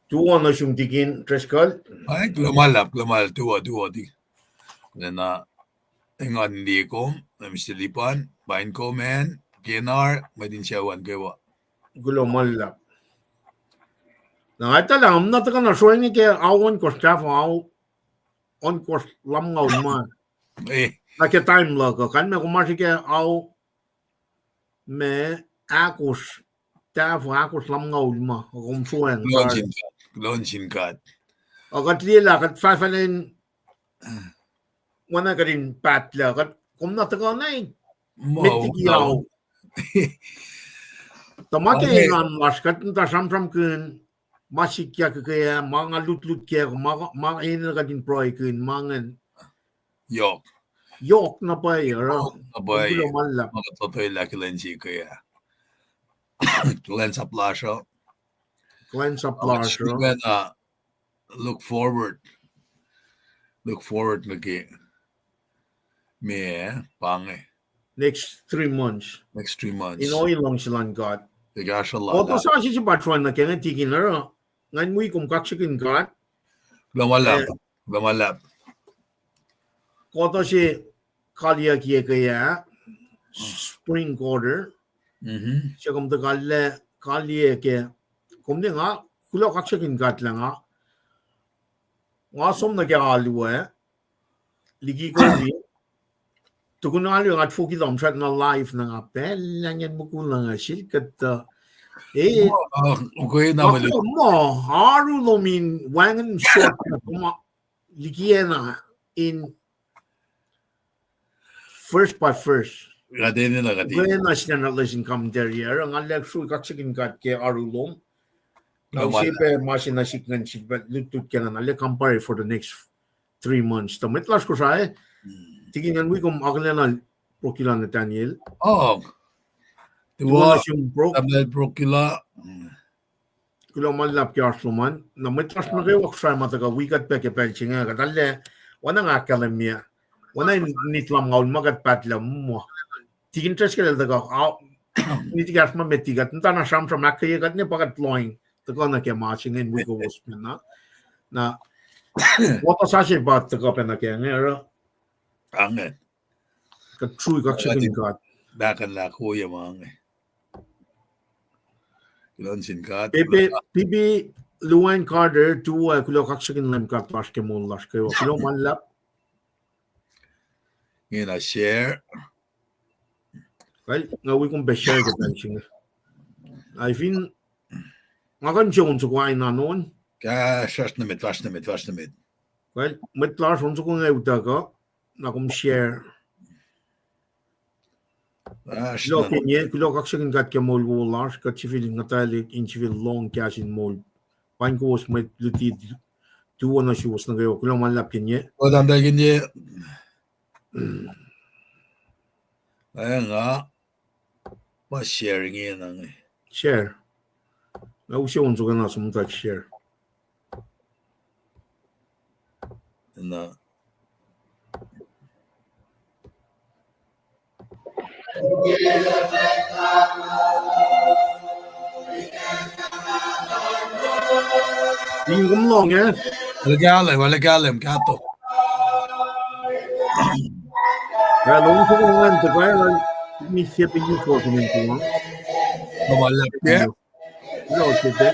Tuwa na siyang tigin, Treskal. Ay, lumalap, tuwa di. Na ingan di ko, na misilipan, bain ko men, KNR, may din siya wan kayo. Lumalap. Na ito lang, na taka na suway ni kaya awan ko staff, on ko lam ngaw ma. Na kaya time lang ka, kan may kumasi kaya aw, may akos, staff, akos lam ngaw ma, kung suway. Launching card. O kat lila, kat fafalin, wana ka rin patla, kat kung nataka na eh, metigiyaw. Tamake nga mas, kat nita samsam kun, masik kaya kaya, mga lut kaya, mga ina ka din proy kun, mga yok na pa eh, Abay, mga totoy laki lensi kaya. Kulacnsap lasyo. Look forward lagi Paing. Next 3 months. In oil long silang God. Oto sa si Patron na kaya tigin na ngayon mo kung kaksakin God. Lumalap. Koto si kalya kaya spring quarter. Siya kung kalya kaya kung di nga kula kaksakin God lang nga. Nga som na kaya aliwa likiyac di. Tuku na aliwa at fuki dam chat na live ng Abel lang yan mo kulang silkat okay na malit. Mo haru lo min wangan short kuma likiyac na in first by first. Gade na. Gaya na siya na lesson commentary ang alek Srui kaksakin God kaya arulom. Now, siya masin na siknan siya lutut ka na alek compare for the next 3 months. Tamit las Kosrae. Tingnan mo kung akollah na prokila na Daniel. Diwa prokila. Kula malap kaya sluman. Na may tras na kayo Kosrae mataga wikat peke pelching nga. Katale, wana nga akalamya. Wana nitlam ngaw magat patlam mo. Tingin tras ka daga. Nitigas mametigat. Nta na samsam akketeyac niya pagat loing. Taga na kaya masingin wiowos na wata sasya ba taga pa na kaya nga. Angen. Srui kaksakin God. Dakan la kuya mga launching card. Pipi luan carder tuwa kula kaksakin lam kat pas ke mulas kayo. Kilo malap. Ngina share. Well, ngawi kong be-share ka pensing. I think ngakan siya kung sukuhay na noon. Fast na mid. Well, matlas kung sukuhay ngayon ka na kung share. Kilo kinye, kilo kaksakin kat ke mol wolas, kat sivil natalik in sivil long cash in mol. Paing ko was may luti tuwa na siya was na kayo. Kilo malap kinye. O danda kinye. Ayan nga. Mas-sharing yan ang Share. Nausya kung sukuhay na sumunta share. Na Tingin kumlong eh. Walagalim, kato. Kaya nung sukuhan ito kaya misipin yung ko kumintuwa. Lumalap ya. No, sige.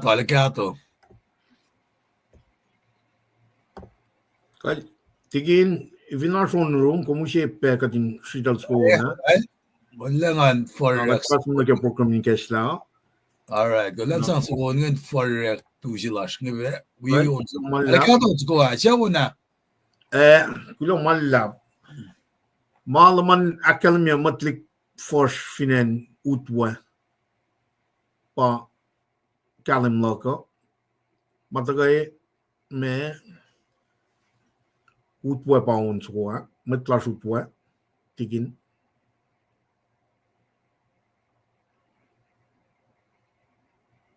Aligato. Tigin, vinarson room, como se pega din shidal school na. Walangan for Pas mo naging program ni Kesla. Alright, lang sa ngan for tusilash ngibe. Well, Aligato ko siya una. Kulo malab. Malaman akademia matlik force finen utwa. Pa kalim loko. Matagay me utwa pa unsuwa. Matlas utwa. Tigin.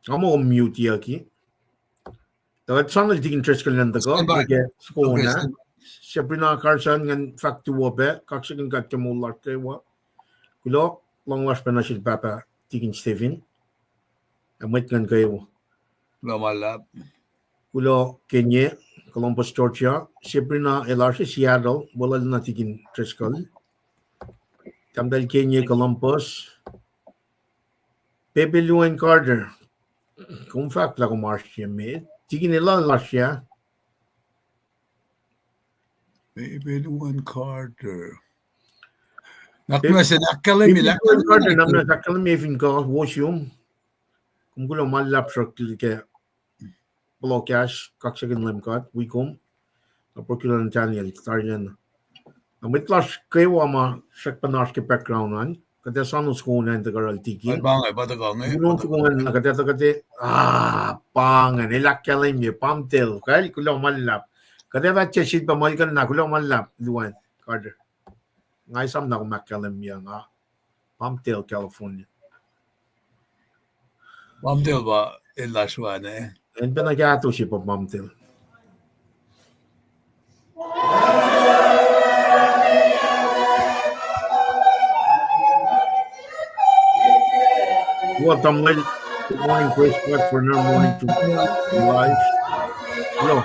Amo mute yaki. Dapat sana tigin tres kalenda ko. Kaya school na. Siyempre na karsan ngan faktu wabe. Kaksakin kamulat kayo. Kulo long last pa na siya papa tigin Stephen. Amit ngan kayo. Malap. Kulo Kenya, Columbus, Georgia. Siyempre na LRC Seattle. Wala na tigin tres kal. Tamdal Kenya, Columbus. Pepe Luen Carter. Kung fahk la kumars siya med. Tigin nila siya. Abel Carter. Nakna sa nakalami. Abel Carter namna nakalami fin ka washroom. Kung gulo malap sa ke blockage kaksakin lemkat wikom. Apokila ng channel tarjan. Amitlas kayo ama sa panas ke backgroundan. Kada sanu school na integral tiki. Bangay patagangay. Gulong school na kada pangan ilakalim ye pamtel kay kulo malap. Kada ba chesit pa malkan na kulo malap duwan Carter. Ngay sam na kumakalim ya nga Palmdale, California. Palmdale ba ilaswa na eh? And pinagato siya pa Palmdale. Good morning, Chris. For another morning to live. Hello.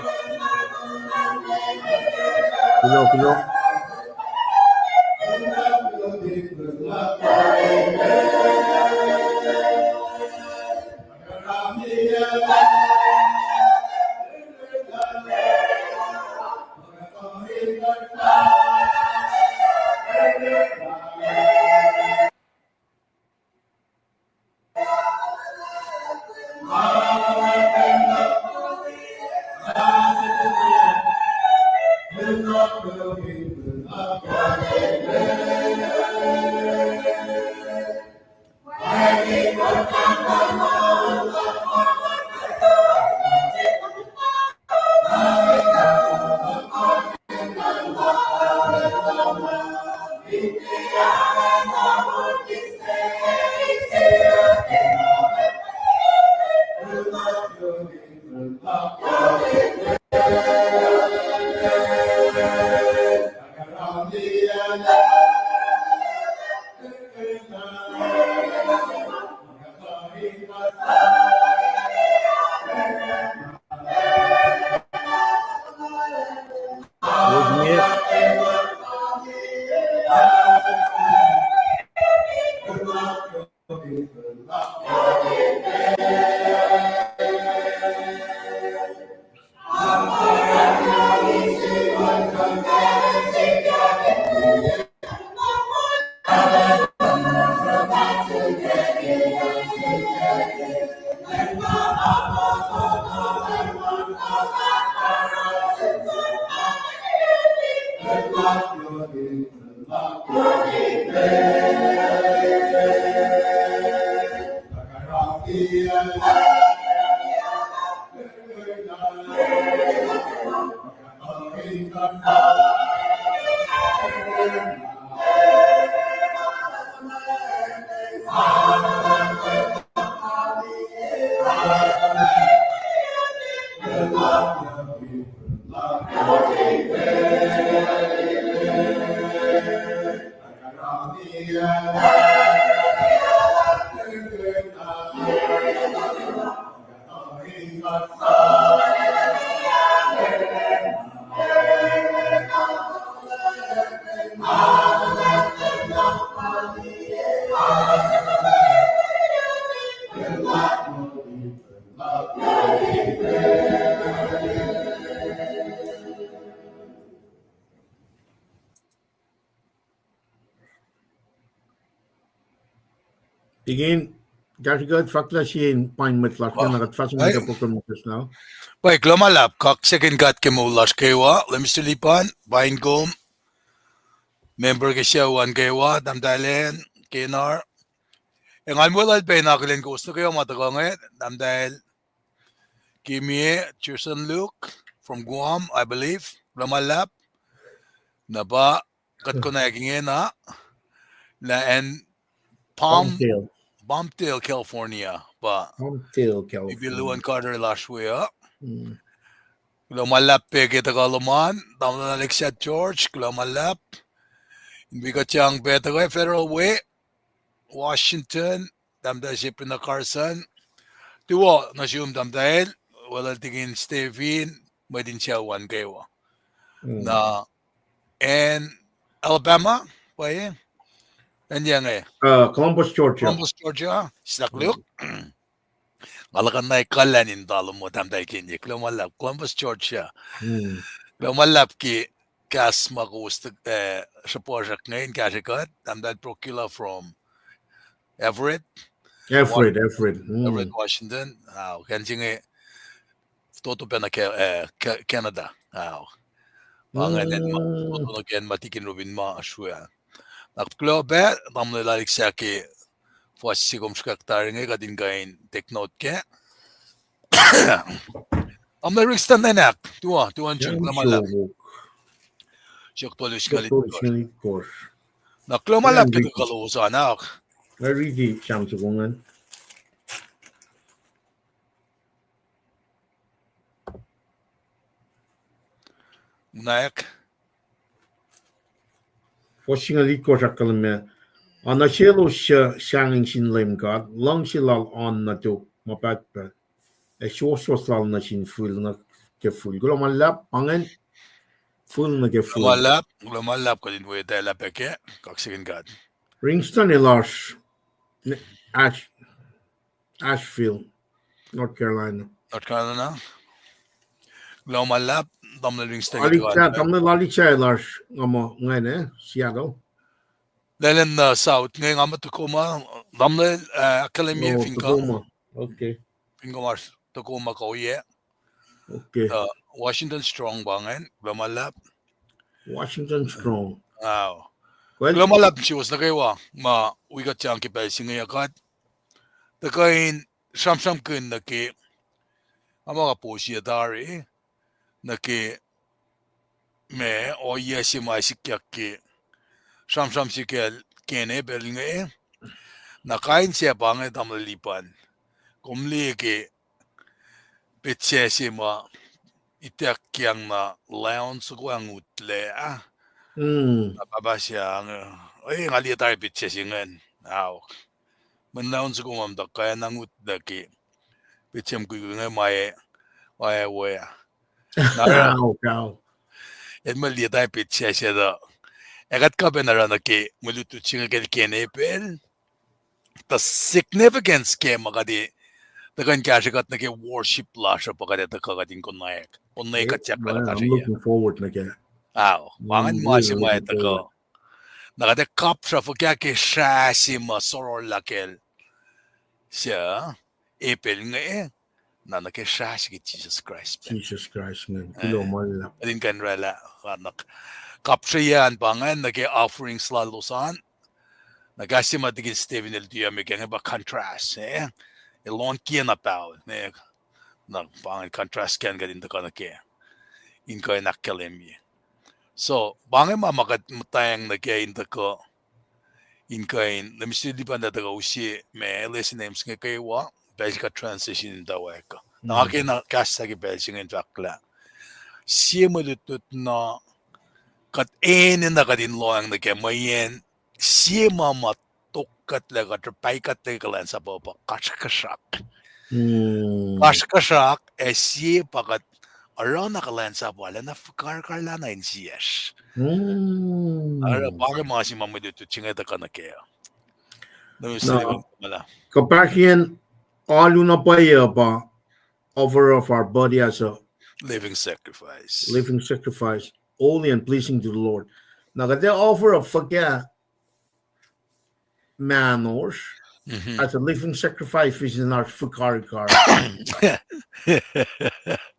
Again, Garfield Faklashin Paing met Laschen at Fassman Pokémon now. Paing lulap kaksakin gat kewa lemistilipan Paing member kesyawan kewa damdalen Cain Engan mulal pe nakilen gusto kayo matagonget damdal Kimie Chuson Luke from Guam, I believe. Lumalap na ba kat ko na na and Palmdale, California ba. Palmdale, California. Ibiluan Carter Lashwea. Lumalap pe kita kaluman damdal Alexia George lumalap. Bigat yang Betaway Federal Way, Washington, damdal si Pina Carson. Tuwa na siyum damdal wala tingin Stephen madin siya wan kayo na and Alabama pa nandiyan Columbus, Georgia. Snakluk malakan na ikalanin talo mo damdal kini Columbus, Georgia Lumalap ki kas makustag sa project ngayon kashikat damdal Procula from Everett, Washington. Kanjing toto pa na Canada. Pangalan toto na ken matikin rubin ma ashuya. Naklobe damle lalik sa ki kasrkusrak taringe kadin Cain take note ke. Amle rikstan na tuan chuk lumalap. Chuk tolus kalit. Naklumalap kita kalusa anak. Very Samsungan. Nayak. Washing a likiyac kalme. Anashelo shanging shin LEUM GOD. Long shilal on na to mapat. A short lal na shin full na ke full. Gulomalap pangen full na ke full. Lumalap kadin Mwe Read peke kaksakin God. Ringston Elarsh. Asheville, North Carolina. Lumalap damle Ringstan damle lalicaylar ama ngene Seattle. Lelen South ngay nga Tacoma damle Academy Tacoma. Okay. Finga Tacoma ko ye. Okay. Washington Strong bangen Lumalap. Washington Strong. Well, Lumalap siwas na kayo ma wigat siyang kipelsi ngayakat. Cain samsam kun na ki ama ka posi dari na ki me o yesi ma likiyac ki samsam sikel kene belnge na Cain siya bange damlipan kumli ki pitsesi ma itiyak yang na leon sukwang utle Babasya ay ngali tayo pitsesi ngen Menlaon sa kumamda kaya nangut daki pitsem ko nga mae waya nara mali tayo pitse siya da egat ka benara na ki mulutu chinga kel Abel the significance ke magadi dagan kashikat na ki worship la siya pagade da kagatin kunayak katyak la I'm looking forward na ke wangan mo si mae ko nakade kap siya kaya ki shasi srasrol lakel siya Abel nga na nakishash ki Jesus Christ man kulomalap din kan rela anak kapsiyan pangan nag-offerings lalusan nagasima digin Stephen el dia megan ba contrast elon kian apaw na pangan contrast kan gadin da kanake in ko nakkalemi So, bangay mamakat matayang na Cain tako in Cain, na misli pa na tako usi may listen names nga kaywa, basic transition in mutawaek. Nakakin na kasagi basic in fakla. Siya malutut na kat na kadin loang na kaya mayen siya mamatukkat laga terpaikat na kalansap pa kasrkusrak. Kasrkusrak siya pakat around na kalansap wala na karkarla na insiyas. Bakit mga si Mama dito chingada ka na kaya? No. Compassion alu na pa offer of our body as a living sacrifice. Living sacrifice, holy and pleasing to the Lord. Now the offer of forget manors as a living sacrifice is in our fahk.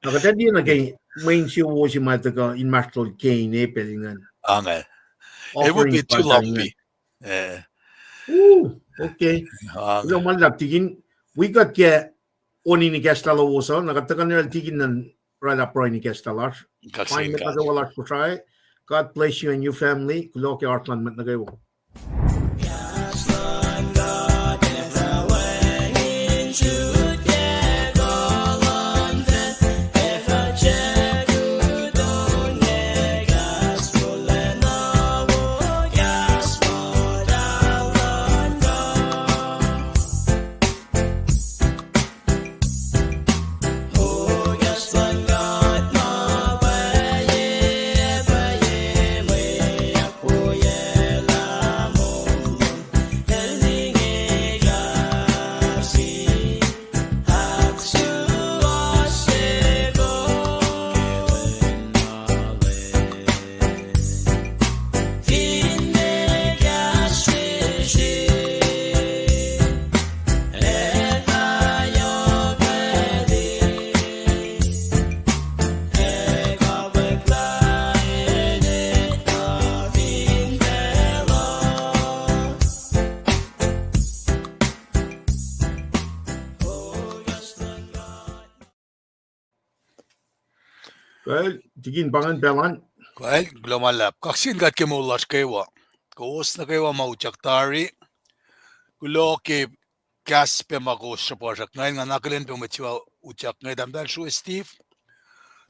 Now that din again main siya was in master Cain Abel. It would be too lumpy. Okay. We got get oni ni kestala also. Nakatakan nila tigin ng rala pro ni kestalar. Find me Kosrae. God bless you and your family. Kuloke Artland met nagayo. Well, tigin bangan belan. Well, lulap. Kaksakin ke wolacna. Kos na kayo mauchaktari. Kuloke kas pe makosrkusrak. Ngayon nga nakalin pe matiwa uchak ngayon damdal Srui Steve.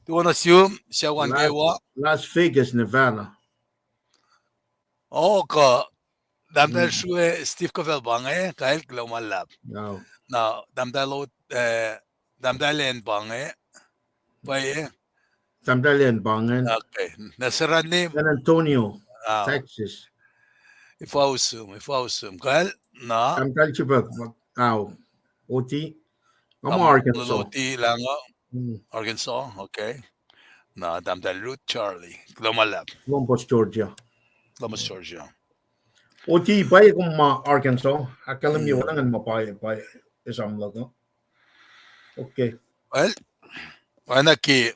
Do you want to assume siya wan kayo? Las Vegas, Nevada. Oh, ka damdal Srui Steve ka bangay kahit lulap. No. Na damdalen bangay. Paing. Damdalen bangan. Okay. Nasaran ni San Antonio, Texas. If I assume. Kahit na Damdal chibak. Oti. I'm Arkansas. Oti lang Arkansas. Okay. Na damdal Route Charlie. Lulap. Columbus, Georgia. Oti bay kung Arkansas. Akalam niyo lang ang mapay isang lago. Okay. Well, wala ki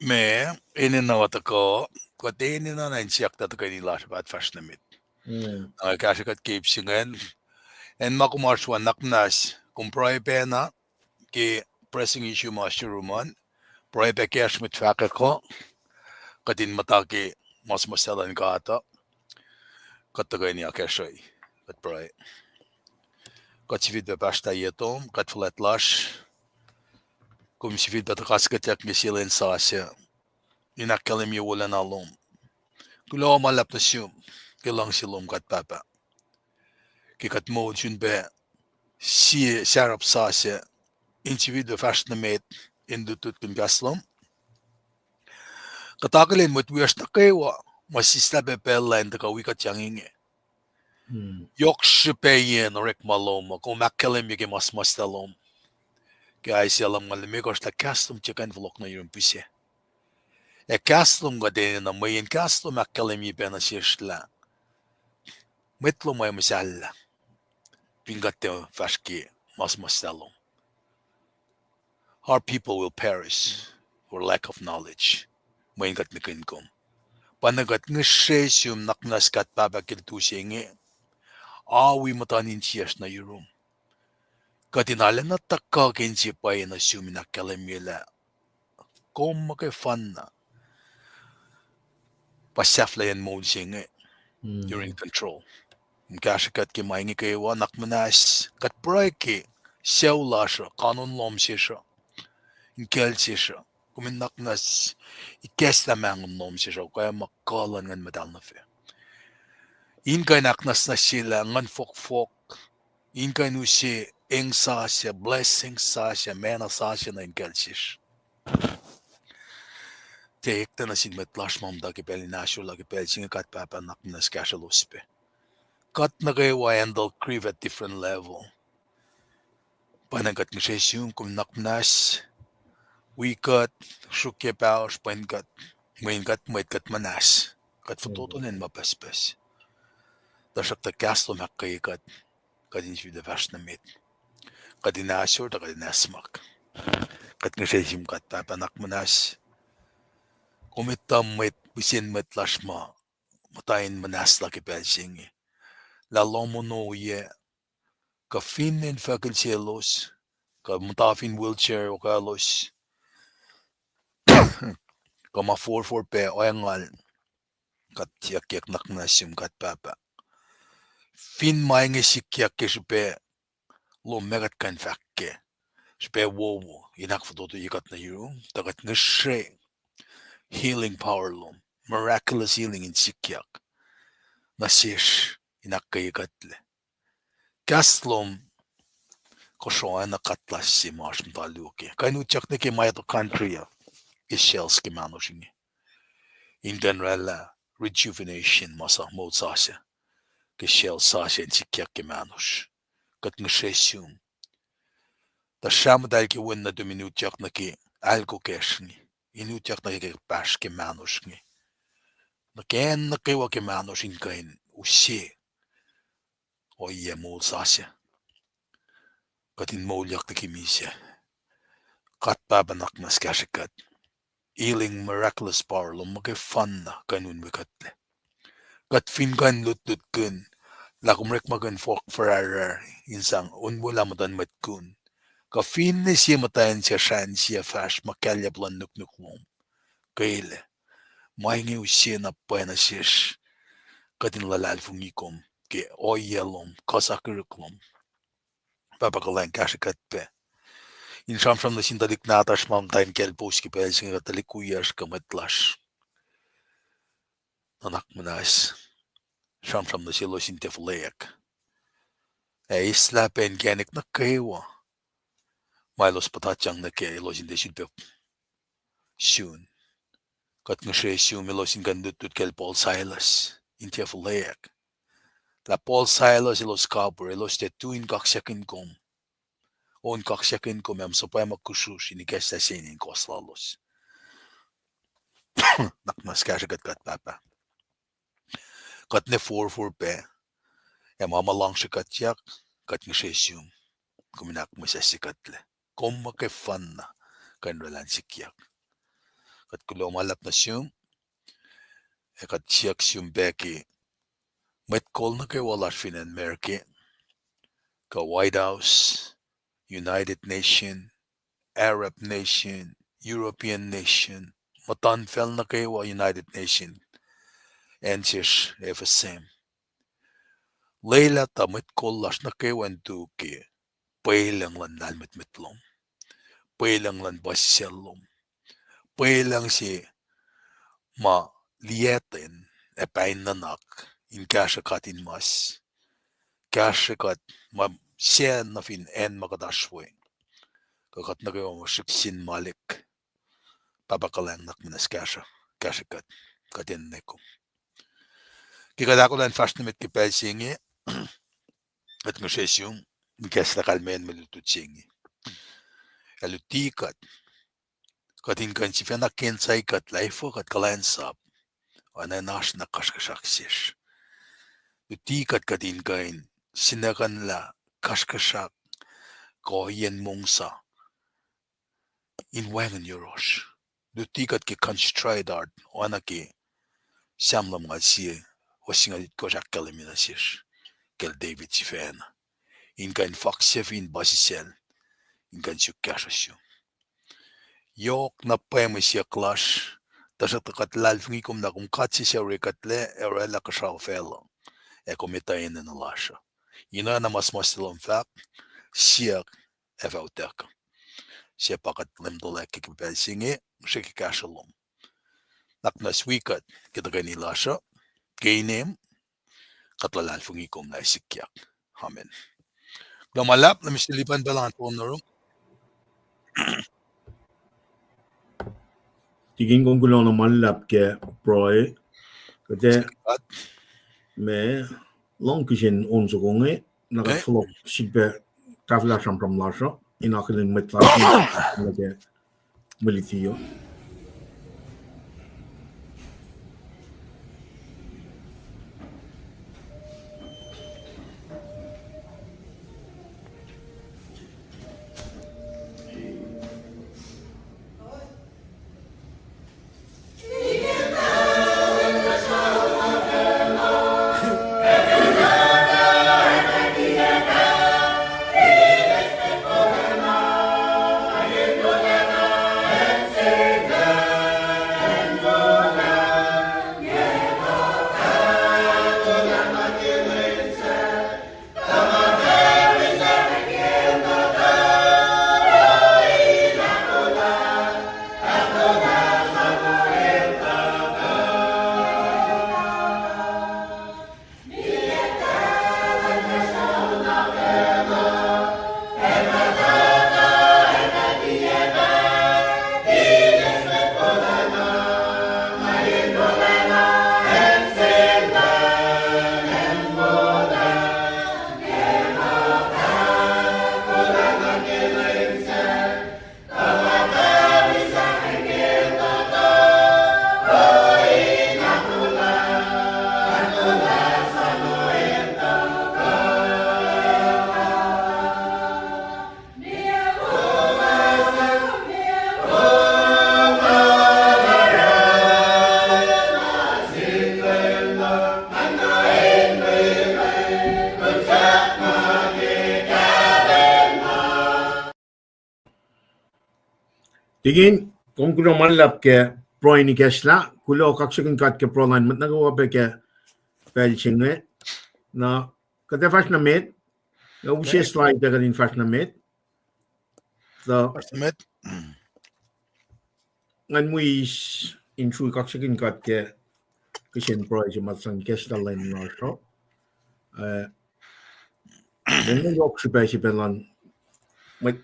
me ininawata ko kote inina na insiyak tato kay nila bat fashnamit. Kasi kat keep singen en makumarswan naknas kung proy pena ki pressing issue mashuruman proy pe cash mit fahk ko katin mataki mas masalan ka ata katagay niya Kosrae kat proy kat si video pasta yetom kat flatlash Kung si Vid akketeyac ni silin sa siya, inakalim yung wala na LEUM. Kulo malap na siyum, kilang si LEUM kat papa. Kikat mo yun ba, si sarap sa siya, individual fashion na mate, indutut kung LEUM. Katakalin mo, tuwers na kayo, masislabe pala yung takawikat yung inge. Yok sipayin, rek malom, kung makalim yung mas na LEUM. Kaya siya lang malamigos na kastom chicken vlog na yung pisi. Kastom ga din na mayin kastom akalim yung na siya. Metlo may masala. Pingat yung fashki mas talong. Our people will perish for lack of knowledge. Mayin kat nakinkom. Panagat ngesesum naknas kat babakil tu siya nge. Awi matanin siya na yung Katinala na takakin si Paing na sumina kalimila. Kung makifan na. pasaflayan mode singe during control. Mkashakat ki maingi kewa nakmanas kat breaki sewlasha kanun lom sisha inkel sisha kumin naknas ikesla mangun lom sisha kaya makalan ngan madal na fe. Inkay naknas na sila ngan fok inkay nusi eng sasya blessing sasya mena sasya na inkel sisha. Teekta na sinmet lashmam da kipeli nasho la kipeli singa kat papa naknas kasha lospe. Kat na kewa handle kriv at different level. Panagat ng sesyon kung naknas, wikat, syukye paos, paingat, mwet kat manas, kat fototonin mapaspes. Dasak ta kaslo makkayikat, kadin siya devas na mit, kadin asyor ta kadin asmak. Kat ng sesyon kat papanak manas, kumitam mwet, bisin mwet lashma, matayin manas laki pelsingi. Lalomo no ye, ka finin fakil sielos, ka mutafin wheelchair o kalos, kama 4-4 pe oyangal kat tiyak naknasim kat papa. Fin mainge sikyak ke sipe lo megat kan fakke. Sipe wowo inak fototo yikat na yun. Tagat ngeshe healing power lom. Miraculous healing in sikyak. Nasish inak kayikat le. Kaslom Kosrae na katlas si marsh mtaluke. Kainu tsak ne ke mayato country ya. Ishels ke manoshingi. In general rejuvenation masa mod sasya. Ke shell sasya in sikyak ke manos. Kat ngeshe da shamadal ki win na dominutjak na ki algo keshni. Inutjak na ki pash ke manosni. Na ken na kewa ke manos in kain usi. O ye mol sasya. Katin molyak na ki misya. Kat babanak mas kashikat. Healing miraculous power lo make fun na kanun wikatle. Kat fin kan lut kun. Lakumrek magan fok fararar insang unwala matan mat kun. Ka fin ni siya matayan siya shan siya fash makalya plan nuklom. Kaile. Maingi usia na pena shish. Katin lalal fungikom. Ke oyelom. Kasakruklom. Papakalan kashikat pe. In shamsham na sintalik natash mam time kel poski pe singa talikuyash kamatlash. Nanak manas. Shamsham na silo sintefleyak. Isla pen ganik na kewa. Milos patachang na ke ilo sintesilpe. Soon. Kat nga siya assume ilos in gandutut kel Paul Silas. Inti afulayak. La Paul Silas ilos kapur ilos te tuin kaksakin kom. On kaksakin kom am sapay makushush inikesta sinin koslalos. Nakmas kasha kat papa. Kat ne 4-4 pe. Mama lang siya katyak. Kat nga siya assume. Kuminak mo siya sikatle. Kom makefan na. Kanralan sikyak. Kat kulo malap na siyum. Kat siyak siyum beki. Met call na kay walash finan merke. Ka White House, United Nation, Arab Nation, European Nation, matan fel na kay wa United Nation, ensish FSM. Leila ta met call lash na kay wan tuke. Pailang lan nalmet metlom. Pailang lan basisellom. Pailang si ma lieten e pain nanak in kasakatin mas. Kashakat ma siya na fin en makadashwe. Kakat na kayo mo shiksin malik. Papakalang nak minas kashakat. Katin neko. Kikadako lang fast namit kipel singi. At nga sesyong. Mikas na kalmen malutut singi. Alutikat. Katin kan si fena kensay kat laifo kat kalansap. Ana nash na kaskusrak sish. Lutikat katin kain. Sinakan la kaskusrak. Koyen mongsa. In wangan yurosh. Lutikat ki constride art. Oana ki samlam nga siya. Wasinga dit ko siya kaliminasish. Kel David si fena. In kan faksef in basisel. In kan siya kasasyo. Yok na pema siya clash. tasatakat lalfungikum na kung katsi siya rikatle erela kasral felo ekomitayin na nalasha ina na mas silong siyak efautek siya pakat lemdolek kikipelsingi siya kikashalom naknas wikat kita kanilasha Cain katlalalfungikum na likiyac. Amen. Lulap na misilipan balang po na rin. Tigin kong gulong na malap ke proy. Kaya me long kishin onso kong nakaflok sibe tavla from lasha inakilin metlasin nage militiyo. Tigin kung kuno manlap ke pro ni kesla kulo kaksakin kat ke pro line mat nagawa pe ke pelching na kate fast na met na usi slide ka din fast na met so ngan muis in Srui kaksakin kat ke kishin pro je matsan kesla line na so then yok sipa si pelan mat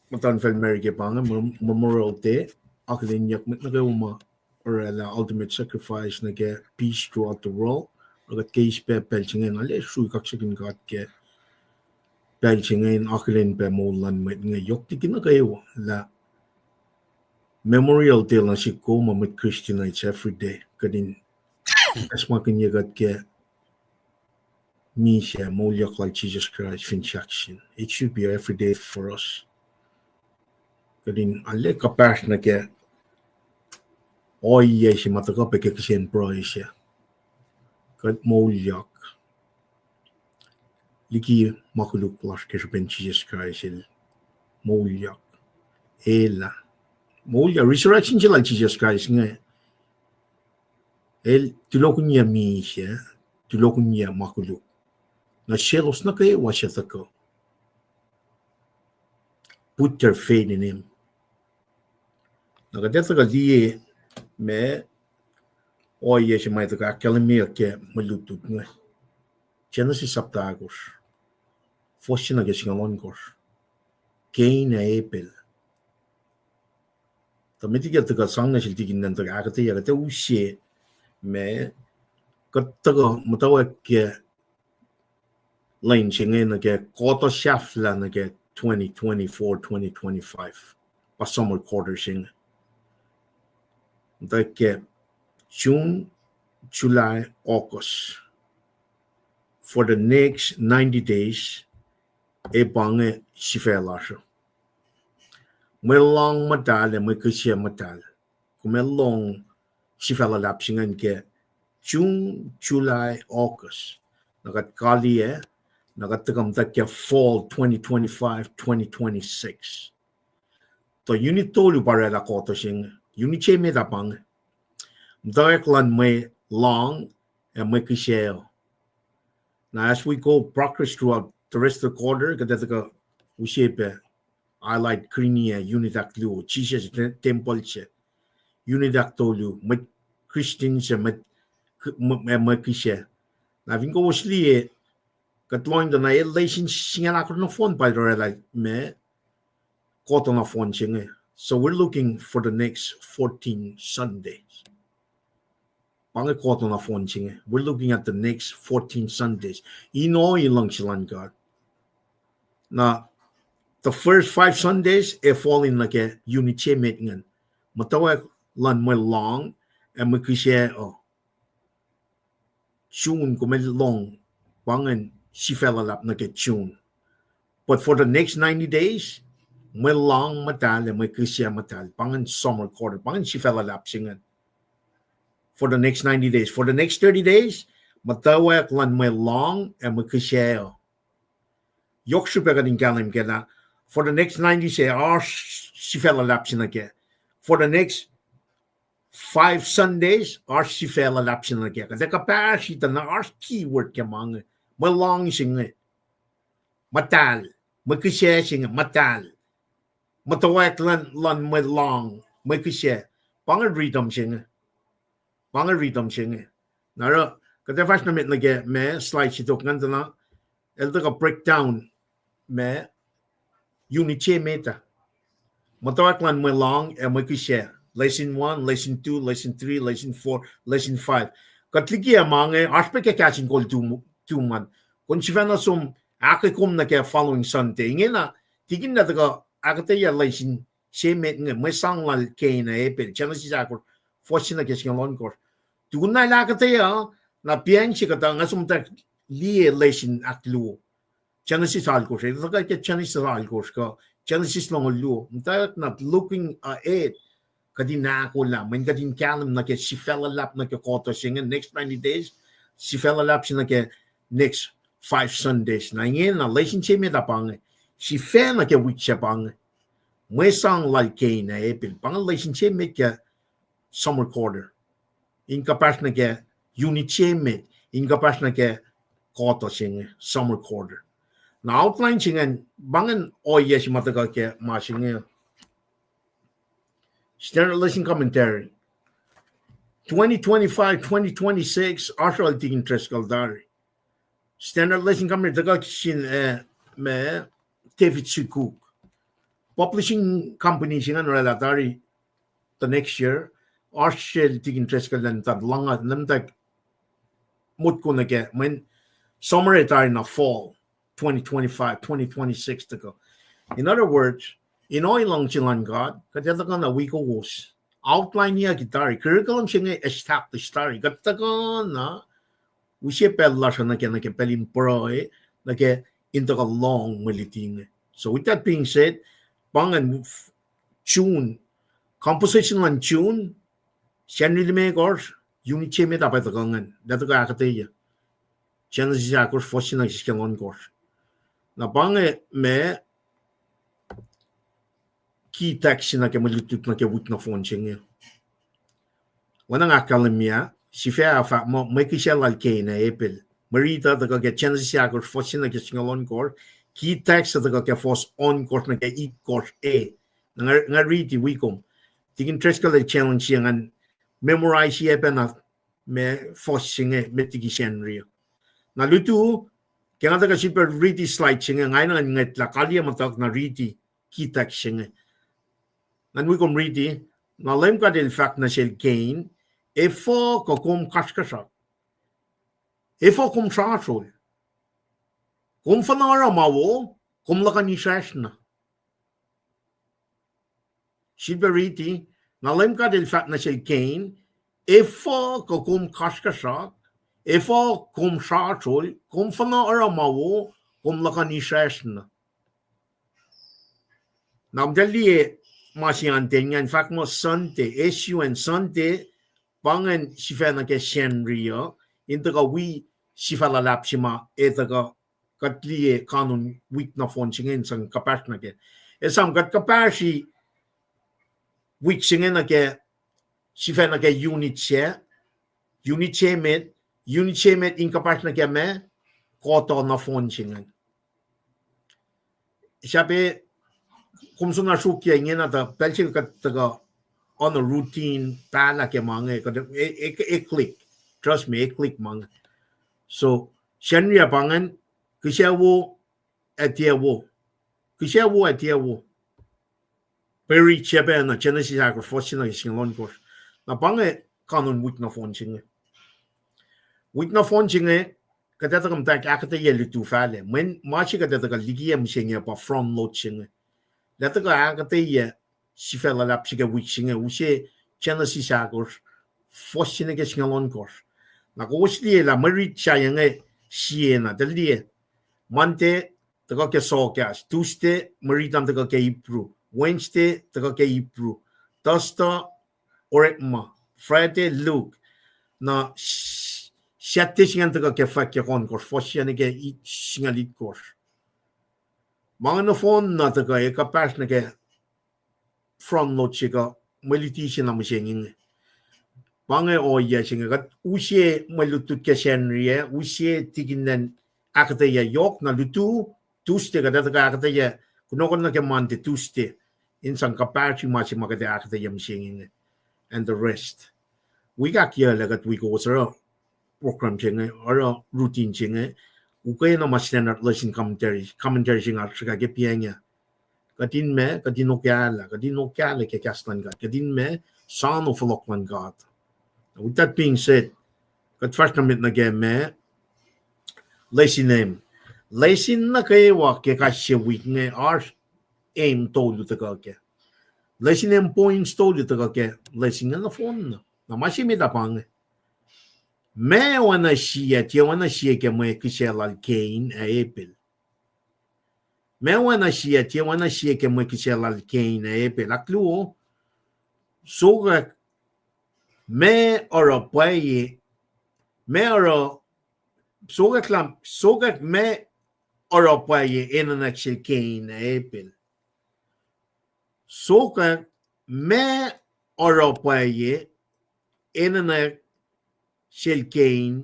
matan fel merike panga memorial day akketeyac nagawa or the ultimate sacrifice na ke peace throughout the world agat case pe pelchingen ale Srui kaksakin kat ke pelchingen akketeyac pe molan met nga yok tikin na kayo la memorial day na si ko mamit Christianites every day kadin asmakin yagat ke misha molyak like Jesus Christ finchakshin it should be every day for us kadin ale kapas na ke oye si mataka pe ke kisien pro isya kad molyak liki makuluk plus ke ben Jesus Christ il molyak ela molyak resurrection like Jesus Christ nga el tulokunya misya tulokunya makuluk na shelos na kayo wasya tako put your faith in him nakadeta ka diye me oye si may taka akalamir ke malutut nga Genesis saptagos fossi na gesingalon kos Cain na Abel tamitiga taka sanga siltigin nan taka akketeyac te usye me kattaga mutawaek ke line singe na ke koto shafla na ke 2024-2025 pa summer quarter singe ke June, July, August for the next 90 days e bange sifelasho may long madal may kusya madal kume long sifela lapsingan ke June, July, August nagat kaliye nagatakam ke fall 2025-2026 to unit tolu barela koto sing unit che me tapang mutawaek lan mwe long and mwe kisheo. Now as we go progress throughout the rest of the quarter, kadetaka ushepe highlight krinia unitak lu chishes temple che unitak tolu met Christian che met kishe. Now vinko wasli katloin da na elation singala ko no phone by like me koto na phone chinge. So we're looking for the next 14 Sundays. We're looking at the next 14 Sundays. Ilang silang God. Now, the first 5 Sundays, fall in like a unity meeting. Mutawaek lan mo long, and we share tune come long, bangan sifac like a tune. But for the next 90 days, mo long matal and we share matal, bangan summer quarter, bangan sifac singing. For the next 90 days. For the next 30 days, mutawaek lan mo long and we share. For the next 90 days, for the next 5 Sundays, our sifac the capacity na our keyword kamang malong sing matal makishe sing matal mutawaek lan mo long makishe pangal rhythm sing nara kada fast na met lage me slide sitok ngantana elda breakdown me unity meta mutawaek lan mo long and makishe lesson 1 lesson 2 lesson 3 lesson 4 lesson 5 katlikia mange aspect KahsInKol 2 man kun sivana som akekom na ke following Sunday ngena tigin na daga akketeyac lesson shemet nge may sanglal Cain na Abel Genesis akor fortune na ke singalon kor tunay la akketeyac na pian chikata ngasum tak lie lesson aklu Genesis alkor se daga ke Genesis alkor ka Genesis long lu mta not looking ahead kadina akollah man kadin kalam na ke sifac na ke koto singen next 90 days sifac na ke next 5 Sundays na ngin na relationship me tapang si fe na ke week pang mwe sang like Cain na Abel pang relationship me ke summer quarter in kapas na ke unity me in kapas na ke koto singen summer quarter na outline singen bangan yes mataga ke ma singen Standard lesson commentary 2025-2026 also tigin tres kaldari standard lesson commentary daga sin me David Tuku publishing company sinan relatari the next year also tigin tres kaldan tad langa namtak mut ko na ke when summer retire na fall 2025-2026 to go. In other words, ilang silang God, katatakan na wiowos. Outline niya gitari, curriculum siya nga established tari. Katatakan na, usya pala siya na kaya pelin proe, na kaya into ka long militing. So with that being said, pangan tune, composition lang tune, siya nilime kors, yung icheme dapat takangan, dato ka akketeyac. Siya na siya kors, fosya na siya kors. Na pangan me, key text na ke malutut na ke wik na phone singe. Wanang akalimia, si fea fa mo may kisya lal Cain na Abel. Marita daga ke Genesis yakor fosin na ke singalon kor, key text daga ke fos on course na ke eat course A. Nga riti wikom. Tigin tres ka le challenge yang memorize ye pa na me fos singe metigi senrio. Na lutu kaya daga si per riti slide singe ngayon nga nget la kalya matak na riti key text singe. And we can read it. Na LEUM GOD el fahk na siya Cain, efo kum kasrkusrak, efo kum srasrol, kum fanara mawo, kum likiyac. Shilberiti, na LEUM GOD el fahk na siya Cain, efo kum kasrkusrak, efo kum srasrol, kum fanara mawo, kum likiyac. Now, dali masih in fact mo Sunday issue and Sunday pangan sifa na ke senrio into ka we sifa lalap sima eta ka katlie kanun week na phone singen sang kapas na ke esam kat kapasi week singen na ke sifac na ke unit met incapacit na ke me koto na phone chingan sabi kumso na shukia ngena da pelchil ka taga on a routine tala ke mange ka e click trust me e click mang so shenria bangan kishawo atiawo very chepe na genesis agro fortune na singlon course na bange kanon week na phone chinge kada ta kam ta akketeyac lutu fale men machi kada ta likiyac mshinge pa from load chinge la ta akketeyac sifac la lap chiga week chinge use genesis agro fortune ke singlon course na ko usli la Mwe Read chayenge siena delie Monday ta ke sokas Tuesday Mwe Read ta ke Hebrew Wednesday ta ke Hebrew Thursday orekma Friday Luke na Sette singan ta ke fahk kon course fortune ke singalit course mga no phone na ta ke kapas na ke from load chiga meliti sina msinging Bange oya singa kat usie malutut ke senrie usie tiginan akketeyac yok na lutu Tuesday kada ta akketeyac kunokon na ke Monday Tuesday in sang kapachi machi makade akketeyac msinging and the rest we got here like we go sir program chinge or routine chinge ukay na mas standard lesson commentary singa saka ke pianya kadin me kadin okala ke kastan God kadin me son of wolacna God. With that being said, kat first namit na game me lazy name na kay wa ke kashe week nge ar aim told to ke lazy name points told to ke lazy na phone na mashi me da pang me wana shia ke mo kisela Cain Abel me wana shia ke mo kisela Cain Abel aklu so me oro paye me oro sogat me oro paye inanak shel Cain Abel sogat me oro paye inanak shel Cain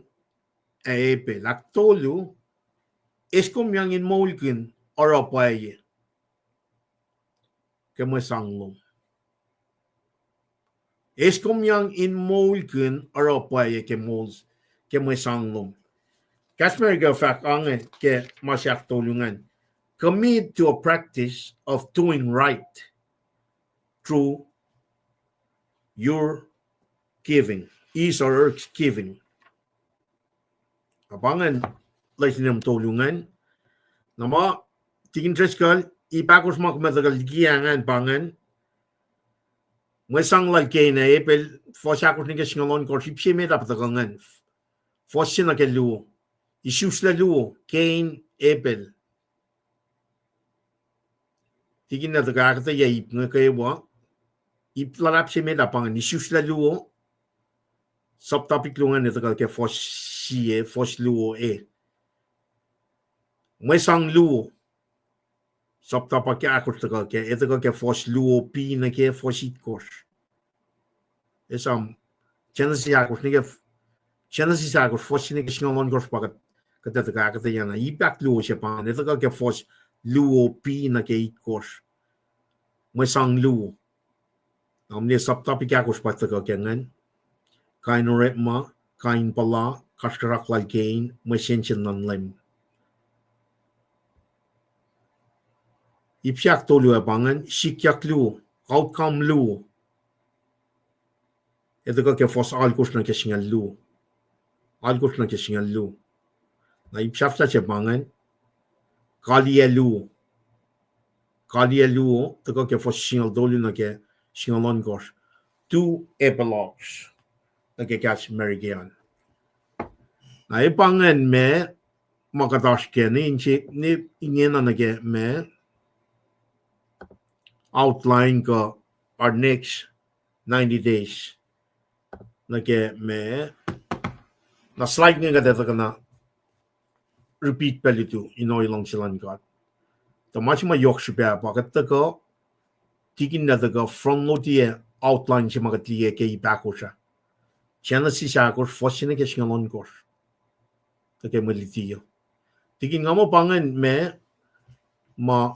Abel aktolu es kom yang in molken oro paye ke mo sanglom es kom yang in molken oro paye ke mo sanglom Kasmer go fahk ange ke masyak tolungan. Commit to a practice of doing right through your giving, is or her giving. Abangan lasinam tolungan. Nama tingin treskal ipakos mak matagal giangan bangan. Mwesang lal Cain Abel fosakos ni kesingalon korsip siya tapatagangan. Fosya na ke luo. Isus la luo Cain Abel. Tigin na tagakata ya ip nga kayo wa. Ip larap siya may dapangan. Isus la luo. Subtopic lungan na tagal ke fos siye, fos luo e. May sang luo. Subtopic ke akos tagal ke. E tagal ke fos luo pi na ke fos itkos. Esam. Genesis akos ni ke. Genesis akos fos ni ke singalon kos pakat. Kata tagakata ya na. Ipak luo siya pa. E tagal ke fos luo pi na ke itkos. May sang luo. Namni subtopic akos patagal ke ngan. Cain orekma, Cain pala, kasrkusrak lal Cain, may sensyon nan lem. Ipsiak tolu abangan, sikyak luo, outcome luo. Ito ka ke fos alkos na kesingal luo. Alkos na kesingal luo. Na ipsiak sa abangan, kalia luo. Kalia luo, ito ka ke fos singal dolu na ke singalon kos. 2 epilogues. Nagkakas Meridian. Na ipangan me makataske ni inge na nage me outline ko our next 90 days. Nage me na slide nga dito ka na repeat pelito inoy lang silang God. Tamas ma yok siya bakit ko tigin na daga from no tiye outline si mga likiyac i bakosha. Tiyan si sakos fosine ke singalon kos. Take malitiyo. Tigin nga mo pangan me ma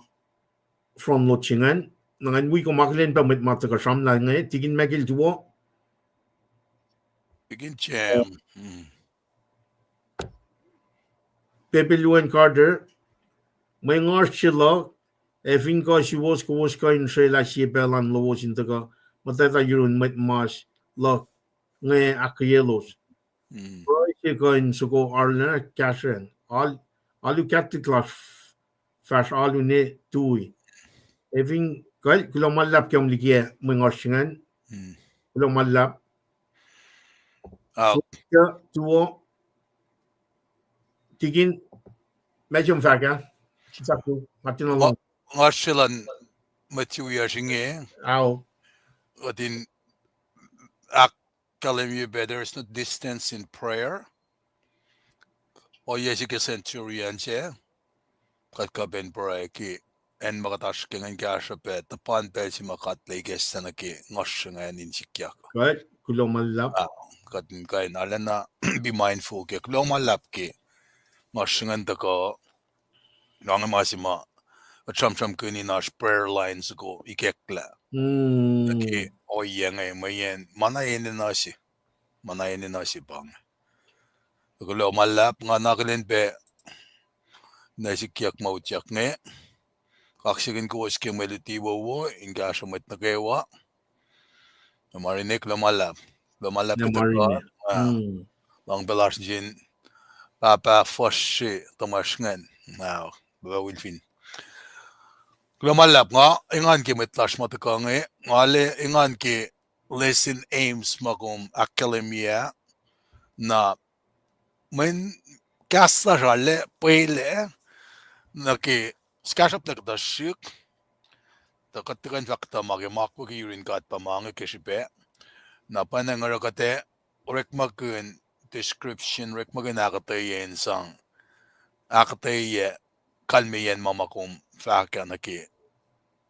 from lochingan nangan wi ko maklen pa met mata ka sam na ngay tigin magil tuwo. Tigin jam. Pepeluan Carter may ngar sila fin ko si was ka in sila si belan lowos intaga matata yun met mas la ngay akketeyac. Si ko in suko arna kasren alu katit las fas alu ne tui. Fin kal kulo malap kyam likiyac may ngar singan kulo malap. So tuwo tigin medyo fahk Sakto, matin lang. Nga silan matuya singe. Aw. Adin telling you better is no distance in prayer. O yesike centurion siya. Kat kaben prayer ki en makatash kengan kasha pe tapan pe si makatlay gesta na ki ngosh ngayon insikyak. Right, kulong malap. Katin kain ala na be mindful ki kulong malap ki ngosh ngayon tako nga masima cham kuni nash prayer lines ko ikekla. Taki o ngay mayen manayin na si bang. Kulong malap nga nakalin pe nasikyak mautyak nga. Kaksakin ko is kimelitiwo wo inge met nukewa. Marinik lumalap kita ko. Lang belas jin papa foshi tamasngan. Now, bawilfin. Lumalap nga ingan ki metlash mataka nga ngale ingan ki lesson aims makum akketeyac na men kasrasrol pacl na ki skashap na kadashik takatikan fakta magimakwa ki yurin kat pamanga kishipe na panangarakate rekmakun description rekmakun akketeyac sang akketeyac kalmiyan mamakum fahk na ki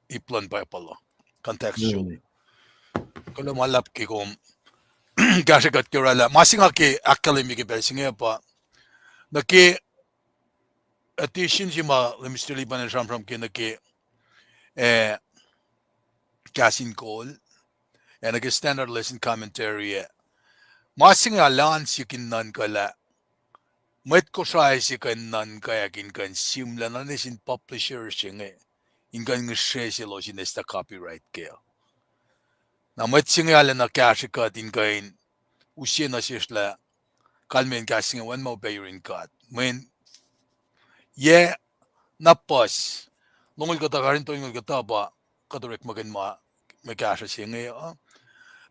iplan pacl contextually. Kalau malap ki kum kashikat kirala masinga ki akketeyac ki belsinga pa na ki addition si ma limistili pa na from ki na ki KahsInKol and nag standard lesson commentary masinga lan si kinnan kala mwet Kosrae si kinnan kaya kinkan simla na nisin publisher siya ingan ngishe si lo sinesta copyright kaya na mwet singa ala na kashikat ingan usye na sisla kalmen kasinga wan mo bayirin kat when ye napos longol kata karin to ingol kata ba kadurek magan ma kasha singa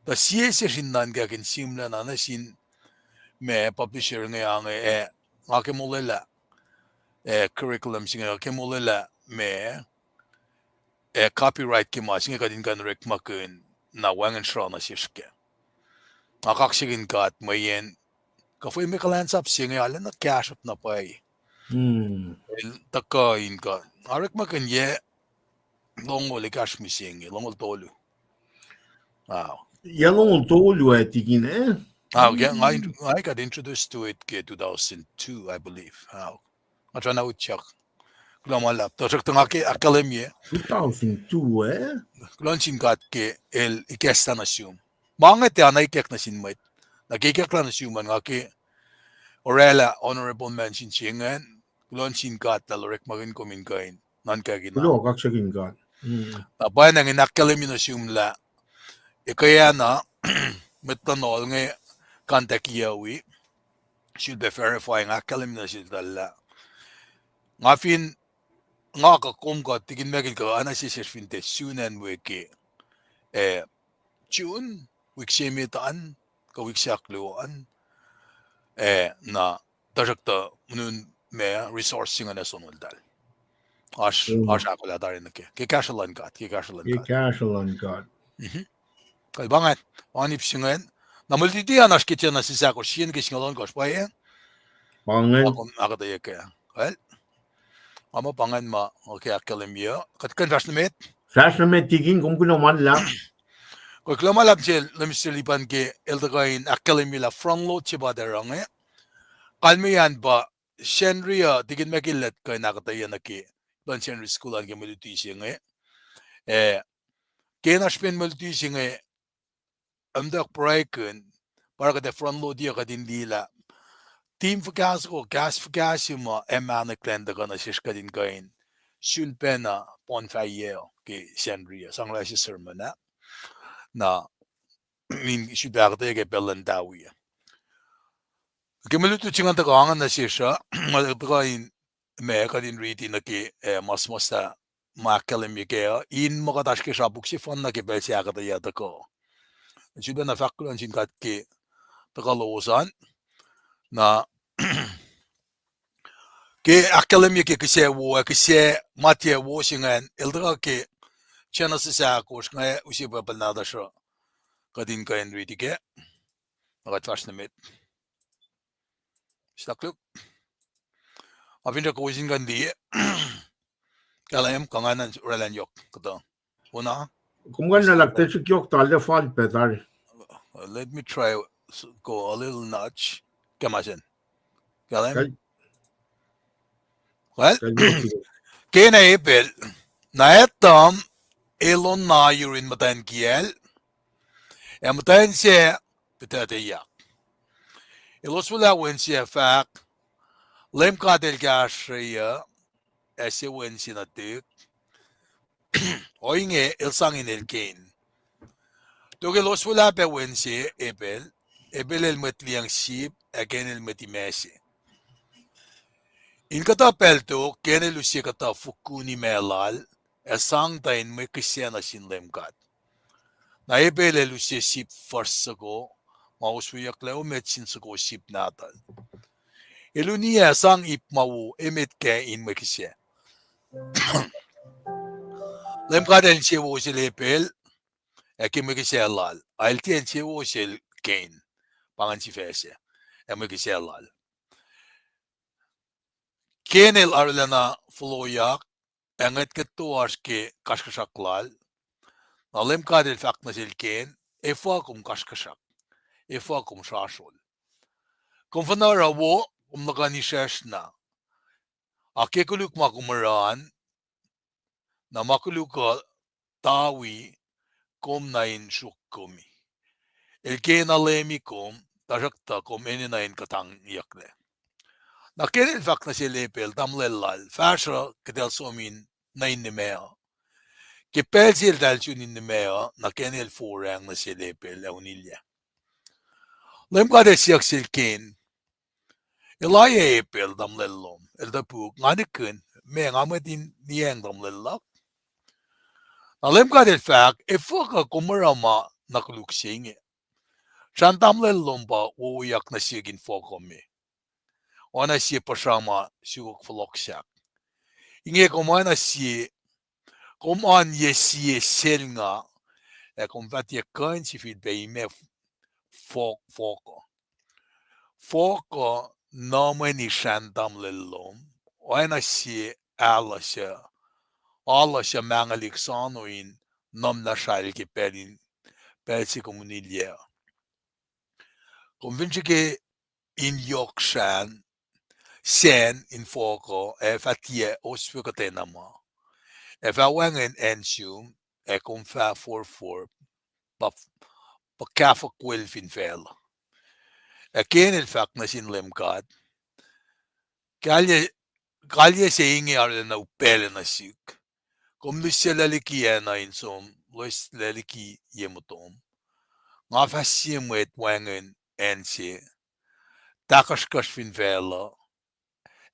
the siya sinnan kaya kin simla na nasin me publisher nga ngakemulela curriculum singa kemulela me copyright ki ma singa kadin kan rek makun na wangan shra na siske kaksakin kat mayen kafoy me kulacnsap singa ala na cash up na pay takain ka arek makun ye longol cash mi singa longol tolu Yalong tolu tigin I got introduced to it in 2002, I believe. I try now check. Malap. Tosok tangaki akketeyac. 2002 Launching kat ke el ikesta na siyum. Mga te anay kek na sinmait. Nakikek lang na siyuman nga ki orela honorable mention singan. Launching kat lalorek magin kumin kain. Nan kagina. Kulo kaksakin kat. Tapay nang akketeyac na siyum la. Ikaya na metlanol nga contact yawi should be verifying akketeyac na sila. Nga fin nga kakum ka tigin megin ka anasisir finte sunan wiki June wik semitaan ka wik sakluan na tajakta munun me resourcing na sonol dal akollah darin na ki kashalan kat kay bangat anip singan na multitian as kitchen na sisako sien ki singalon ko spaye bangan akketeyac kaya well ama pangan ma okay akketeyac kat kan rasnamet tigin kum kulo malap Ko lumalap siya lemistilipan ke eltakain akkelemila front load siya ba derang kalmiyan ba Shenria digin makilat kay nakatayan na ki ban Shenri school ang gemeluti siya kena spin meluti siya amdak praiken para kada front load dia kadin dila team vergas ko gas vergas mo emane klenda kana siya kadin kain sulpena pon fayer ke Shenria sangla siya sermon na min subarte ke belandawi gemelutu chingan ta kangan na siya kain me kadin reading na ki mas makelem yekea in makatash ke sabuk si fon na ke bel siya akketeyac ko sudah na fakulan sin kat ke takalosan na ke akelem yeke ke se matie wo singan eldra ke chana sa ko nga usi ba balnada sho kadin kain reading ke magat fast na met staklu avinda ko sin gandi kalayam kanganan ralan yok kato una Kumgan na lagte yok talde fall petari. let me try go a little notch kamasin kalayam well kena Abel na etam elon na yurin matan kiel matan siya akketeyac elos wala wen siya fahk LEUM God Kosrae ese wen siya natik o inge elsangin el Cain toge los wala pe wen siya Abel el metliang sip again el metimesi in kata pelto kene lusia kata fukuni melal esang tain me kisena sin LEUM God na Abel el lusia sip farsago mauswiyak leo metsin sago sip natal elunia sang ip mau emet ke in me kisya LEUM God el siya wo sila Abel me kisya lal al tien siya wo sila Cain pangan si fese me kisya lal Cain el arlana floyak enget ketuas ke kasrkusrak lal na LEUM God el fahk na sil Cain kum kasrkusrak kum srasrol kum fanara wo nakanishes na akekuluk makumaran na makuluka tawi kum nain shukumi el Cain alemi kum tajakta kum eninain katang yakle na Cain el fahk na sil Abel tamlelal fasra kedel somin nain nimea ke pelsil dal sunin nimea na Cain el forang na sil Abel eunilya LEUM God el siyak sil Cain elaya Abel damlelom el dapuk nganikun me ngametin niyang damlelak na LEUM God el fahk efoka kumarama nakuluksinge Shan damlelom ba uyak na sigin fokomi oana si pasama sugok floksak inge komana si koman ye si sel nga kom vat ye kain si fit be me foko nome ni shandam lelom oana si alla se mangalik sanoin nom na shal ke pelsi komunilya konvince ke in yokshan sen in foko fatie osfikatenama wangen ensum kom fa for pa kafa kwelfin fel Cain el fahk na sin LEUM God kalye se inge arle na upele na sik kom lusya lalikiya na insom lus laliki yemutom nga fasye mwet wangen ense takaskas fin vela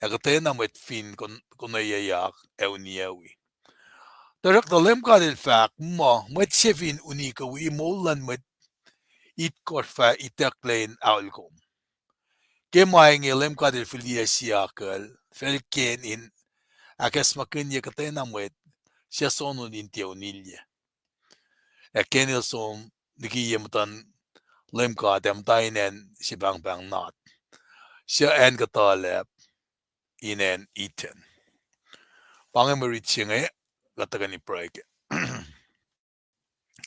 akketeyac mwet fin konayayak euniyawi tarak na LEUM God el fahk mwet sefin unika wi molan mwet itkorfa itaklein aulkom Kemaing LEUM God el filia siakal felken in akesmakin akketeyac mwet siya sonon in teonilya kenil som nikiyemutan LEUM God tainen si bang nat siya en katalep inen iten pangemerit singe katagani praike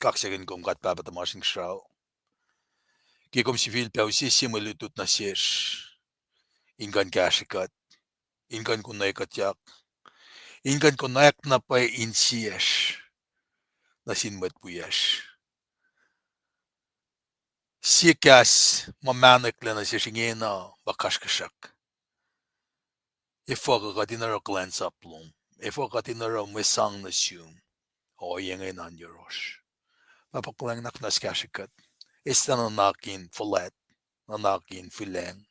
kaksakin kum kat papa tamasing srau. Kikum sivil pausi simulutut na siyesh. Ingan kashikat. Ingan kunaykateyac. Ingan kunayak na pay insiyesh. Nasin mwet puyesh. Sikas mamanak na siyesh ingena bakaskusrak. Ifo ka dinara kulacnsap plum. Ifo ka dinara mesang na siyum. O yenge nan yoros. Papakulang naknas kashikat. Esta nanakin fulet. Nanakin fileng.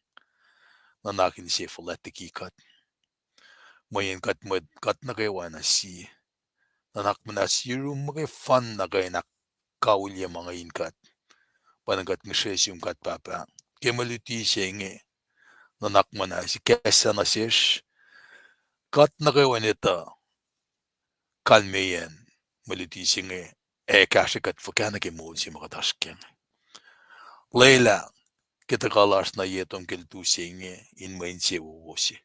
Nanakin siya fulet tikikat. Mayin kat mwet kat na kay oana si. Nanak na sirum mga fun na kay nakawilya mga inkat. Panagat ng siya kat papa. Kemaluti siya inge. Nanak na si kesa na siya. Kat na kay oana ito. Kalmeyen. Maluti siya inge. Kashikat fakana kay mo siya makadaskin. Leila. Kita kalas na yetong kiltu siya inge. Inmayin siya wiowos.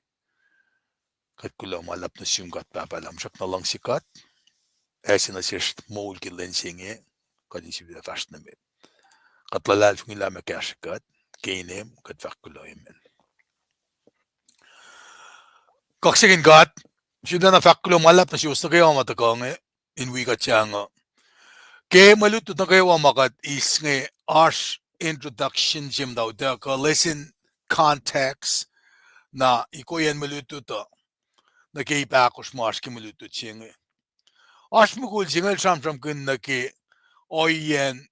Kat kulang malap na siyong kat papalamsak na lang si kat. Esa na siya mol kilen singe. Kat isi bila fast na mit. Kat lalal fung ila me kashikat. Cainem kat fahk kuloimen. Kaksakin kat. Siyda na fahk kulo malap na siyos na kayo matakang inwi kat siya nga. Kaya malutut na kayo makat is nga arsh introduction jim daw. Ka listen context na ikoyan malutut na kay pakos mo arsh ki malutut siya nga. Arsh mo kul siya nga sam kun na ki oyen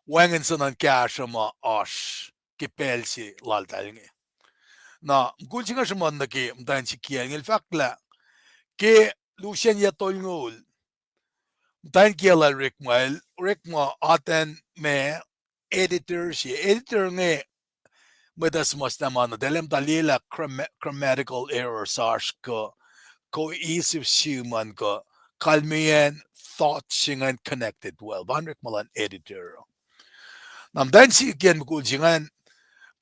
wangan sa nan kaya ma arsh ki pel si laltal nga. Na kul siya nga siya man na ki mtahan si kiyan nga fakla ki lusyan yatol ngul. Mtahan kiya la Rickma aten me editor si editor nga madas mas naman na dalem talila grammatical errors arsh ko cohesive human ko kalmiyan thoughts singan connected well banrik malan editor nam dan si again kulsingan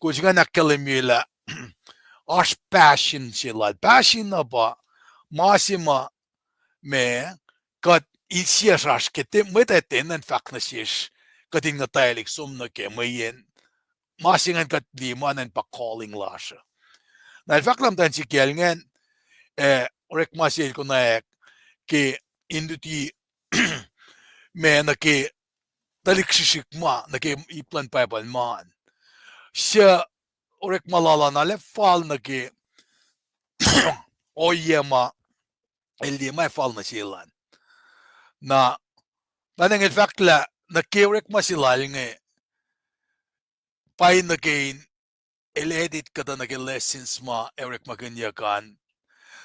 nakalimila ash passion sila passion na ba masima me kat isias ash kete metaten and fahk na siya kating na taylik sum na ke mayen masingan kat liman and pa calling lasha na fahk lam dan si kielngan orek masil ko na ki induti me na ki taliksishik ma na ki iplan paipal man siya orek malala na le fal na ki oyema ma fal na silan na panang in fact la na ki orek masilal nga pay na ki el-edit ka na ki lessons ma orek maganyakan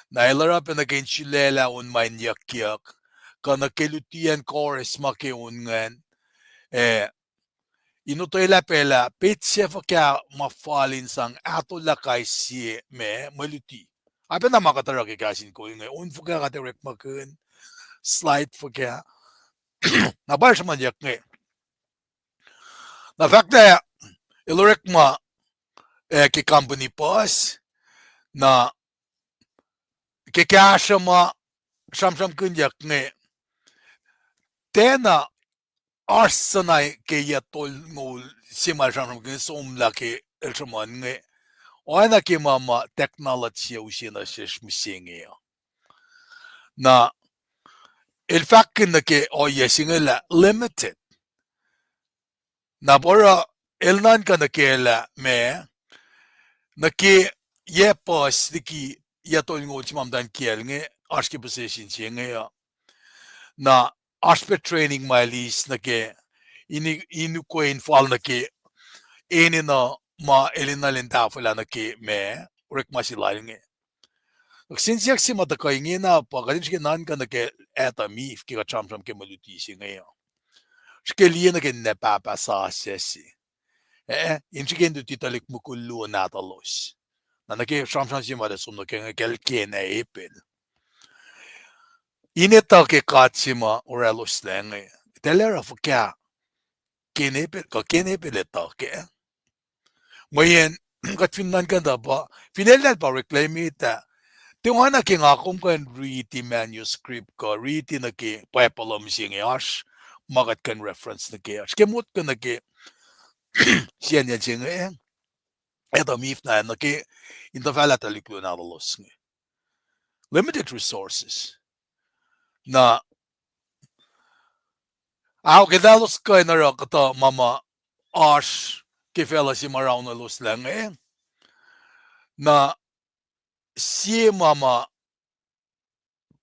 na ilarap na ki chilela un main yakyak ka na kilutian chorus makiungan inutoyla pela pitse kya mafalin sang akollah kay si me maluti apen na makataraki KahsInKol nga un fuka katerek makun slide fuka na ba siya man yak nga na fact na ilorek ma ki company pos na ki kasha ma sam kun yak nga tena arsanay kaya tol ngol si masyam kun somla ki elsaman nga oana ki mama technology usi na siya misingi na il fact na ki oya singala limited na bora elnan ka na kela me na ki yepos ki yatol ngol si mamdan kiel nga arski position siya nga na aspe training mileage na ke inu ko infal na ke eni na ma elina lenta fala na ke me rek masilaling nge since yak si mata ko inge na pa kadin ke nan ka na ke eta mi ki ka cham ke maluti si nge ske liye na ke ne pa sa sesi inchigen du titalik mukullu na talos na ke cham si ma de sum na ke ke na Abel ineta ke katsima orelos lenge telera fuka kenepel eta ke mayen katfinan kan da ba finalal pa reclaim ita tiwana ke ngakom kan read manuscript ko read na ke papalam singe ash magat kan reference nuke. Skemut kan nuke sian yan singe. Eto mif na nuke intervala taliklo na los nge. Limited resources. Na ako kedalos kay na ra kata mama ash kifela si maraw na los lang na si mama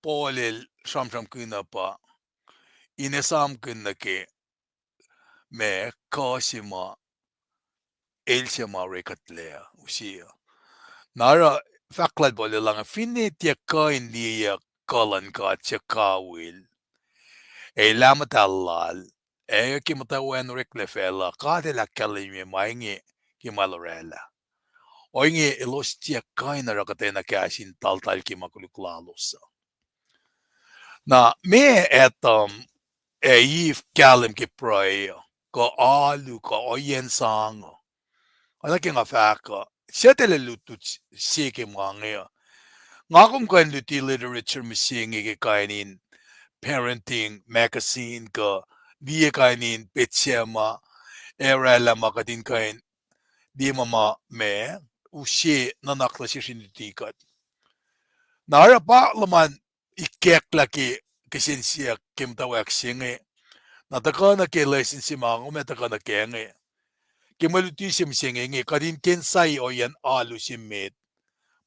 polil shamsham kuna pa inesam kuna ke me kasima elsema rekatlea usia nara faklad bole lang finit ya kain liya kalan ka chakawil lamat allal ki mutawen reklefela kadela kalimi maingi ki malorela oingi elostia kain rakatena kasin tal ki makuluklalosa na me etam if kalim ki prayo ko alu ko oyen sang ana ki nga fahk setele lutut sike mange ngakum kan luti literature misingi ki kainin parenting magazine ka dia kainin petsema era la makadin kain di mama me ushi nanakla shishinitikat nara pa laman ikek laki kisinsiya kimtawak singe natakana ke lesson si mga umetakana kenge kimaluti singe kadin kensay o yan alu simit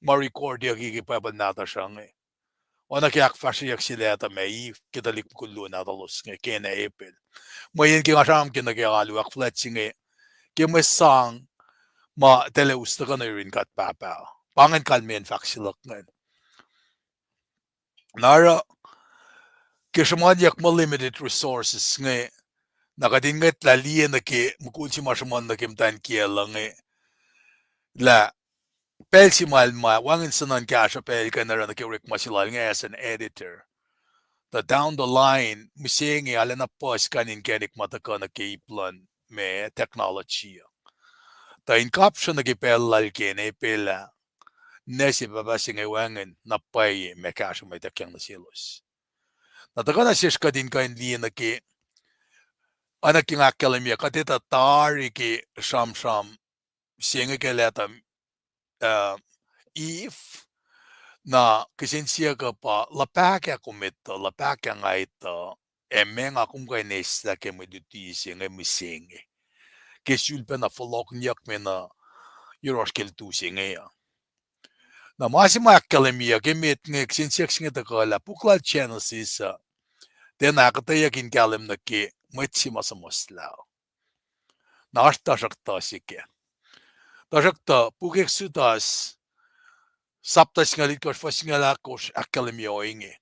marikordia kikipabal nata shange ona kaya fashiyak sila ata may kitalik kulo nata los nge kena Abel mayin kingasam kinagalu akflat singe kimasang ma teleusta ka na rin kat papa pangan kalmen faksilak ngan nara kishamadyak ma limited resources nge nakadingat la liya na ke mukunsi masyaman na kimtan kia lang la pel si malma wangin sanan kasha pel ka na rin na kirik masilal nga as an editor the down the line misingi ala na pos kanin kenik mataka na kiplan me technology ta in caption na kipel lal kene pela nesi babasing wangin na pay me kasha may takyang na silos nataka na siya din kain liya na ke anak ki akketeyac katita tari ki sham singe keleta if na kisinsiya ka pa lapaka kumita lapaka nga ito menga kung kay nesta ke meduti singe misinge kesulpa na folok nyak me na yoroskel tu singe na masima akketeyac kemit nge kisinsiya singe takala puklal channel sisa den akketeyac in kalem na ke mwetsima sa moslao naashtasakta sike tasakta pukeksutas saptas ngalikos fasngalakos akketeyac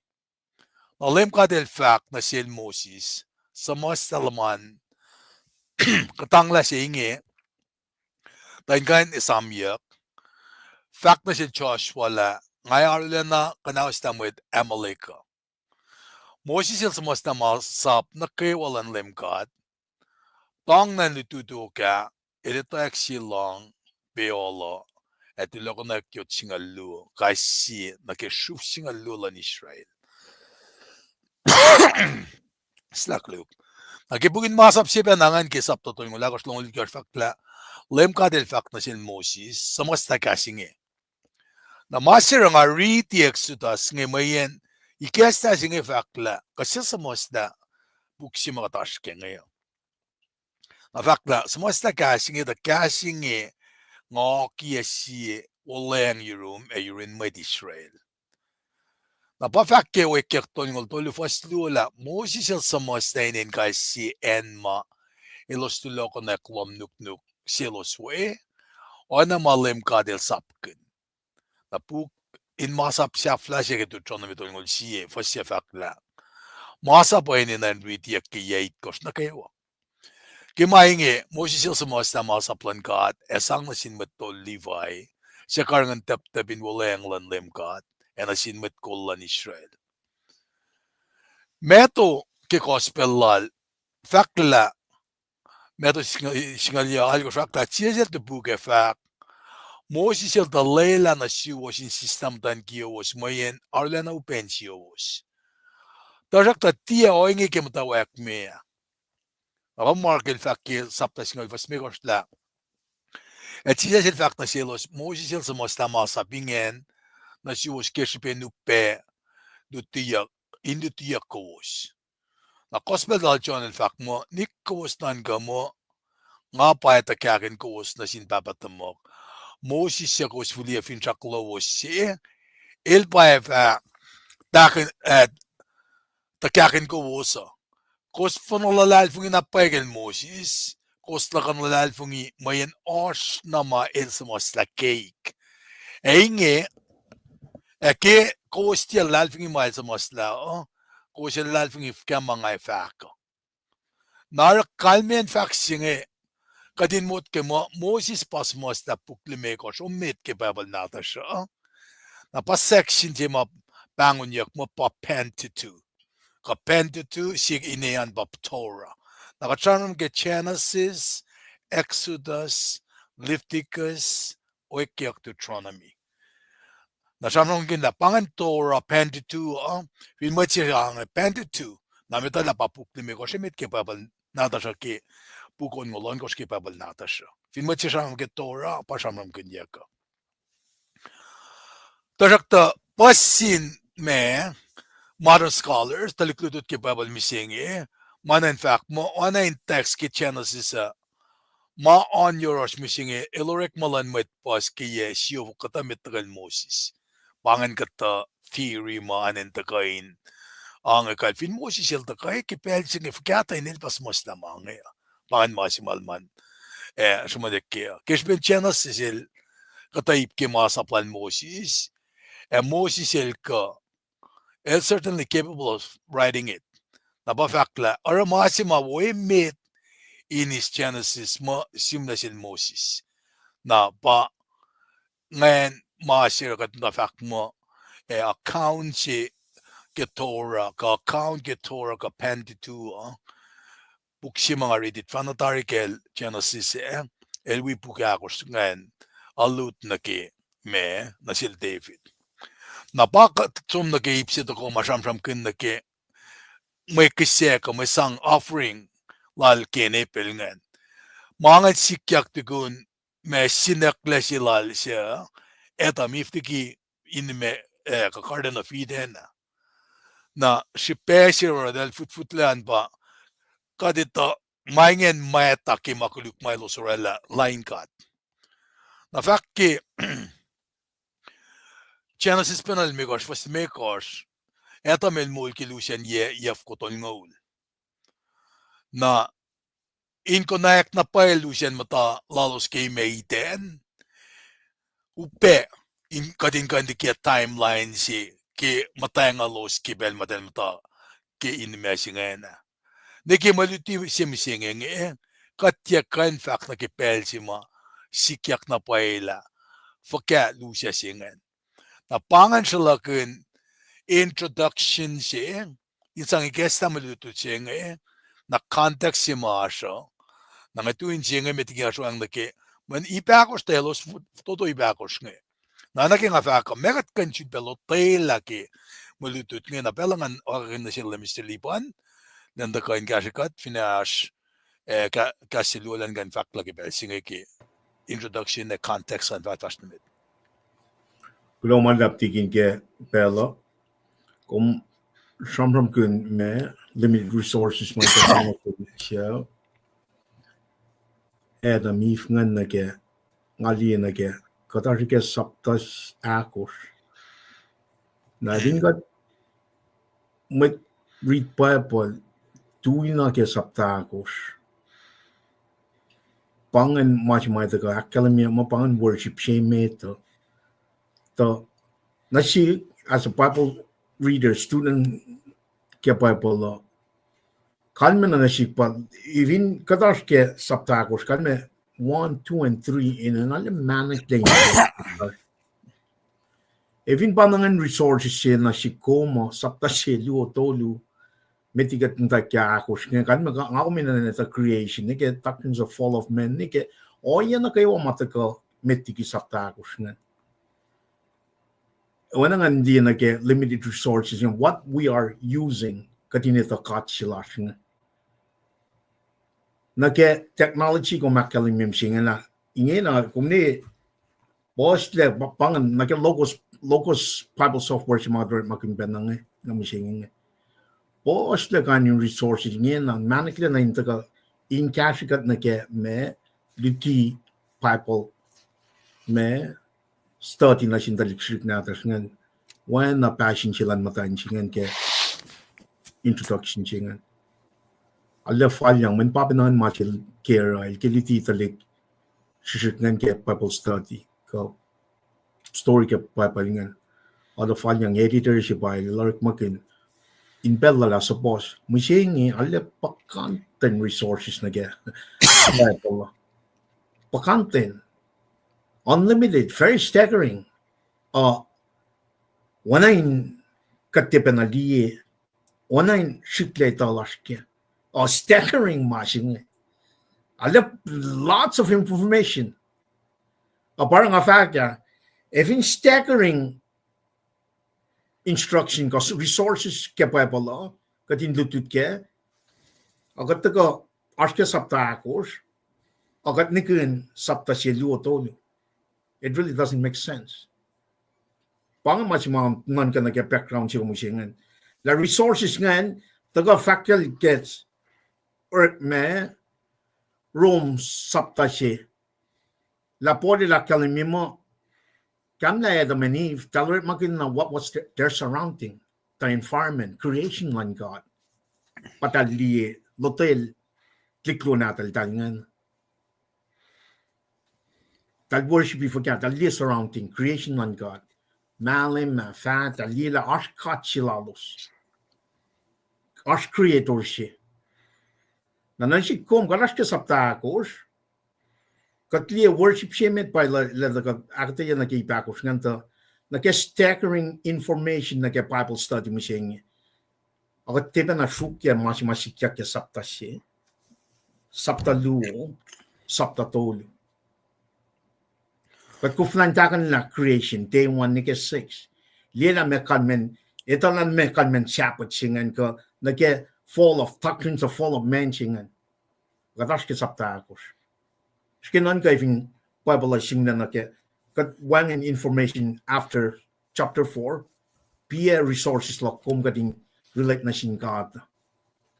nalem kadel fahk na sil Moses sa mostalaman katangla si inge taingan isamyak fahk na sil Joshua la ngayarla na kanawsta mwet Amaleka Moses sa mostama sap na kewalan LEUM GOD tang na lututo ka ilitayak silang beolo at iloko na kyot singalu kasi nakishuf singalu lan Israel slaklu nakibugin masap siya nangan kisap to yung lagos long likiyac fakla LEUM GOD el fak na sin Moses sa mas nakasinge na masir nga ritiyak sutas nga mayen ikesta singe fakla kasi sa mas na buksi mga taske ngayon na fakla sa mas nakasinge da kasinge nga kiyasi oleng yurum yurin med Israel na pa fakke wekek to yung tolu faslula Moses el sa mas na inin kasi enma ilos tulo ko na klom nuk silos we oana ma LEUM GOD el sapkin na puk in masap siya flash ke tu chona mitol ngol siye fasya fakla masap ay ni nan ritiyak kiyait kos na kayo kimainge Moses el sa mas na masap LEUM GOD esang na sinmet to Levi siya karangan tap-tapin wala ang LEUM GOD en sinmet ko lan Israel meto ke gospel lal fakla meto singalya algo fakla chiesel to buke fak Moses el da lela na siwos in sistem dan kiwos mayen arla na upen siwos tarak ta tia oinge ke mutawaek me Aba market fahk sapta singoy vasmegos la. Et si el fahk na selos Moses sa mostama sa bingen na siwos keshipe nupe dutiyak indutiyak kos. Na kospel dal John el fahk mo nik kos nan gamo nga pa eta kakin kos na sin papatamok. Moses siya kos fulia finchak lowos si el pa fa takin takakin kos. Kos fanolalal fungi na pagel Moses. Kos lakan lalal fungi mayan os nama el samos la cake. Inge ke kos tia lal fungi mail samos la kos lal fungi fkamangay fahk. Nar kalmen fahk singe kadin mot ke Moses pas mos la puklime ko ummet ke babal nata siya. Na pas section ti ma bangon yak mo pa Pentateuch. Ka Pentateuch sig inean bab Torah. Nakachanam ke Genesis, Exodus, Leviticus, Likiyac Deuteronomy. Nachanam ke na pangan Torah Pentateuch vil machi ang Pentateuch na meta la papuklime ko shemit ke babal nata siya ke bukon ngolon ko ke babal nata siya. Vil machi siya ke Torah pa shamam ke yaka. Tajakta pasin me modern scholars talikudut ke babal misingi mana in fact mo oana in text ke Genesis ma on yoros misingi ilorek malan met pas ke ye siyo kata mitgal Moses pangan kata theory ma anen takain ang kalfin Moses el takay ke pel singi fkata inil pas muslim ang pangan masimal man sumadek ke kishben Genesis el kataip ke masaplan Moses Moses el is certainly capable of writing it. Nabafakla, or masima we met in his Genesis mo simlas in Moses. Na ba ngayon masira kat nafak mo account si Torah, ka account ke Torah ka Pentateuch buksi mga readit fanatarikel Genesis elwi pukakos ngayon alut na ke me na sil David. Napakat som nag-iipsit ako masyamsyam kin na ke may kisya ka may sang offering lal kinepel ngan. Mga sikyak tigun may sinakla silal siya eta miftiki in me kakarda na fiden na si pesira dal futfutlan ba kadito maingen mayata ki makuluk maylo sorella line cut. Na fakki Genesis penal mekos fast mekos eta melmul ki Lucian ye yafkotol ngol. Na inkonayak na pa Lucian mata lalos kay meiten upe in kadin kandi ki timeline si ki matay nga los ki bel maten mata ki in mesingena. Neki maluti simisingeng katya kan fak na ki pel si ma sikyak na paela fakya Lucia singen. Na pangan sila kun introduction siya isang igesta maluto siya na context si Masha na ngatuin siya metiga siya ang nake man ipakos telos todo ipakos nga na nake nga faka megat kan siya pelo tela ke maluto nga na pelangan akin na sila Mr. Lipan nanda kain kashikat finash kasilulan gan fakla ke bel singa ke introduction na context ang fast minute Global aptikin ke pelo kom samram kun me limited resources my show da mif ngan na ke ngali na ke katar ke saptas akos na dingat met read bible tuina ke saptakos pangan much my the academy mo pangan worship shemeto to na she as a bible reader student ke bible lo kalme na she pa even katar ke saptakos kalme 1, 2, and 3 in an manic day. Even panangan resources siya na si Como, sapta siya luo tolu, metigat ng takyakos. Kaya kan ako minana sa creation, nike takin sa fall of men, nike, yan na kayo mataka metiki saptakos nga. Wala nga hindi na ke limited resources, and what we are using, katinita kat sila nga. nake technology ko makalim mimsing na inge na kumni boss le pangan nake locus Bible software si mga makin benang na mimsing boss le kan yung resources inge na manikle na intaga in cash kat nake me liti Bible me study na sin likiyac na tasngan when na passion silan matan singan ke introduction singan alla falyang men papinan machil care il kiliti talik shishiknan ke Bible study ko story ke papalingan alla falyang editor si by lark makin in bella suppose musing alla pakanten resources na ke Bible pakanten unlimited very staggering wanain katipenali wanain shikle talashke staggering machine. I left lots of information. Parang fahk if in staggering instruction because resources ke pala katin lutut ke agat ko aske sapta course agat nikun sapta silu otolu. It really doesn't make sense. Pang macam non kana ke background siya musingan. La resources ngan taga faculty gets or me room sapta siya. La poli la kalimimo kam na the many taler makin na what was their surrounding, the environment, creation lan God. Patali lotel kliklo natal tangan. Tal worship before God, tali surrounding, creation lan God. Malim fat tali la ash kachilalos. Ash creator siya. Nanansi kom galas ke sapta akos. Katli worship siya met by la akketeyac na kipakos nganta na ke staggering information na ke Bible study mo siya. Akat tiba na shukya masikya ke sapta siya. Sapta luo, sapta tolo. Kat kuflan takan na creation day 1 ni ke 6. Lela me kanmen ito lang me kanmen chapot singan ko na ke fall of doctrines of fall of man singan. Katas ke sapta akos. Skinan giving Bible singan na ke kat wangan information after chapter 4 pia resources la kum kading relate na sin God.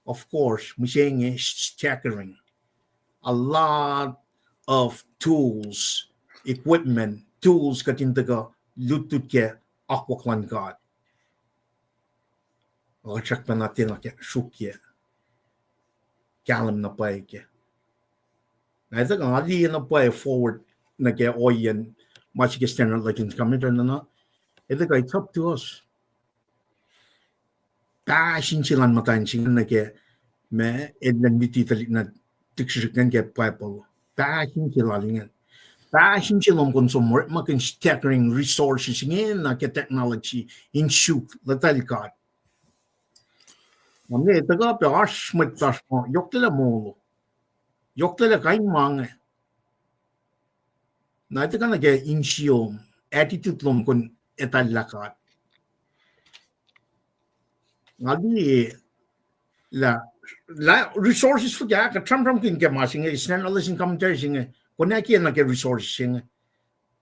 Of course, musing staggering a lot of tools, equipment, tools katintaga lutut ke akwaklan God. Check pa natin na ke shukye. Kalam na pa ke. Na ito kang ali na pa forward na ke oyen much ke standard like in computer na ito ka it's up to us. Passion silan matan singan na ke me edlan dititalik na tiksikan ke Bible. Passion silalingan. Passion silang consumer makin staggering resources ngin na ke technology in shoot latal God. Mamne taga pe ash mittas mo yoktela molo. Yoktela kain mange. Na ito ka na ke insiom attitude lom kun etal lakat. Ngadi la resources for ya ka tram kin ke masing isnan alles in commentary singe kunaki na ke resources singe.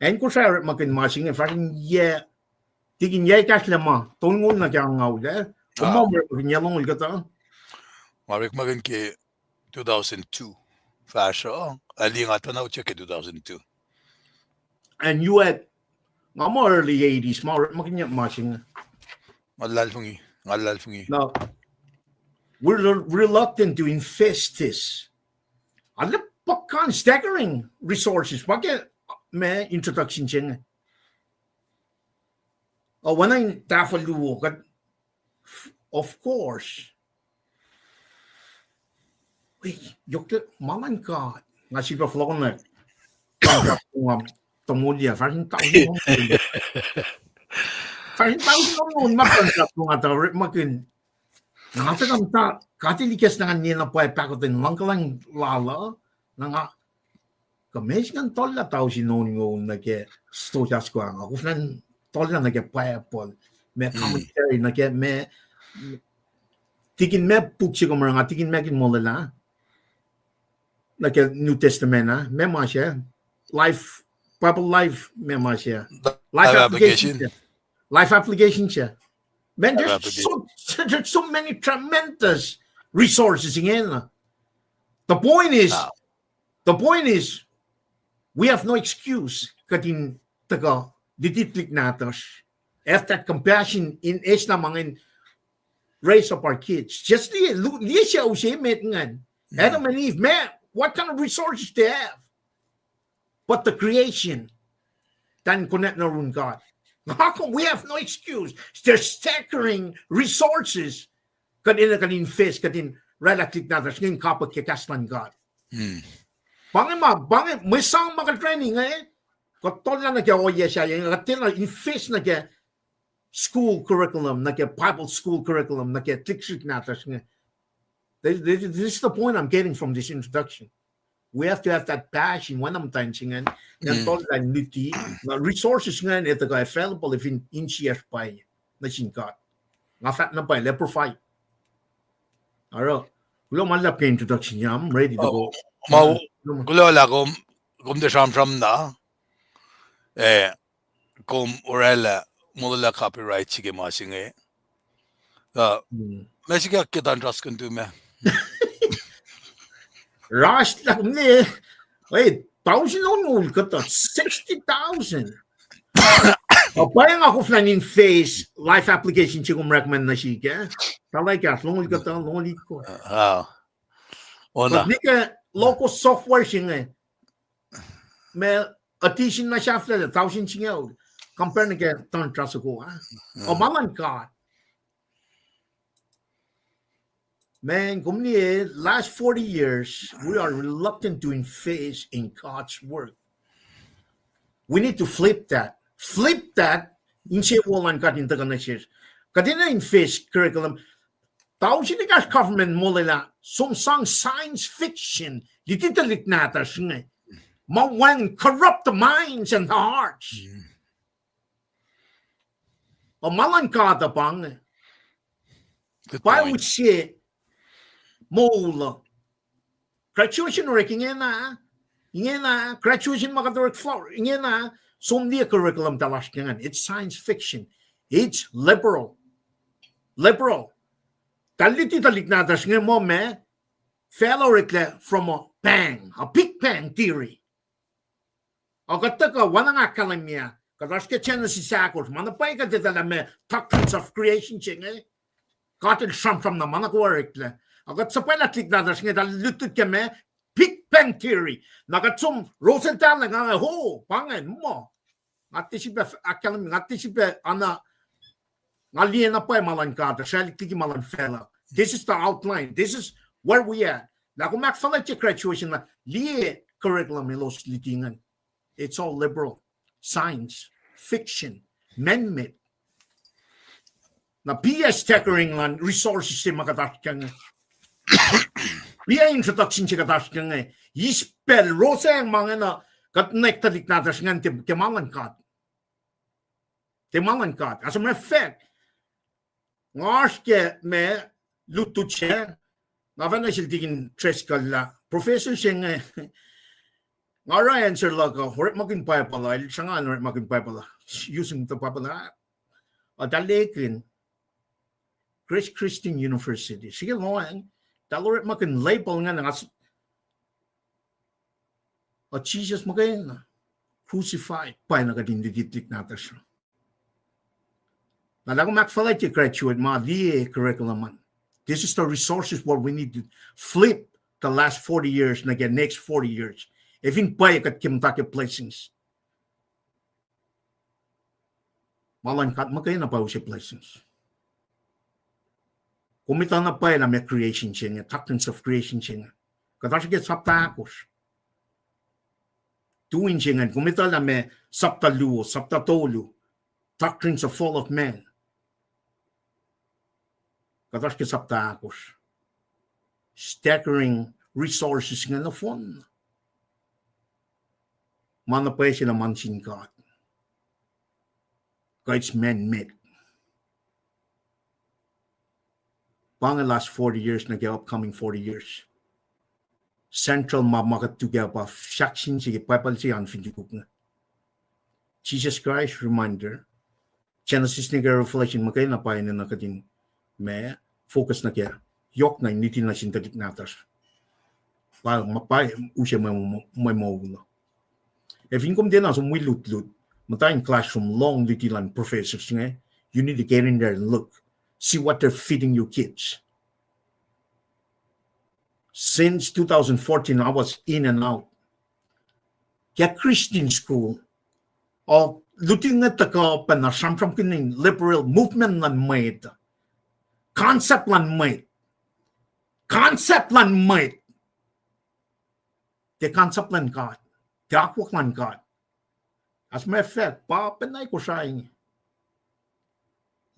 En Kosrae makin masing fakin ye tigin ye kaslema tungun na kang ngawde. Kumamre nyalong ulgata. Mawek magan ke 2002 fashion ali nga tanaw check 2002. And you had more early 80s, more makin masing. Ngalal fungi. Now, we're reluctant to invest this. Alam pakan staggering resources. Bakit may introduction siya. When I tafaluo, of course. Wait, yokte maman ka. Nga si pa flon na. Tumulia, farin tao mo. Farin tao mo mapanggap mo nga tao makin. Nga ta katilikas na nila pa pakotin lang kalang lala nga kames kan tolla tao sinongo na ke stojas ko ang ako flan tolla na ke pacl me commentary na ke me tikin me pukchi ko mga tikin me kin molala like a New Testament, memang siya. Life, Bible life, memang siya. Life application siya. Life application siya. Man, there's so many tremendous resources in it. The point is, we have no excuse katin taga dititlik natos. Have that compassion in age na mga raise up our kids. Just siya met ngan. Adam and Eve, man, what kind of resources they have? But the creation, then connect na run God. How come we have no excuse? There's staggering resources. Kanin face, kanin relative natas, ngayon kapag kikaslan God. Bangin, may sang mga training katol na nag-oya siya, yung katila, in face na school curriculum, Bible school curriculum, tikshik natas. This is the point I'm getting from this introduction. We have to have that passion when I'm teaching and resources ito available if in shares by machine God. Nga fat na pa leper fight. Alright. Gulo malap ka introduction niya. I'm ready to go. Gulo la kum de sham na. Kum orela modula copyright sige masinge. Mesika kitan trust kan tu me. Rush like me. Wait, 1,000 on kata 60,000. Paing ako flying face life application chikum recommend na siya. Talay ka long kata long ko. Oana. Nika local software siya. May attention na siya flying 1,000 siya. Compare na kaya tan trust ko. O malan ka. Man, last 40 years, we are reluctant to face in God's work. We need to flip that. Flip that. In siya walang katin taga na siya. Kadina in face curriculum. Tao siya ni government mo nila. Some science fiction. Dititalik natas nga. Mawang corrupt the minds and the hearts. O malang kata pang. Why would siya Mola. Graduation work ingena graduation makadorek flower ingena somnia curriculum talash kangan. It's science fiction. It's liberal. Taliti talik natas nga mo me fellow rekla from a Paing, a Big Bang theory. Agataka wanang akalamia. Kadash ke chena si sakos manapay ka ditala me doctrines of creation chinge. Katil from the manakwarekla. Agat sa palatik natas nga dalutut kami Big Bang theory. Nagatsum Rosenthal nga pangan mo. Ngati siya akalam ngati siya ana ngalien na pa malan kata tiki malan fella. This is the outline. This is where we at. Na kung makfalat yung graduation na liye curriculum ilos litingan. It's all liberal. Science, fiction, man-made. Na PS tekering lan resources si makatash kang Via introduction siya katash kang ispel rosa ang mga na katnektadik natas ngan kemalan kat. As a matter of fact, ngas ke me lutut siya. Ngavan na siya tigin treskal la. Professor siya nga Ryan sir laga, horit maging pala. Siya nga horit maging pala. Using ito pala. Dalikin. Christian University. Sige lang. Talorit makin label nga nga Jesus magayon na crucified pa nagadindiditik natin siya. Nalagang makfalit yung graduate mga curriculum man. This is the resources what we need to flip the last 40 years na get next 40 years. Even pa yung kimtake placings. Malangkat magayon na pa yung placings. Kumita na pa na may creation siya, doctrines of creation siya. Kadash get saptakos. Tuwin siya nga, kumita na may saptaluo, saptatolo, doctrines of fall of man. Kadash get saptakos. Staggering resources nga na fun. Mana pa sila mansin God. God's man-made. Pang the last 40 years na upcoming 40 years. central mamakat together shakshin sige pacl si an finjukuk na. Jesus Christ reminder. Genesis ni reflection makay na pa na kadin me focus na kaya yok na niti na sintadik natas. Pa mapay usya may mawulo. If income din na so muy lut. Matayong classroom long litilan professors nga. You need to get in there and look. See what they're feeding your kids. Since 2014, I was in and out. Kaya Christian school, o luting na taka pa na samsam kining liberal movement lan mwet. Concept lan mwet. Concept lan mwet. The concept lan God. The akwak lan God. As a matter of fact, pa panay ko siya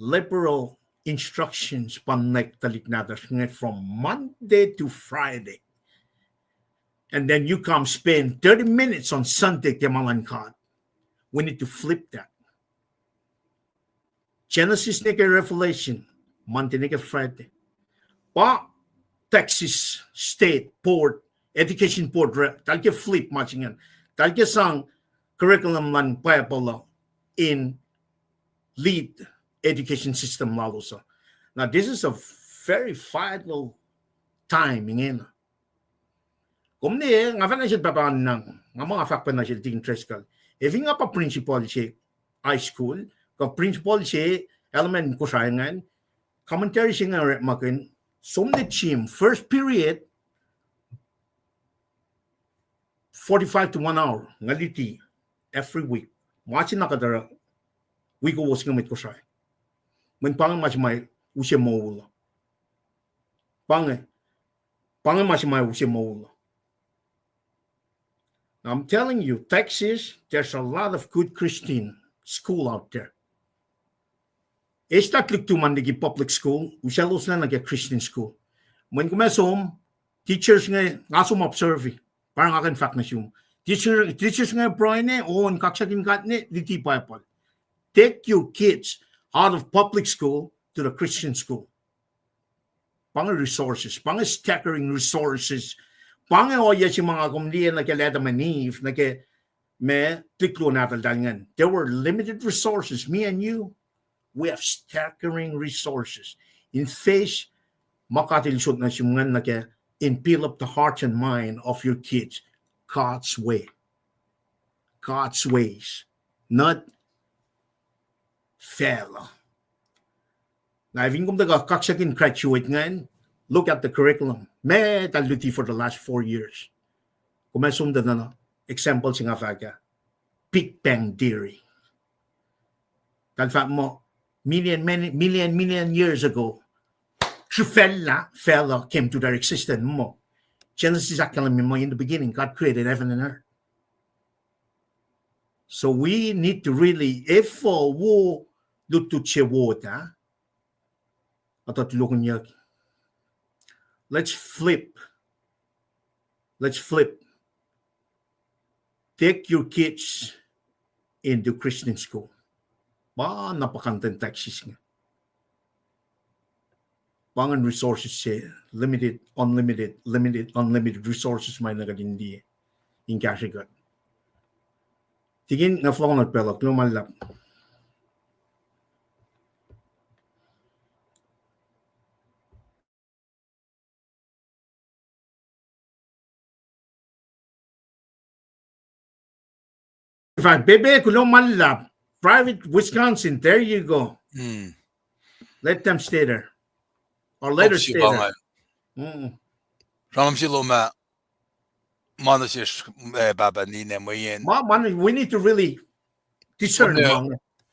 liberal instructions panagtaliknadas from Monday to Friday. And then you come spend 30 minutes on Sunday kemalankad. We need to flip that. Genesis nike Revelation, Monday nike Friday. Pa Texas State Board, Education Board, talke flip matching yan. Talke sang curriculum lan pacl in lead education system lalo sa. Now this is a very vital time ingin. Kung ni nga fa na siya papaan ng nga mga fakpa na siya interest ka. If nga pa principal siya high school, ka principal siya element Kosrae ngan, commentary siya nga makin, sumne chim first period 45 to 1 hour ngaliti every week. Watching na kadara wiowos nga mit Kosrae. When pangan mas may usya mawulo. Pangan mas may usya mawulo. I'm telling you, Texas, there's a lot of good Christian school out there. It's not like tuman nagi public school, usalos na nagi Christian school. When kumasom, teachers nga ngasum observe, parang akin fact na siyum. Teachers nga proine, on kaksakin katne, diti pacl. Take your kids out of public school to the Christian school. Pang resources, pang staggering resources, pang oya si mga kumliyan na kaleta manif, na ke me tiklo natal dangan. There were limited resources. Me and you, we have staggering resources. In face, makatilisod na simungan na ke impel up the heart and mind of your kids. God's way. God's ways. Not fella. Now, if you come to kaksakin graduate ngayon, look at the curriculum. May taluti for the last 4 years. Kumasum na example si nga fahk, Big Bang Theory. Talfa mo, million years ago, fella came to their existence mo. Genesis akalam mo in the beginning, God created heaven and earth. So we need to really, if wo lutuche wota, atot lukunya. Let's flip. Take your kids into Christian school. Ba napakantan Texas nga. Pangan resources siya, limited, unlimited resources may nagadindi in KahsInKol. Tingin nga flow na pelok, lumalap. If I bebe lumalap, private Wisconsin, there you go. Let them stay there. Or let her stay there. Ramamsiloma Manasish Baba Nina Mayan. We need to really discern.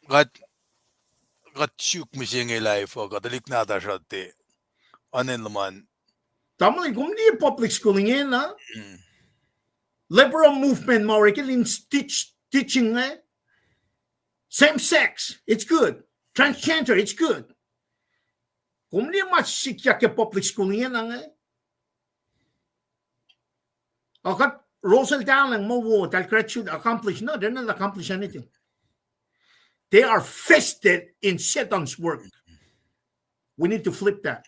Got chuk missing a life or got the liknada shot there. Anenlaman. Tamali kumdi public schooling in, huh? Liberal movement, Maurikil teaching, eh? Same sex, it's good. Transgender, it's good. Kumdi mas sikya ke public schooling in, eh? Kat Rosal Dowling, mo that should accomplish. No, they're not accomplish anything. They are vested in Satan's work. We need to flip that.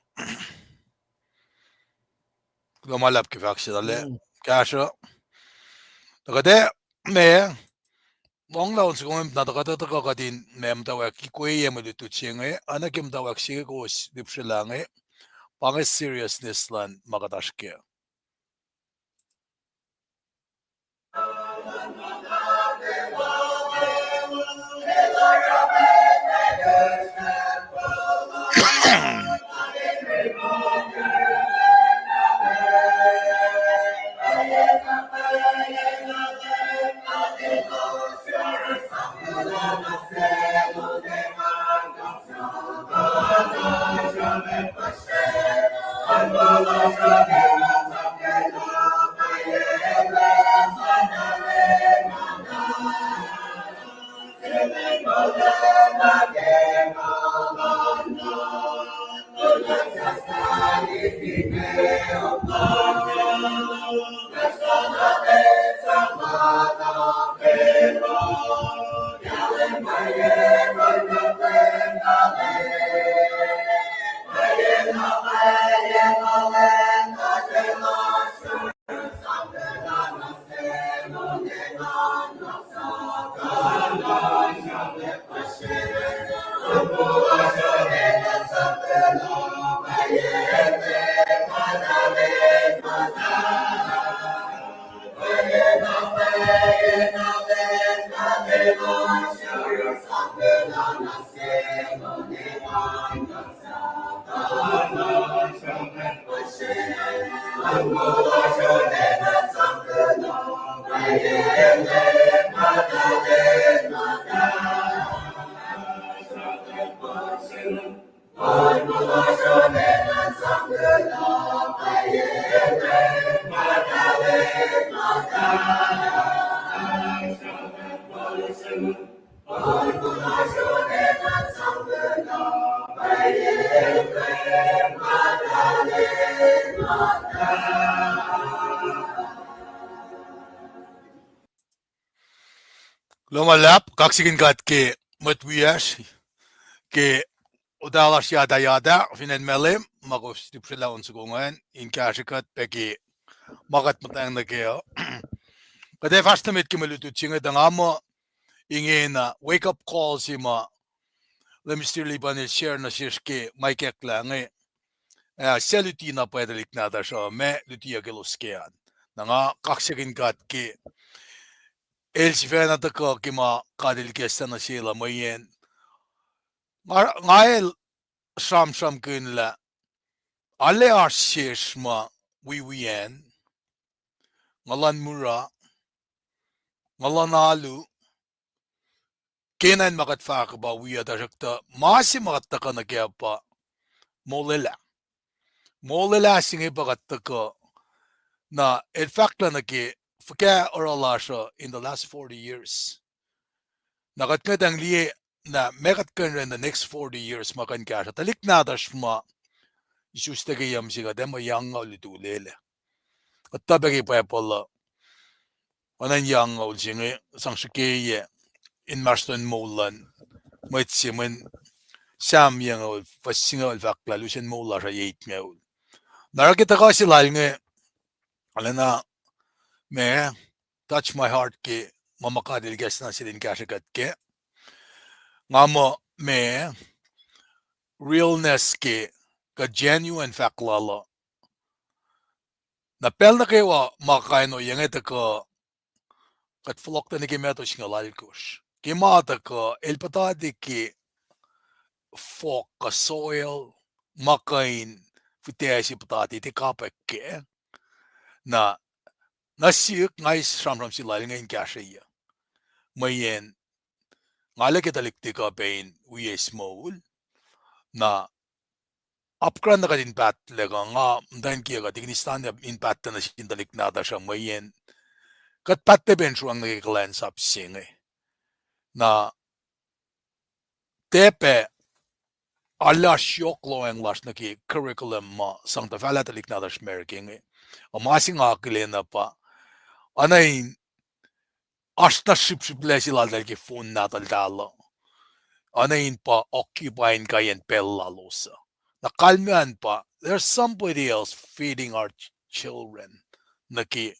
lumalap ki fahk sidale kasha takade me wong law sigong na takade takadin me mutawaek ki kuye mo lutu chinge ana ki mutawaek sige ko dipshilange pang seriousness lan makatashke lumalap kaksakin kat ke matwiyash ke udalas yada finan melim magos dipshilaon sigongan in kashikat peki makat matang na keo kade fast mit ki malutu chinga dangamo inge na wake up call si ma lemstirli banil share na shishke maikek lange seluti na pedelik na da sho me lutia geloskean nanga kaksakin kat ke el sifena ta ko kima kadil kesta na sila mayen ngael sham kun la ale ashish ma wiwien ngalan mura ngalan alu kenan makat fahk ba wiya da shakta masi makat taka na kaya pa molela singe bakat taka na el fakla na ke faka oralasha in the last 40 years nakat ka dang liye na mekat kan in the next 40 years makan kasha talik na dashma isuste ke yam siga demo yang ulitu lele at tabagi pa pala anan yang ul singe sang shike in marston molan mwet simen sam yang ul fasinga ul fakla lusen mola sa yeit ngul narakita kasi lalnge alana me touch my heart ke mamakadil gas na silin kashagat ke ngamo me realness ke ka genuine faklala na pel na kewa makaino yang ito ka kat flok ta ni ke meto singalal kush ke mata ka el patadi ke fok ka soil makain futesi patati te kapek ke na nasiyuk ngais samram silal ngayon kashiya mayen ngala kita likti ka pain we small na upgrade na kadin pat lega nga dan kia ka tignistan ya in pat na sindalik na ta siya mayen kat pat te ben suang kulacnsap singe na tepe alla syok lo ang las na ki curriculum ma sang ta fala talik na ta smerking o masing akile na pa anayin asta ship lesilal dal ki phone na tal dalo anayin pa occupying kayen pella losa na kalmian pa there's somebody else feeding our children naki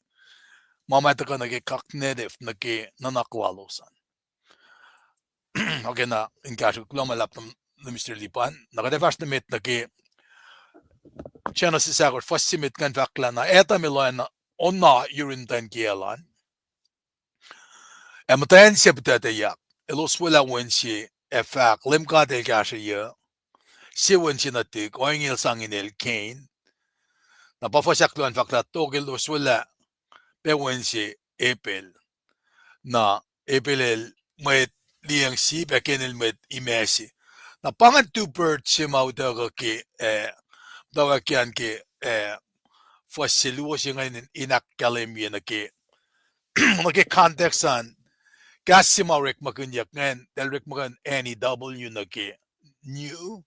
mamataka naki cognitive naki nanaklalosan. Okay na inkasyo lumalap ng Mr. Lipan nakadefas na mit naki channel si sakor first simit kan fakla na eta miloan na onna yurintan kielan emten septeteyac elos wala wensi fahk LEUM GOD kasya si wensi natik oingil sanginel Cain na pafasakluan fakla togel os wala pe wensi Abel na Abel mwet liang si bekenel met imesi na pangan two birds si maudaga ki daga kian ki fasiluwa si ngayon inakkalimya na ki naki contextan kasi maurek magunyak ngayon dalrek magan NEW na ki new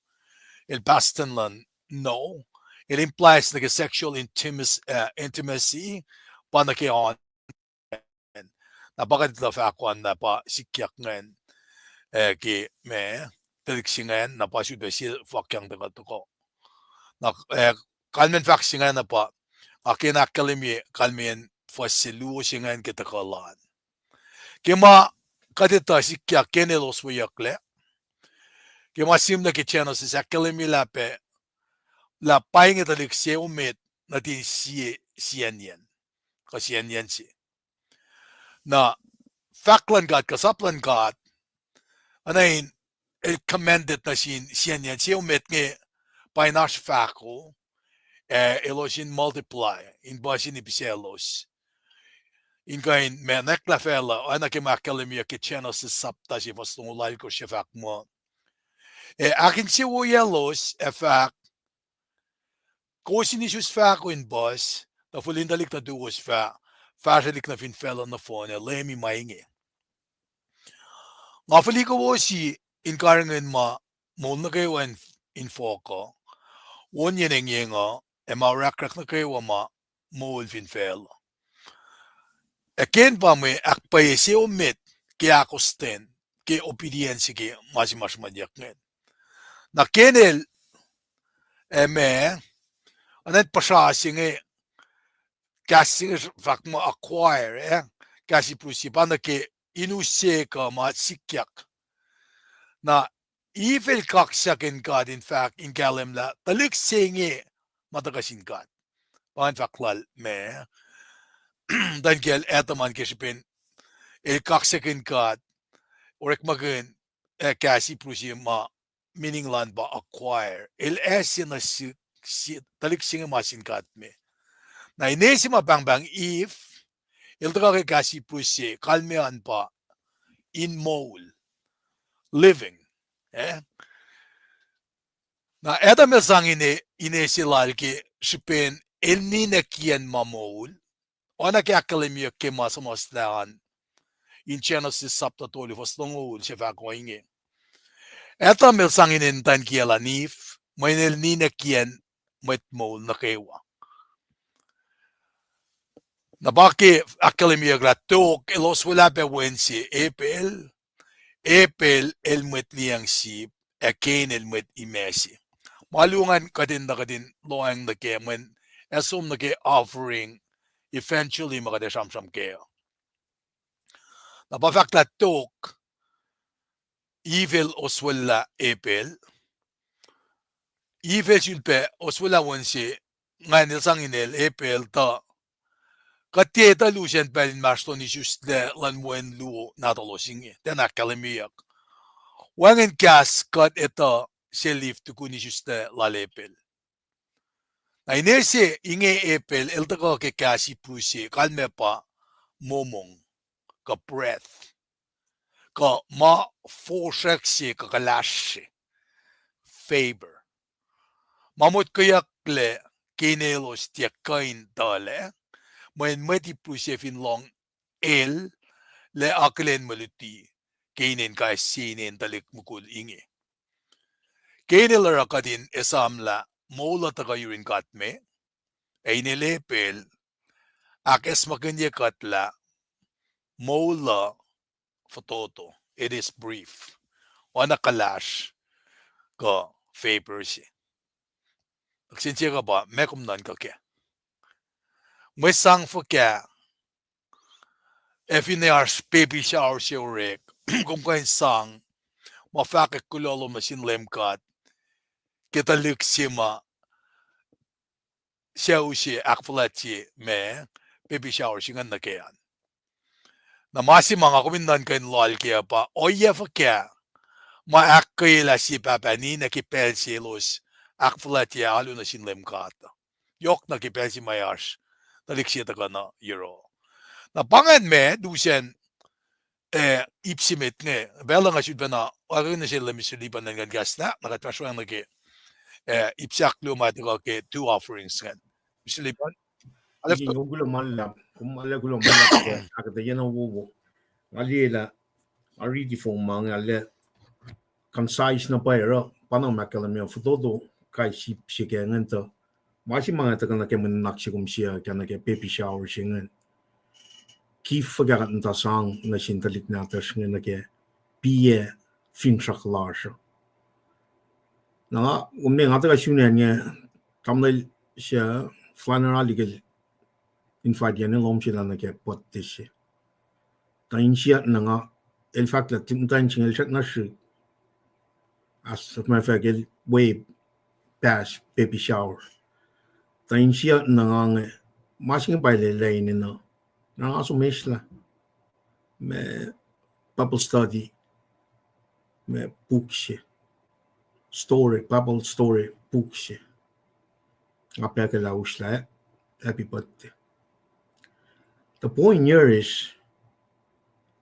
el pastanlan no it implies like a sexual intimacy pa na ki on na bakit la fakwan na pa sikyak ngayon ki me teliksingan na pa sudah si fakyang daga tuko na kalmen faksingan na pa akin akalimi kalmen fasilu singan kita kalan kima kadita sikya kenelos wiyakle kima sim na kichano si akalimi lape la paing italik se umit natin siyan kasiyan si na faklan God kasaplan God anayin commended na siyan si umit nge painash fako elosin multiply in basin ipiselos in kain menek la fela ana ke makalimia ke channel si sapta si fastong live ko sifac mo akin si wiowos fahk ko sinisus fako in boss na fulindalik na duos fashalik na fin fella na phone lemi mainge nga fuli ko si in karangan ma mo na kayo in foko won yeneng yenga rakrak na kayo ma mo fin fella Ken pa may akpay si omit kaya akosten kaya obedience kaya mas manyak ngayon. Na kenel me anan pasasing kasi fak mo acquire kasi prusipan na kaya inusye ka masikyak na evil kaksakin God in fact in kalem la talik singe matagasin God. Pahan faklal me dan kel etaman kesipin kaksakin God orek magun kasi prusi ma meaning land ba acquire LS na si talik singa masin kat me na inesi ma bang if il taka kasi prusi kalmean pa in mole living na eta me sang inesi lalki sipen el nina kian ma mole ona ke akademia ke masamastaan in Genesis chapter 12 fastong siya ko inge eta mel sanginin tan kiela nif mainel nina kian met mol na kewa na baki akademia gratok elos wala pe wensi Abel el met liang si Cain el met imesi malungan kadin na kadin loang na ke when assume na ke offering eventually makade samsam ke na ba fakta tok evil oswella Abel evil sulpe oswella wensi ngayon sanginel Abel ta kateta lusen pelin maston just le lanwen lu natalosingi tena kalemiak wangen kas kat eta selif tuku ni just lalepel na inese inge Abel el taka ke kasi pusi kalme pa momong ka breath ka ma forseksi ka kalashi favor mamut kayak le kinelos tia Cain dale when meti pusefin long el le aklen maluti kainin ka sinin talik mukul inge kainela kadin esamla mola taka yurin katme ainelepel akes makanya katla mola fototo it is brief wana kalash ka favor si Nagsinsya ka ba? Mekum nan ka kya. Mwe sang fahk if in our baby shower shiurek, kung kain sang, mafahk kulolo machine LEUM GOD, kita liksima, siya usi akflati me, baby shower singan na kayan. Na masi mga kumindan kain lol kaya pa, oya fahk akketeyac si papani na kipel silos, akflati alu na sin LEUM GOD. Yok na kipel si mayars, naliksita ka na euro. Na pangan me, dusen, ipsimit nge, bela nga syud na, wala na sila misilipan ng gas na, nakatwasyon na ke, ipsak lumat ke 2 offerings ngan. Misilipan? 이게 요구로 말라 kumalagulo malak akada yan ang wuwo alila aridi fomang ale concise na pero panang makalamyo fotodo kai sip sigengan to masi mga taga na kemen naksigum siya kana ke baby shower singen ki forgat ta sang na sintalik na tas na ke pie finchak large na umne ngata ka syunen nya tamdal siya flaneraligel invite yan ng lomsila na ke pot this tain siya na nga el fact la timtain chingel chak na shi as of my fact way past baby shower tain siya na nga masing baile lay ni no na nga sumesla me Bible study me book siya story Bible story book siya ngapya ke la usla happy birthday. The point here is,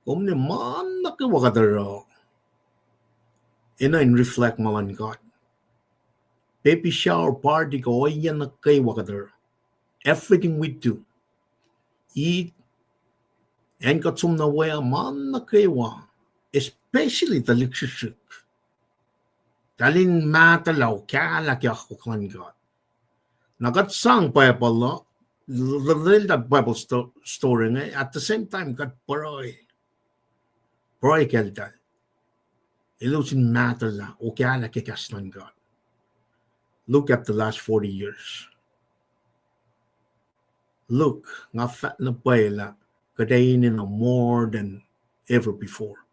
omne man na kawakadaro, ina in reflect malan God. Baby shower party ko oyan na kay wakadaro. Everything we do, eat, and katsum na waya man na kaywa, especially the likiyac. Dalin matalaw kaya lakiyac ko kan God. Nagatsang pa pala. The Bible story at the same time got Srui kelda illusion matter la oana ke God. Look at the last 40 years. Look, nga fat na bayla kadayin in more than ever before.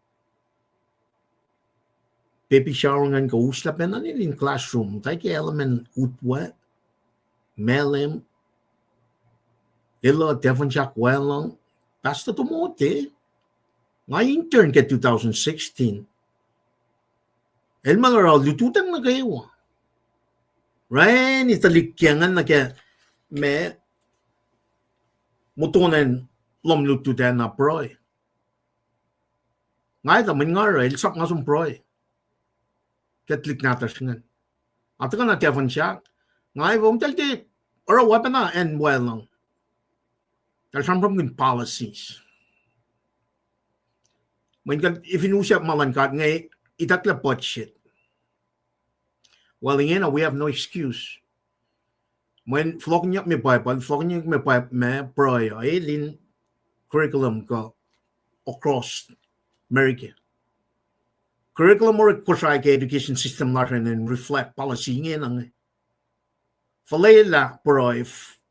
Baby shower ngan ka usla penan in classroom take element utwa melem ilo Devon Jack Wellong, basta tumote. Nga intern ke 2016. El mga raw, lututan na kayo. Right? Italikyangan na kaya me mutunan lomlututan na proy. Nga ito, man nga raw, ilsak nga sum proy. Katlik natas nga. At ka na Devon Jack, nga ito, talti, or wapa na, and Wellong. There's some policies. When if you usap malangkat ngay itakla budget. Well, you know, we have no excuse. When flocking up me Bible, flocking me Bible me prayer, alien curriculum ko across America. Curriculum or Kosrae education system natin and reflect policy ngayon ang falayla prayer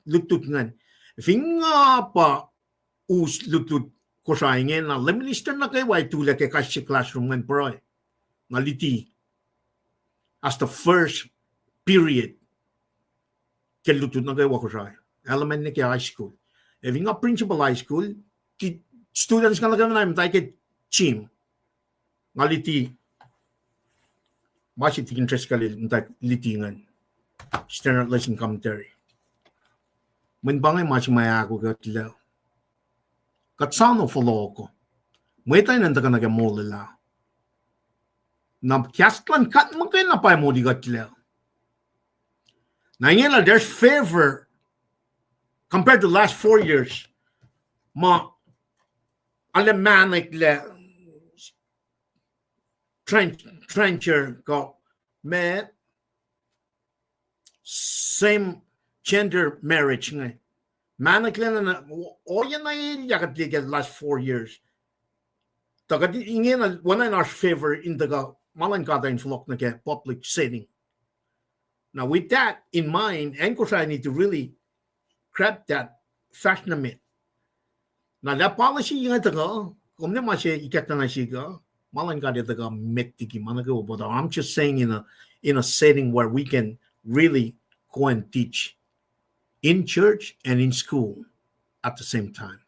lutut ngan. If nga pa lutut Kosrae ngayon na leminister na kayo ay tula kay kasi classroom ngan prayer. Ngaliti as the first period kay lutut na kayo Kosrae. Elementary kay high school. If nga principal high school, students ka lang namin tayo kay chim. Ngaliti masih interest kali untuk litingan standard lesson commentary. Menbangay masih maya ako gatila. Katsano follow ko. Mwetay nanda ka nagamulila. Na kiaslan kat mo kayo na pa mo di gatila. Na yun there's favor compared to the last 4 years. Ma alemanik le trencher ko me same gender marriage nga. Manaklan na oyan na yun yakat the last 4 years. Tagad ingin na one in our favor in the malangkata in flock na ke public setting. Now with that in mind, Kosrae need to really grab that fashionable. Na la policy nga taga, kumne mashe ikatana shiga, malan ka taga metiki manako, but I'm just saying in a setting where we can really go and teach in church and in school at the same time.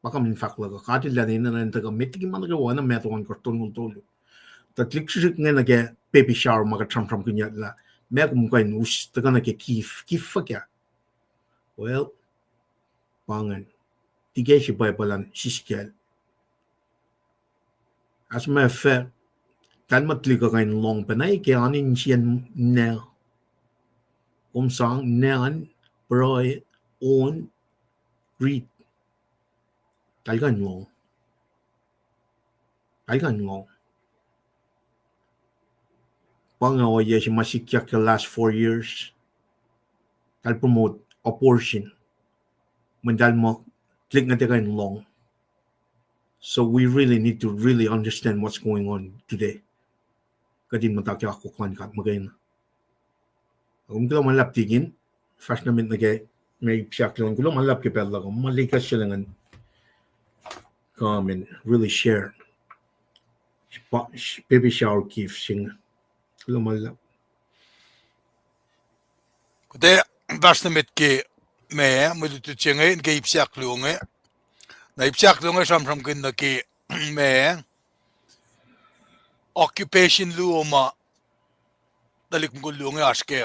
Baka min faklaga kati la din na taga metiki manako wana metawan karton tolo. The likiyac nga nage baby shower maga tram kunya la me kum ko nus taga nage kif fakya. Well, pangan tige si Bible siskel. As a matter of fact, kalmat liga kain long panay kaya anin siyan ne kung sang nean broy on read kalgan long pangawa ya si masikyak the last 4 years kal promote abortion mandal mo click na kain long. So we really need to really understand what's going on today. Kadin matakya ako kan kat magayin. Kung kilo malap tigin, fast namin nagay may siyak lang kilo malap ke pella ko malikas siya lang come and really share. Baby shower gift sing kilo malap. Kude fast namin ke me mudu chengay ke ipsiak lunge. Na ipsiak lunge sam kin na ke me occupation luoma dalik mo lunge aske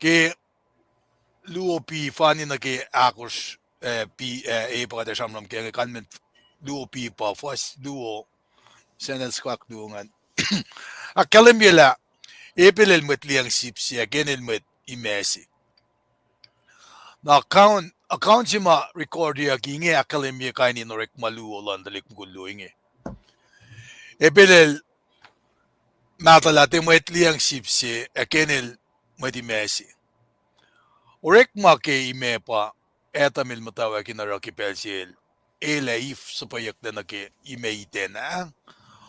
ke luopi fani na ke akos pi pa de sam ke kan men luopi pa fas luo senel squak lungan akalemela Abel mwet liang sipsi again mwet imesi na account sima record ya inge akademia kain inorek malu olan dalik gulo inge Abel matalate mwet liang sipsi again mwet imesi orek ma ke ime pa etamil mutawaek inaraki pacl elaif supayak na ke ime itena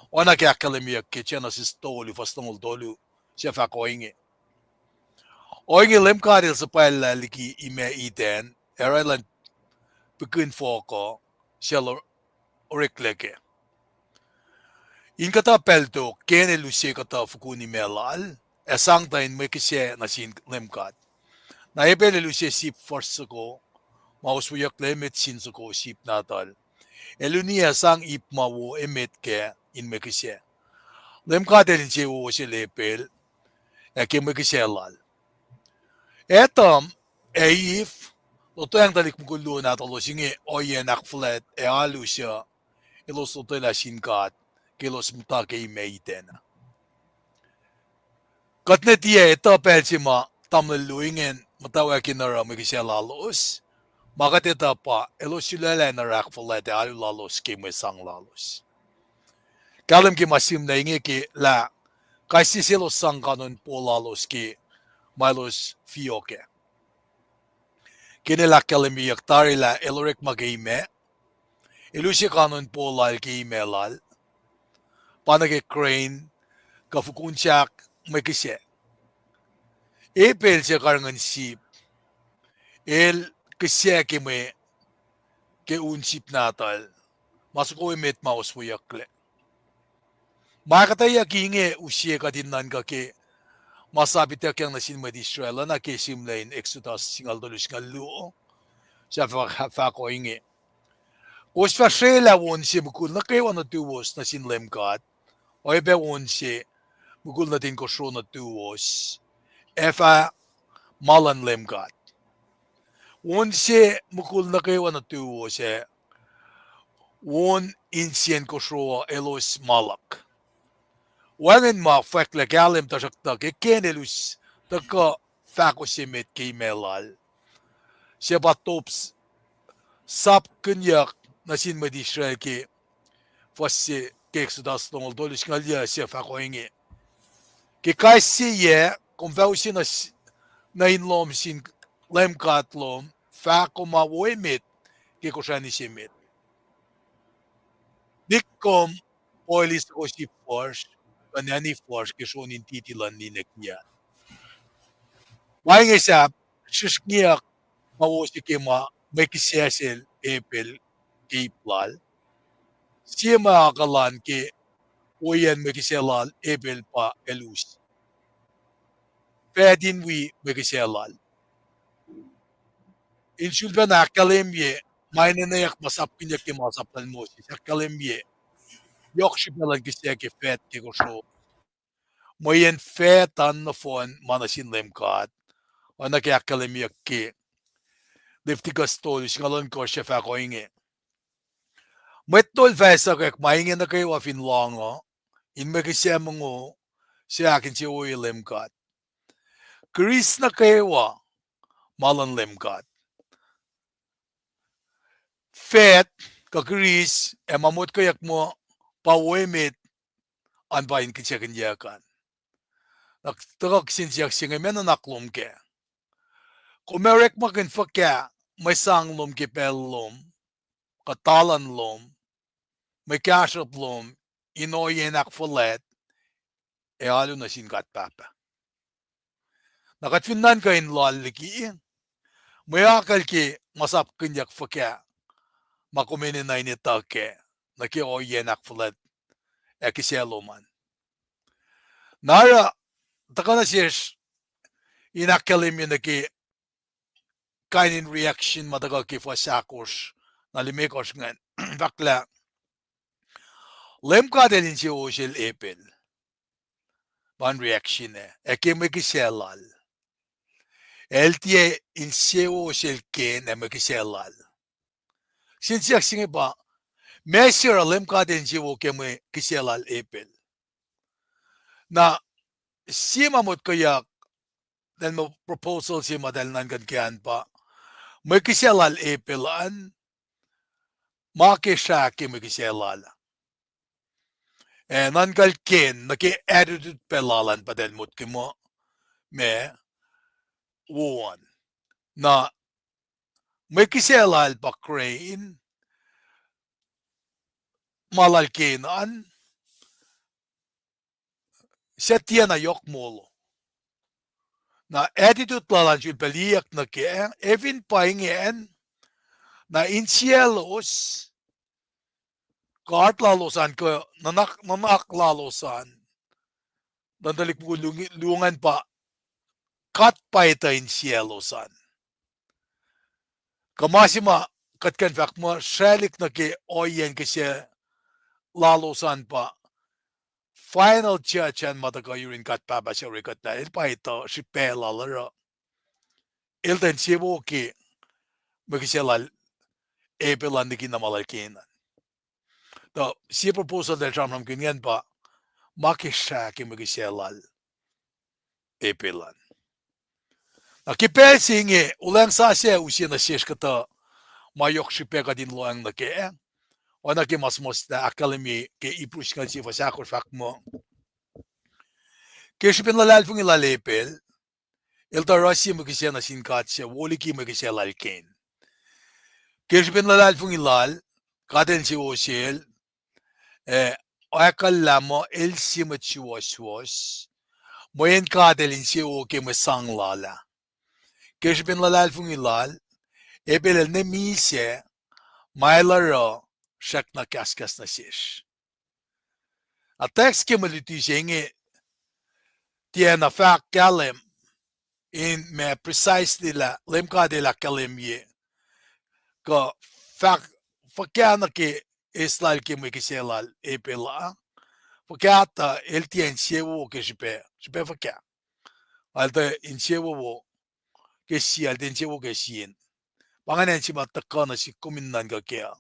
oana ke akademia ke chana sistolu fastongol dolu sifac inge Oinge lemkaril sa pala liki ime iten, erailan pekun foko, siya orikleke. In kata pelto, kene lusi kata fukuni melal, esang tain may kisye na sin lemkat. Na ebele lusi sip force ko, mauswayak lemit sin ko sip natal. Eluni esang ip mawo emet ke in may kisye. Lemkat elin siya wo si lepel, eke may kisye lal. Etam, if, lo to yang talik mukulu na talo singe oye nakflet alusya, ilos to la sinkat, kilos mutake imeiten. Katnetia ito pelsima tamluingen mutawaek inara mikisya lalos, makatita pa ilos silala na rakflet alulalos kime sang lalos. Kalam ki masim na inge ki la, kasi silos sang kanon po lalos ki Milos Fioke. Kinila kalimiyak tarila elorek magime. Ilusi kanon po lal kime lal. Panage Cain, kafukunsak may kise. Abel siya karangan sip. El kise kime ke unsip natal. Masuko imet maus wuyakle. Makatayak inge usye katinan ka ke masabit yang nasin med Israel na kesim lain Exodus singal dolus ngal luo sa fahk inge. Kosrae la won si bukul na kewa na tuwos na sin LEUM GOD. O ebe won si bukul na din Kosrae na tuwos. Efa malan LEUM GOD. Won si bukul na kewa na tuwos won insien Kosrae elos malak. Wangen ma fahk legalem tasakta ke kenelus taka fakosimit ke melal. Siya batops sap kunyak na sin med Israel ke fasi ke Exodus tongol dolis ngalya siya fako inge. Ke kasi ye kung vausi na inlom sin LEUM GOD lom fako mawemit ke kusani simit. Dikom oilis ko si force kanani force kesonin titilan ni nekia. Waing isa, shisniak mawosi kima may kisesel Abel kiplal. Siya makakalan ki uyan may kiselal Abel pa elus. Pedin wi may kiselal. İnşülbe nakalemye maynenayak masap kinyak ki masaplan mo si nakalemye yok şipelan ki fet ki koşo moyen fet an na fon manasin lemkat ona ki akalemye ki liftigas tolis ngalon ko sifac ko inge mwet tol fesa kek mainge na kayo afin longo in magisiamongo si akin si uy lemkat Chris na kayo malan lemkat fet ka Chris mamut kayak mo pawemit an bayin kitsakin yakan. Nagtagak sinsiyak singamen na naklum ke. Kumerek makin fakya may sanglum ki pellum, katalan lum, may kasap lum, inoyenak fulet, alo na sinkat papa. Nakatfinnan kain laliki, may akal ki masap kinyak fakya, makuminin na initake, nakioyenak fulet, ekiseluman. Nara, taka na siya inakalim yun na ki Cain reaction matagal ki fasakos na limikos ngan bakla lem ka delin si osil Abel ban reaction eke me kiselal eltie in si osil Cain me kiselal sinsiak singe ba measure lem ka delin si o ke me kiselal Abel na si mamot kaya dan mo proposal si madal nan kan kian pa me kiselal Abel an makisha ke me kiselal nankal Cain naki attitude pelalan padel mut kimo me wuan na may kiselal pa Cain malal Cain an setia na yok molo na attitude lalan sul peliak na ke evin Paing na insielos kart lalosan ko nanak lalosan dandalik mo lungan pa kat pa ita insielosan kamasima katkan fak mo shalik na ke oyen kasi lalosan pa final church and mataka yurin kat pa ba siya rikat na il pa ito si pela laro il ten sibo ki magiselal Abel ang naging namalaki to si proposal del Trump kinyan pa makisya ki magiselal Abel nakipel singe ulang sa siya usiya na siya kata mayok si peka din loang na ke ona ki masmos na akademi ke ipus kan si fasakos mo ke si pinlalal fung ilalipel il tarasi magisya na sinkat siya woli ki magiselal Cain ke si pinlalal fung ilal kaden si osil akollah mo el si machiwas moyen kadelin si o ke masanglala ke si pinlalal fung ilal Abel ne mise mailaro shak na kaskas na sish a text ke maliti singe tiyan na fahk kalem in me precisely la lem ka de la kalem ye ko fahk fakya na ke Israel ke me kiselal Abel fakya ta el tiyan siyewo ke sipe fakya alta in siyewo ke si alta in siyewo ke siyen panganen si matakka na si kuminnan ka kaya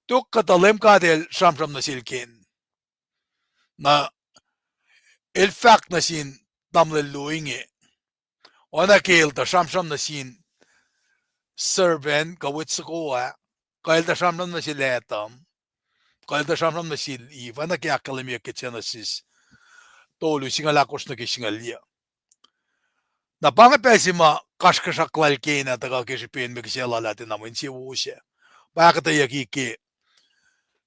tuk katalem ka del sham na silkin na el fahk na sin damle luinge ona ke el ta sham na sin servant ka witsukoa ka el ta sham na siletam ka el ta sham na sil iva na kaya kalemia kitsenasis tolu singalakos na kisingalia na pangapesima kasrkusrak kina taka kisipin mikiselalatin namin si uusya akketeyac ki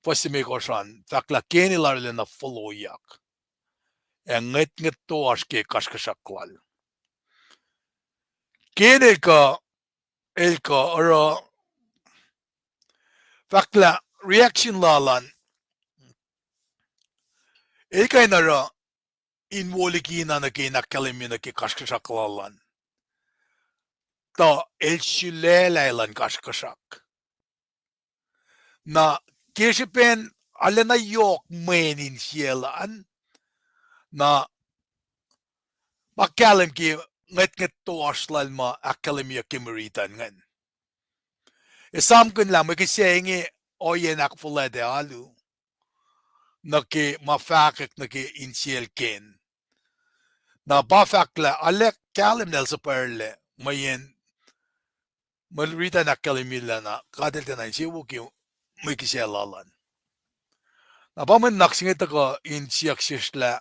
fastimikosan fakla kenilarle na followiak nget to aske kasrkusrak kini ka elka ora fakla reaction lalan elka inara involikina na ke nakalimina ke kasrkusrak lalan ta elşüleleylan kasrkusrak na keshipen alena yok menin sielan na makalim ki nget toaslalma akalimia kimuritan ngan isam kun lang may kisengi oyenak fulade alu naki mafakik naki insiel ken na bafakla alek kalim nel superle mayen malrita nakalimila na kadel tanan siwu ki may kiselalan na paman naksingit ako insiak sisla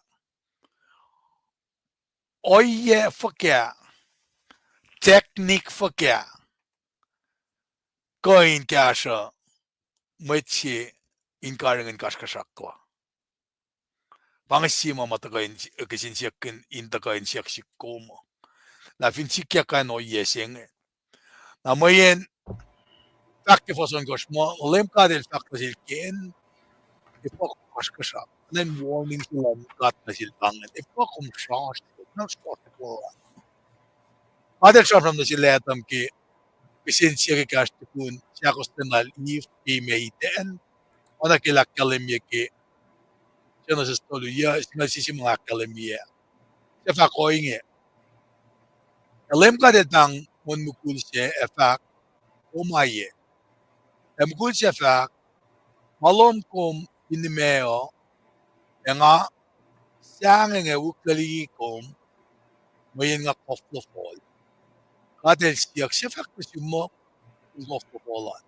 oye fakya teknik fakya Cain kasha mwet inkarangan kasrkusrakwa Pangasima matakain kasinsiakin intakain siak sikoma. La finsikia kan o yeseng. Na mayen fakti fason koshmo lem kadel fakta silken ifak kasrkusrak. Then warning sila kat na silbangan. Ifak shas na shas ko. Adel from na sila atam ki kasinsiak kastikun siya kostenal if imeiten ona kilak kalemye ki siya nasistolo ya sinasisi mga kalemye. Siya ko inge. Lem kadel tang mon mukul siya efak umaye. Mukul siya efak malom kom inimeo nga siyang nga uklali kom mayin nga koflofol. Kadel siya efak kasi mo koflofolan.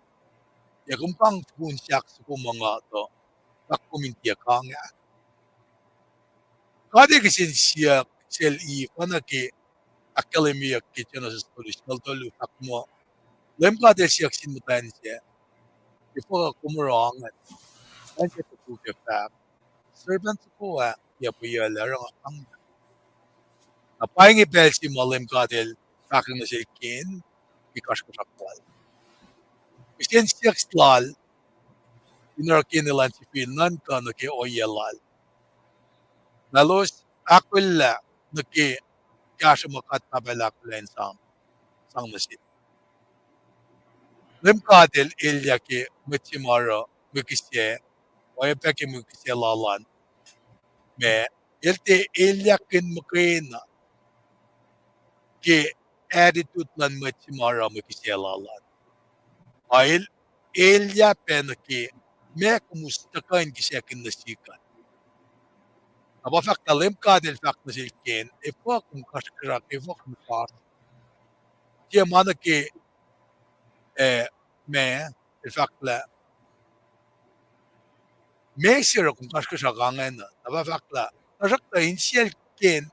Ya kumpang pun siya sa mga to kakumintiya ka nga. Kadel kasi siya sel-i panaki akademiya kitchen sa studies tolu fakmo. Lem kadel siya sinmutan siya. Before kumurangan. Ang tuku ke fahk. Servant ko ya puya larang ang Paing Abel si malim kadel fahk na si Cain kasrkusrak. Isin siya slal inarakin nilan si Finland ka na ke oyelal. Nalos akollah na ke kasha makat tabela kulacnsap sang na si. Lem kadel ilya ke mutsimara mukisye oya peke mukisye lalan me ilte ilya kin mukina ke attitude lan mutsimara mukisye lalan. Ail ilya pen ke me kumustakan kisya kin nasikan. Aba fakta lem kadel fak na silken ifak kum kasrkusrak ifak kum shas. Siya mana ke me fakla me sira kum kasrkusrak angan na. Aba fakla nasakta insiel ken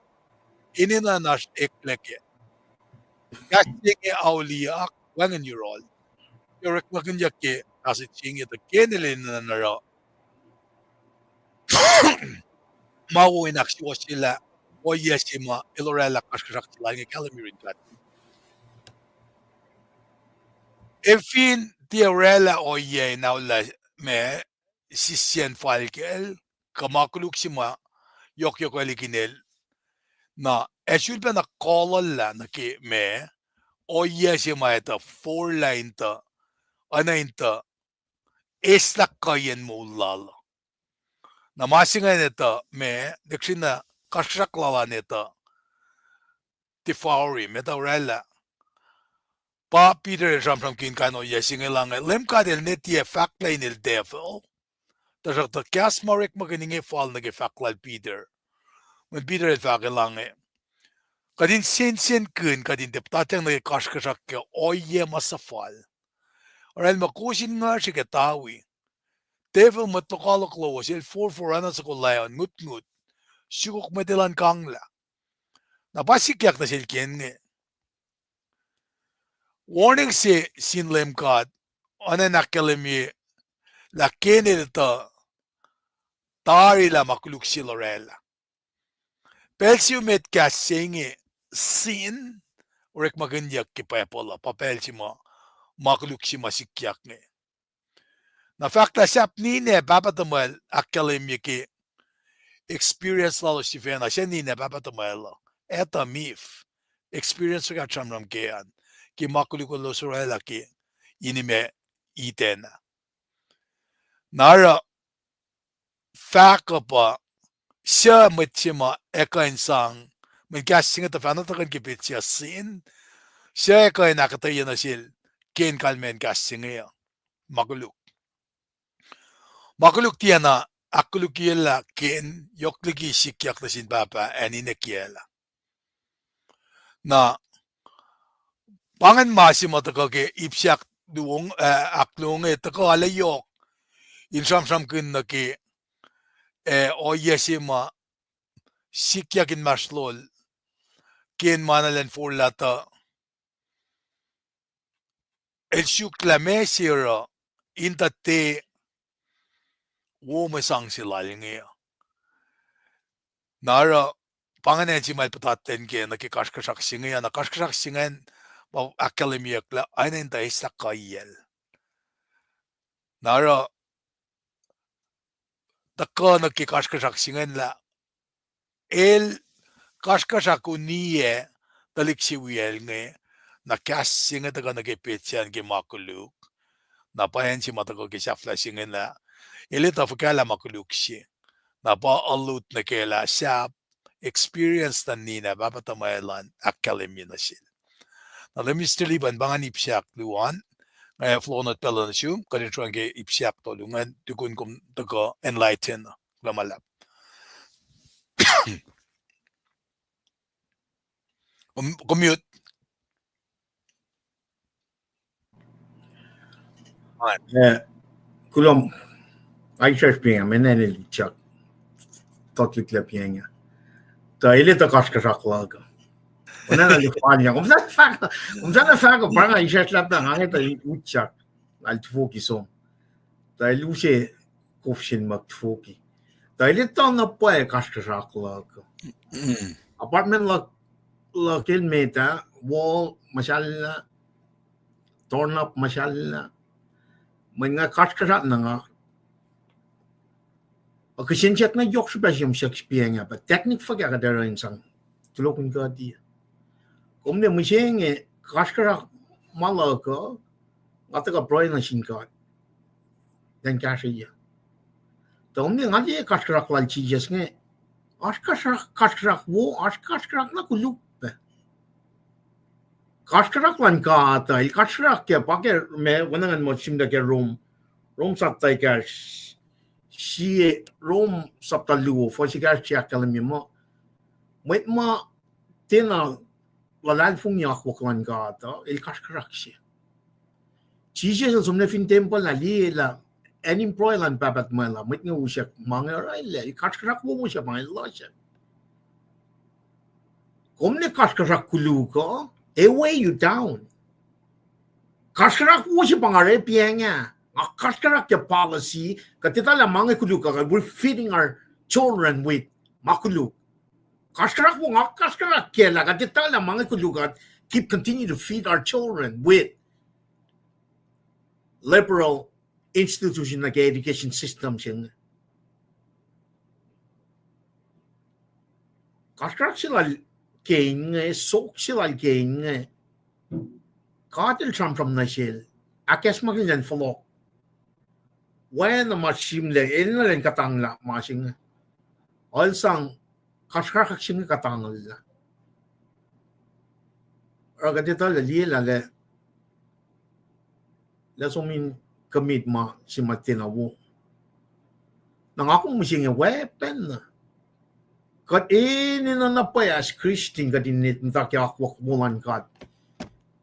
inina nas ekleke. Kasing likiyac wangan yurol. Yorek makinja ke kasi chingi ta kenelin na nara. Mawin aksyo sila o yesima ilorela kasrkusrak sila ng kalamirin kat. Efin tiarela o ye naula me sisyen falkel kamakuluk sima yok alikinel na esul na kolala na ki me o yesima ita 4 line ta ana inta eslak kayen mo lala. Na masingan ito me deksin na kasraklala nito tifari metaurela pa Peter from kin kano yesing lang lem kadel netie faklay nil devil tasak ta kas marek maganinge fall nage faklal Peter when Peter et faklang kadin sen kun kadin deputatang nage kasrkusrak ke oye masafal oral makusin nga siya katawi devil matukalok lowos il 4 anas ko layon ngut sukuk medelan kangla napasikyak na silken nge warning si sinlem kad ana nakalemi la kenel ta tari la makuluk si lorela pelsiumet ka singe sin orek magandyak ki papola papel si mo makuluk si masikyak nge. Na fakta sap ni ne papatamal akkalim ki experience lalo si fena siya ni ne papatamal. Eta mif experience ka chamram kean ki makuluk lo surela ki inime itena. Nara fahk pa siya matsima ekain sang magkasing at fanatakan kipit siya sin siya ekain akketeyac na sil Cain kalmen kasing ya makuluk tiana akuluk yela Cain yokligi sikyak na sin papa anine kiela na pangan masima takake ipsyak duong aklong tako alayok insam kun na ki o yesima sikyakin maslol Cain manalen forlata el syuklame sira inta te wo masang silalingya nara panganen si mal pataten ke na ki kasrkusrak singa na kasrkusrak singan ba akademiyak la aynen da isa kayel nara takka na ki kasrkusrak singan la el kasrkusrak uniye dalik si wiel nge na kas singa taga na ki petyan ki makuluk na pahen si matako ki safla singan la ilita fukala makuluk si na pa alut na kela sap experience na nina papatamayalan akademi na sil na lemistili ban bangan ipsyak luan flonat pala na siya kanitruan ke ipsyak to lungan tukun kum taga enlighten lamalap commute kulom ai church pinga menene likiyac totlikle pinga ta ile ta kasrkusrak laga ona na lifanya umzana fahk parang ai church lap na hange ta likiyac al tuki so ta ilushe kofshin mak tuki ta ile ta na pa kasrkusrak laga apartment la kilmeta wall mashallah torn up mashallah mga kasrkusrak na nga Akketeyac na yok sa yung Shakespeare nga pa technique fahk akadera insang tulokun ka di kumne mishenge kasrkusrak malaka ataka proy na shinka dan kashiya tomne ngadi kasrkusrak lal chijas nge kasrkusrak wo kasrkusrak na kuluk kasrkusrak lan ka ata il kasrkusrak ke pake me wanangan mo simda ke room saptay ka si Rome saptaluo for si ka siya kalami mo wait ma tina lalal fung yak waklan ka ata il kasrkusrak siya chije sa sumne fin temple na li la an employ lan papat mala wait nga usyak mga raile il kasrkusrak wo mo siya mga siya kumne kasrkusrak kulu ko they weigh you down kasrkusrak wo siya pangare pianga kasrkusrak ke policy katita la mga kuluk we're feeding our children with makuluk kasrkusrak wo kasrkusrak ke la katita la mga kuluk keep continue to feed our children with liberal institution like education systems in kasrkusrak sila Cain sok sila Cain katil from na sil akes magin follow when the machine le in len katang la machine all sang kasrkusrak sing katang la ragatita le li la le so min commit ma si matina wo nang ako machine weapon kat in na pa as Christian kadinit mtake akwak wolan kat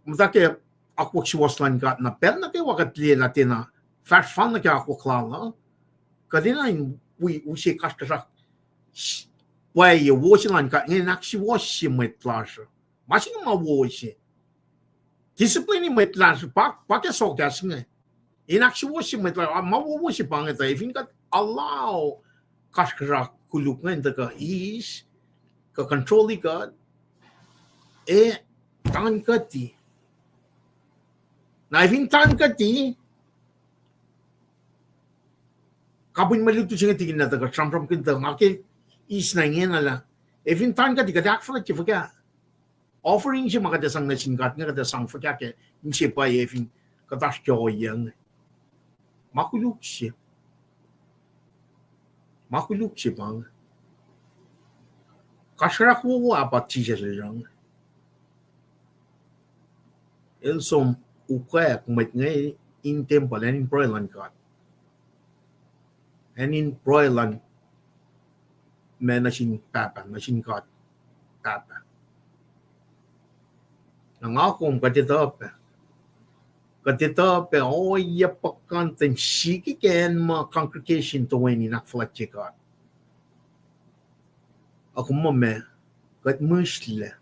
mtake akwak siwaslan kat na pen na kay wakat li latina fast fan na kay akwak lala kadina we si kasrkusrak why you watching kat ngin aksi wash si met class machine ma wash discipline met class pak sok gas nge in aksi wash si met ma wash si pangeta if in kat allow kasrkusrak kuluk nga ka is ka control ka tangan ka ti Na ivintan ka ti kapun maluto siya tingin na taga Trump kinta ngake is na ngena la ivintan ka ti kadak fala ti faga offering siya makadasang na singkat nga kadasang faga ke siya pa evin kadas joyang makuluk siya bang kasrkusrak apa ti siya lang elsom ukek met ngay in temple and in proilan kat and in proilan men nasin papa nasin kat papa nangakom katitop oya pakanten shiki ken ma congregation to weni nakflat chekat ako mo me kat musle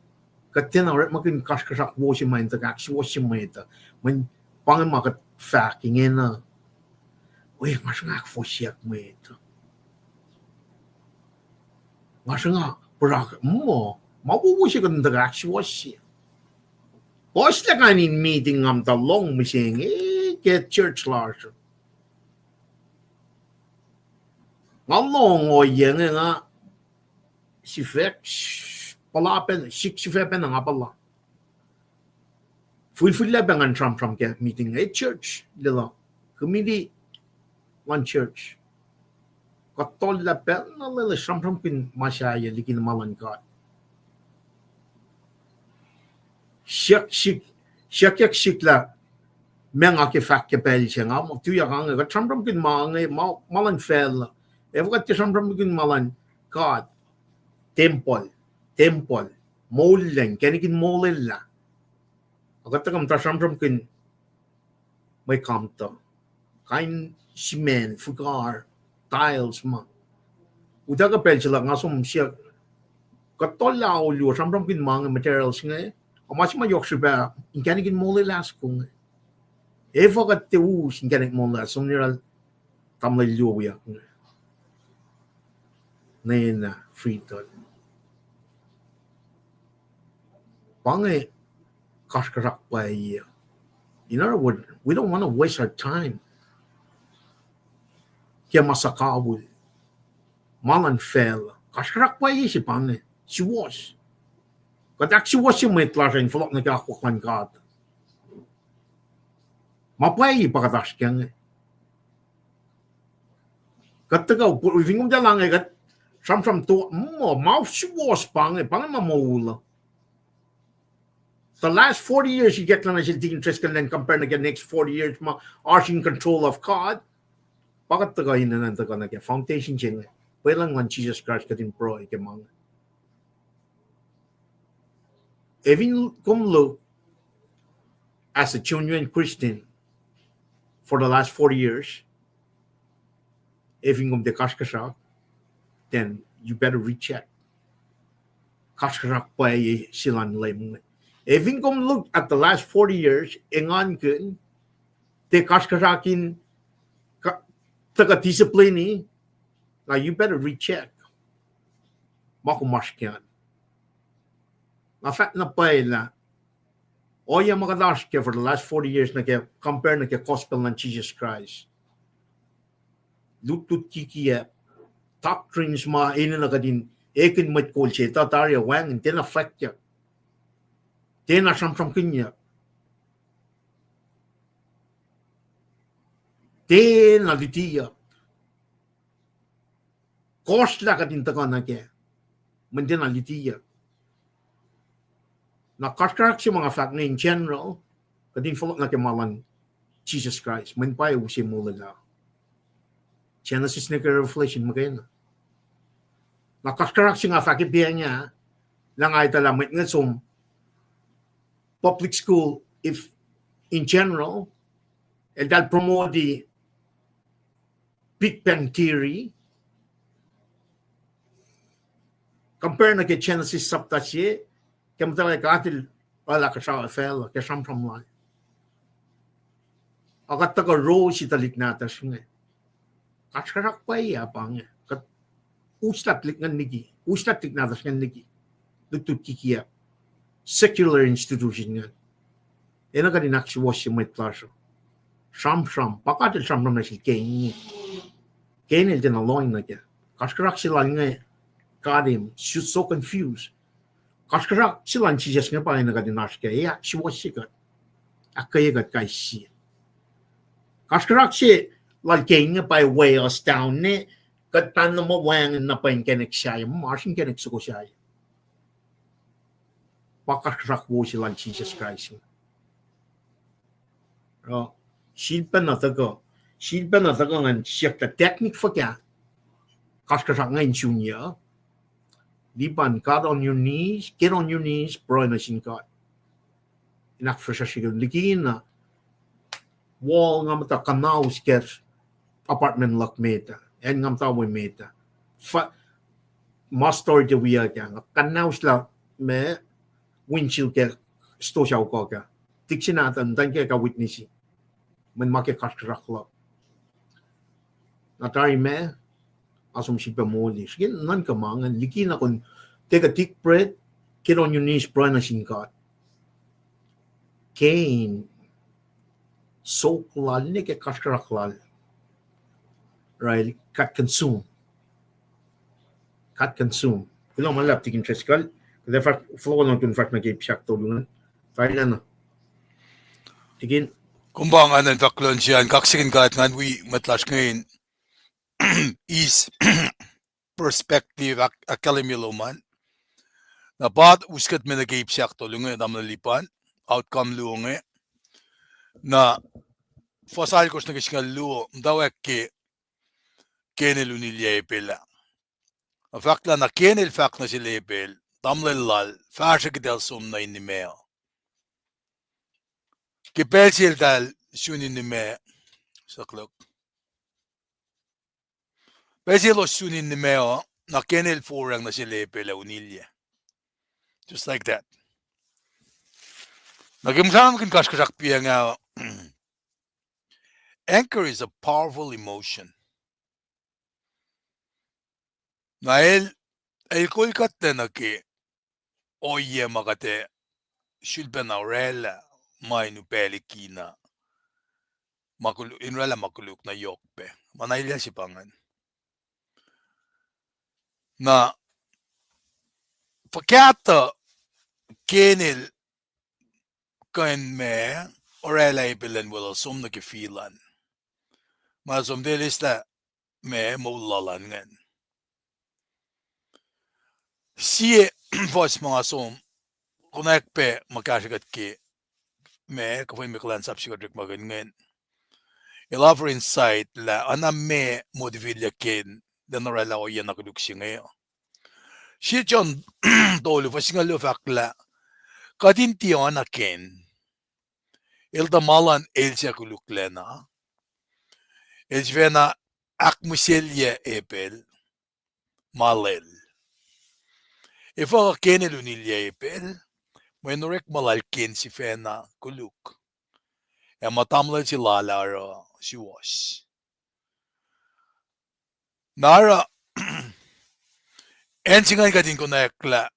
katina ret makin kasrkusrak wosi main ta kaksi wosi main ta man pangan makat fahk inge na oy masangak fosiak mwet masangak berak mo mabubusi kan ta kaksi wosi bos la kanin meeting am ta long machine get church large ngalong oyeng nga sifac palapen sifapen nga pala full bangan Trump ke meeting church dilo committee one church katol la pen na le Trump pin masaya likin malan ka shik la menga ke fahk ke pel siya nga mo tuya nga ga Trump pin malan fel evo ka Trump pin malan God temple molen kenikin molella agatakam ta Trump kin may kamta Cain cement fugar tiles ma udaga pel sila nga som siya katola ulyo Trump kin mga materials nga mas mayok siya kenikin molelas kung evo ka teus kenik molelas som niral tamlay liyo na freeton pangay kasrkusrak pa iya. In other words, we don't want to waste our time. Kaya masakawul. Malan fel. Kasrkusrak pa iya si pangay. Si was. Kadak si was yung may tlasin falok na kakakwan ka. Mapay pakatas kaya nga. Katagaw, vingom da lang ay kat sam to mau si was pangay mamawula. The last 40 years, you get na siya interest and then compare na the next 40 years, are in control of God. Bakit tagayin na nantaga na kaya? Foundation siya nga. Pwede lang Jesus Christ katin pro ike mga. Even kung look as a genuine Christian for the last 40 years, even kung de kasrkusrak, then you better recheck. Kasrkusrak pa silang layong. Even kung look at the last 40 years, ingan kun, te kasrsrakin taga-discipline now you better recheck. Makumaskyan. Na fact na pala, oya makadash for the last 40 years na kaya compare na kaya gospel ng Jesus Christ. Lutut likiyac, doctrines ina na kadin, ekin mat kol siya, tatarya wang, tina fact ya. Tena sam kinya. Tena likiyac. Kosla ka din taka na kaya. Mandina likiyac. Na kasrkusrak siya mga fahk na in general, kadin falok na kaya malan Jesus Christ. Manpay usi mula na. Genesis na kaya Revelation magaya na. Na kasrkusrak siya nga fahk ibiya niya, lang ay talamit nga som public school, if in general, and that promote the Big Bang Theory, compare na kay Genesis saptasye, kaya matalag atil wala ka sa fel, kaya samsam lang. Akat taga row si talik natas nga. Kasrkusrak pa iya pa nga. Uslat lik nga nigi. Uslat lik natas nga nigi. Lutut likiyac. Secular institution nga. ena ka dinak si washi mwet plaso sham pakatil sham na si Cain il tena loin na ke kasrkusrak sila nge kadim she's so confused kasrkusrak sila chi jes nga pa ena ka dinak ke ya si washi ka akketeyac kai si kasrkusrak si like Cain nga by way us down ne kat tan na mo wang na pa kenek siya marsin kenek suko siya pakasrkusrak wo sila Jesus Christ Silpen na tago ngan siak the technique for kya kasrkusrak ngayon junior liban get on your knees bro na sin God inak fresha sigal ligin na wall ngam ta kanal sker apartment lock meta en ngam ta we meta master de we kya kanal la me windshield ke sto siya ko ka tiksinatan dan ke ka witness men make kasrkusrak la natari me asum si pamoli sigin nan ka mangan liki na kun take a deep breath get on your knees pray na sin God Cain so klal ne ke kasrkusrak lal right cut consume kulo malap tikin treskal the fact flow na tun fact na ke psak to lungan tayo na tikin Kumbang anan taklon siyan kaksakin kahit ngan we matlas ngayon is perspective akalimiluman na bat uskat me nagayip siyak to lungan damnalipan outcome lungan na fasal kos nagisngal luo mutawaek ke kenel unilya epela fakla na kenel fahk na sila Abel damlalal fasha kidel sum na inimeo kipelsil dal sunin nime saklok Pesilo sunin nimeo na kenel forang na sila Abel unilya just like that nagimsam kin kasrkusrak piya nga anger is a powerful emotion na el kolkat na ke oye makate shulpen aurela may nupelikina inrela makuluk na yokpe manayla si pangan na fakata kenel kan me orela Abelen wala som na kefilan masum delista me mulalan ngan sie voice mga som kunak pe makashigat ke me kapoy me kulacnsap sigadrik magan ngan ila for insight la ana me modivilla ken den orela o yan nakuduksi ngayon si John dolu fasingal fakla kadin tiona ken ilda malan elja kuluklena elvena akmuselye Abel malel ifa kenel unilya Abel menorek malal ken si fena kuluk matamla si lalaro si was nara ensingan kadin kunakla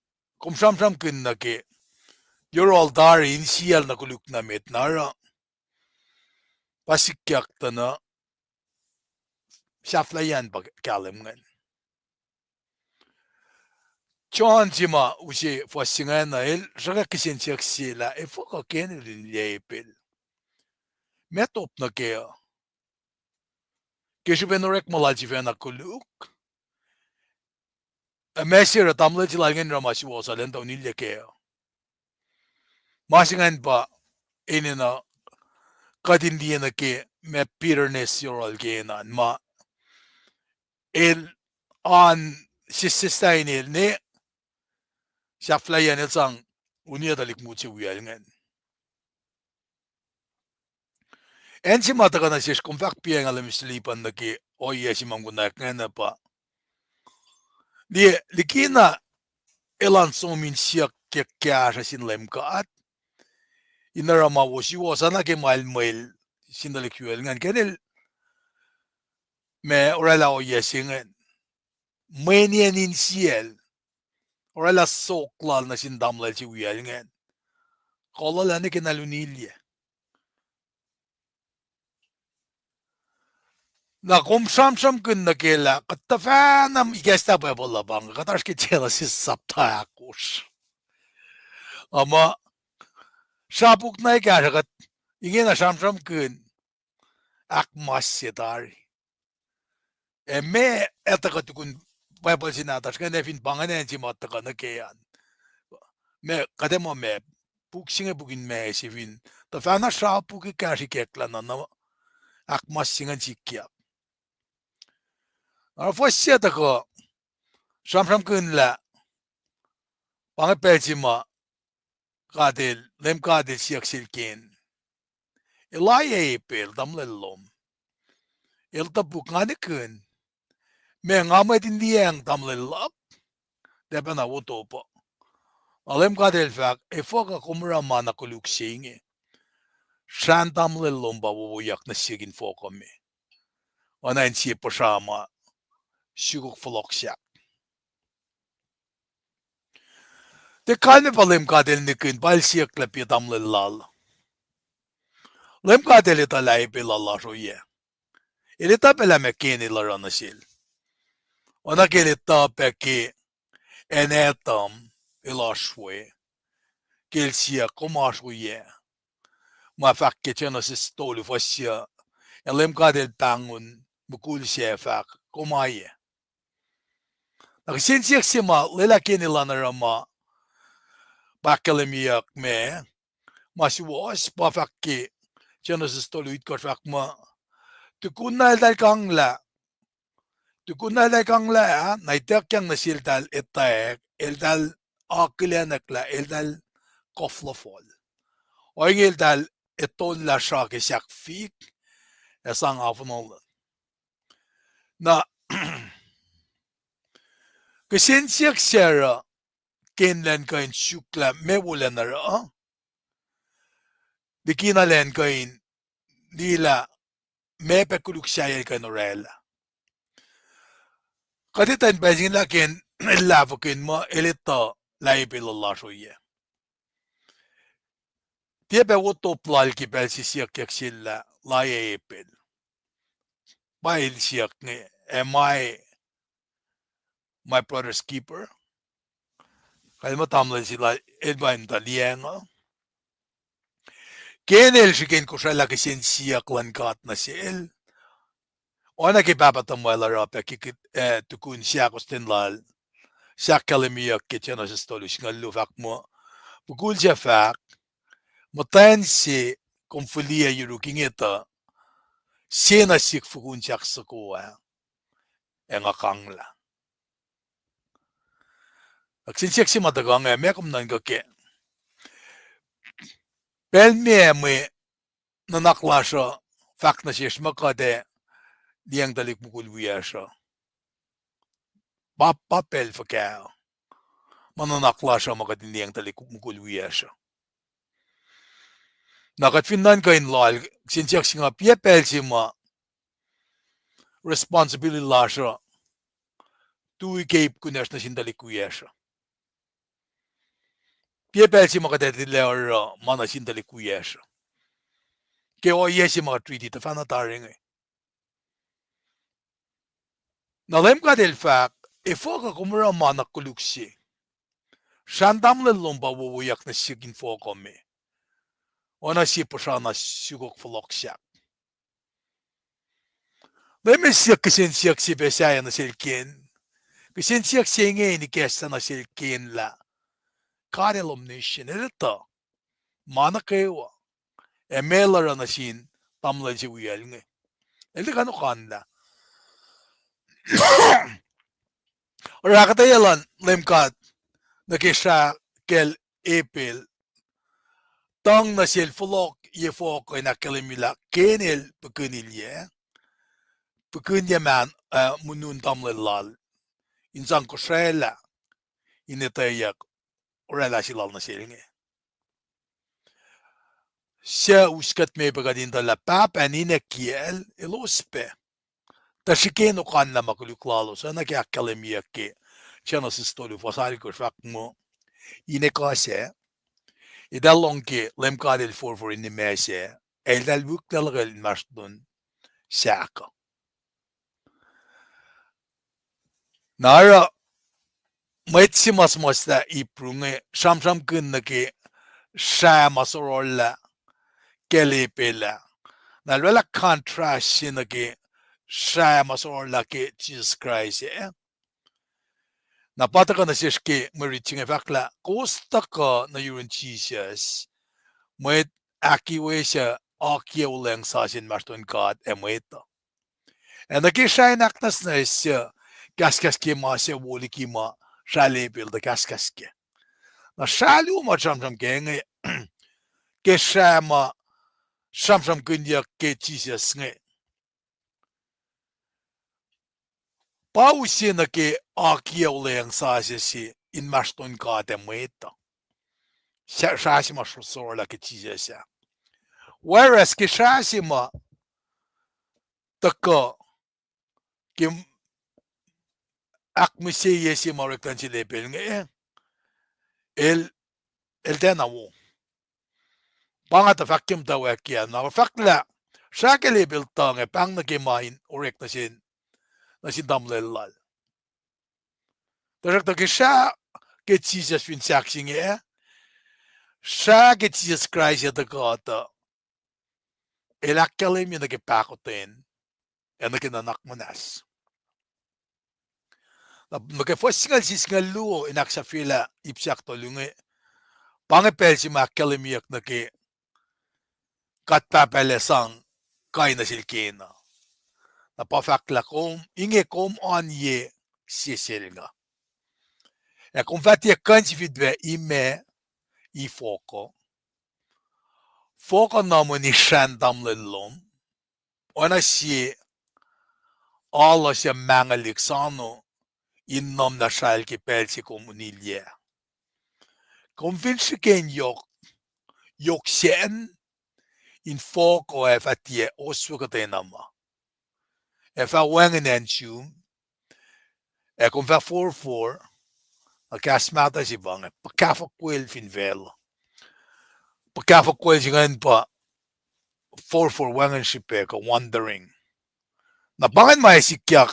kumsam kun na ke you're all dar initial na kuluk na met nara pasikyak na shaflayan pag kalam ngan John Jima usi fasingan na el raga kisin sila e foka ken Abel metop na ke keshu benorek malaji fena kuluk a mesir tamla jilangen ramasi wasa lenta unilya ke masingan pa inina kadindiya na ke me bitterness yoral genan ma el an sisistain el ne shaflayan el sang unia dalik mutsi wiyal ngan en si mata ka na sis kumfak piya nga lamislipan na ke oye si manggunak nga na pa di likina elan somin siya kya sin LEUM GOD inarama wosi wasana ke mail sin dalikwel ngan kenel me orala oye singan Mwe in siel orala soklal na sin damlal si wiyal ngan kola lani ke nalunilya Na kum sam kun na kela katafanam igesta pa bolla bang katash ke chela si sapta kush. Ama sapuk na ikasagat ingin na sam kun akmas setari. Me etakat kun Bible sinatas kan efin panganen si matta na keyan. Me kademo me puksinge bugin me sivin. Ta fana sapuk ikasi kekla na akmas singan sikiya. Arfosia ta ko sam kun la pangapelsima kadel lem kadel siyak silkin. Ilaya Abel damle lom. Ilta bukani kun. Me ngamadin diyang damle lap. Deba na wotopo. Alem kadel fak efoka kumra mana kuluk singe. Shan damle lom ba wuyak na sigin foka me. Ona en siya pasama sugok foloksak. Te kalme pa lem kadel ni kun bal siyak lapi damle lal. Lem kadel ita la Abel Allah roye. Ilita pela me kini larana sil. Ona kilita peki enetam ilaswe. Kilsia komashuye. Ma fahk Genesis stolu fasya. Elem kadel bangun bukul sifak komaye. Nagsinsiyak sima lelaki nila na rama bakalemiyak me masiwas pa fahk Genesis stolu itkot fahk ma tuku na kangla naitak yang nasiltal etaek eldal akketeyac eldal koflofol. O eldal etol la shake sak fik esang avnol. Na kasinsiyak sera kenlen kain shukla mewolenara dikina len kain nila mepekuluk siya kain orela. Kaditan bezin lakin lavakin mo elita laipil Allah soye. Tiebe wotoplal ki belsi siyak yak silla laye Abel. Bail siyak ni my brother's keeper. Kaya mo tamlan sila edbain talienga. Kenel sikin ko siya lakisin siyak lankat na sil. Oana ki papatamwala rapa kikit tukun siya kostin lal. Siya kalimiyak kityan sa stolush nga lufak mo. Bukul siya fahk. Matayan si kumfulia yuruking ito. Sina sik fukun siyak sakuwa. Nga kangla. Aksinsiyak si matagang mekom nan kake. Pelme nanaklasha fahk na siya makade liang dalik bukul wiyasha. Papel fakao. Mananaklasha makadin liang dalik bukul wiyasha. Nakatfindan kain lal sinsiyak singa piepel sima responsibility lasha tui cape kunas na sindalik wiyasha. Piepel sima kadetileora mana sindalik wiyasha. Ke o yesi mga treaty ta fanataring eh. Nalem kadel fahk efoka kumura mana kuluksi. Shandam le lomba wuyak na sigin foka me. Ona si pasana sugok foloksak. Leme siyak kasinsiyak si besaya na silkin. Kasinsiyak si inge ni kesa na silkin la. Karel omniscient. Ito. Mana kewa. Melara na sin tamlan si wiyal nge. Ito kano kanda. Rakatayalan lemkat na kesa kel Abel. Tang na sil folok yefok na kalimila kenel pekunilye. Pekunye man munun tamlan lal. Insan Kosrae la akketeyac orela silal na silinge. Siya uskat me bagadin la papa nine kiel elospe. Tashikeno kan la makuluklalo sa nakiakkalemiyak ke siya nasistolu fasarkusrak mo inekase idalong ke lemkadel for inimese eldal bukdalgal masdun saka. Nara Maitsimas mosta iprunge Shamsham Kunnake Shamasorola Kelipela. Nalwela contrast sinake Shamasorola ke Jesus Christ. Napataka na sishke maritinge fakla kostaka na yun Jesus. Mwet akiwesha akioleng sasin marton God emweta. En nake shainaknas na isya kaskaske ma se woliki ma shalepil de kaskaske. Na shalu ma chamcham kenge ke shama chamcham kundia ke Jesus nge. Pausi na ke akioleng sasisi in marton God emweta. Shashima srasrol ke Jesus. Whereas ke shashima taka kim akmisi yesi marektan chilepil nge el denawo. Pangat fakim tawek yan. Na fakla shakele biltang e pang na kimain orek na sin damlelal. Tarak ke sha ke Jesus fin saksing e sha ke Jesus Christ ya takata elakalim yun na ke pakotin e na kinanak manas. Na ke fosingal singal luo inak sa fila ipsak tolunge pangepel si makalimiyak na ke katpapelesang Cain na silkina. Na pafakla kom inge kom on ye sisilga. E kom fatia kansi vidve ime i foko. Foko namu ni shandamle lom. Ona si alla si mangaliksano inom na shalki pelsi komunilje. Kom finsi ken yok sen in foko e fatia oswukate nama. E fa wangen en tjum. E kom fa 4-4. Kasmata si bang. Pakafakwil fin vel. Pakafakwil si ngayon pa 4-4 wangen si peka wandering. Na bangan may sikyak.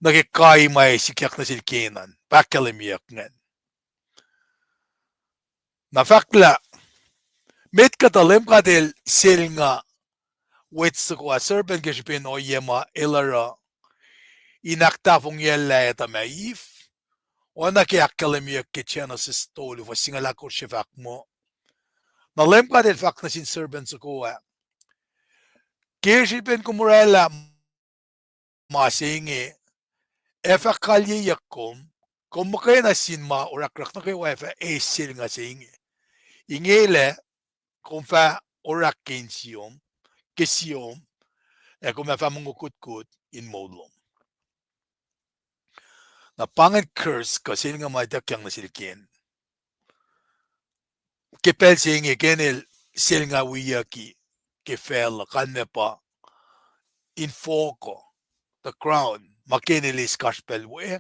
Nakikai may sikyak na silkinan. Pakalimiyak ngan. Na fakla. Met katalim kadil sil nga wetsukwa serpent kishipin o yema ilara inaktafong yella eta maif o nakiakalimyak kitchena sistoli wa singalako shifak mo na lim kadil fak na sin serpent sukuwa kishipin kumurela masingi efa kalye yakom kumakay na sin ma urakrak na kayo efa sil nga singi ingele kung fa orakin siyom kesiyom e kung fa mungukut-kut in modlom. Na pangan curse kasi nga may dakyang na silkin. Kepel singi kenil sil nga wiyaki kefel kanme pa in foko the crown makenilis kaspel we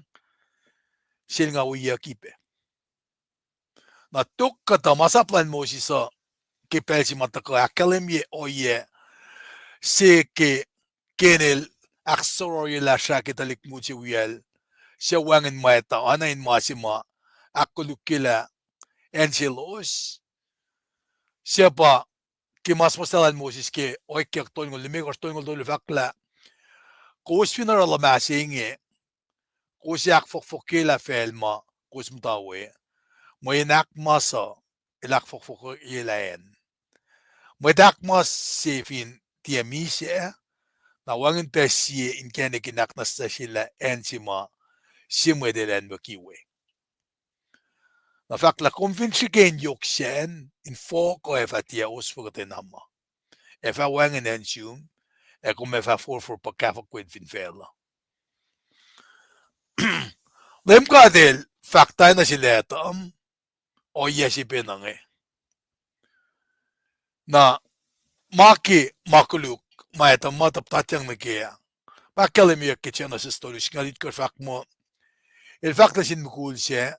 sil nga wiyaki pe. Na tuk kata masaplan mo si sa kepel si mataka akalimye oye se ke kenil aksoroyela siya kitalik mo si wiyal siya wangan maeta anayin masima akolukila en si lowos siya pa kimas masalan mo si ke oikyak toingol limigos toingol dolo fakla kus funeral masingi kus yak fokfokila felma kus mutawaek mo inak masa ilak fokfokilaen mo idak mas sefin tiamisya na wangan pesiye in kene kinak na sila ensima simwedelen mokiwe. Na fakla convince ken yoksen in foko efa tia osfogote nama. Efa wangen en sum e kom efa for pakafo kwid fin vela. Lem kadel fakta na sileta o yesi penange. Na maki makuluk maeta matap tatyang nakea. Pakalemi kitchena sistolish ngalit ko fak mo. El fakta sin mukul siya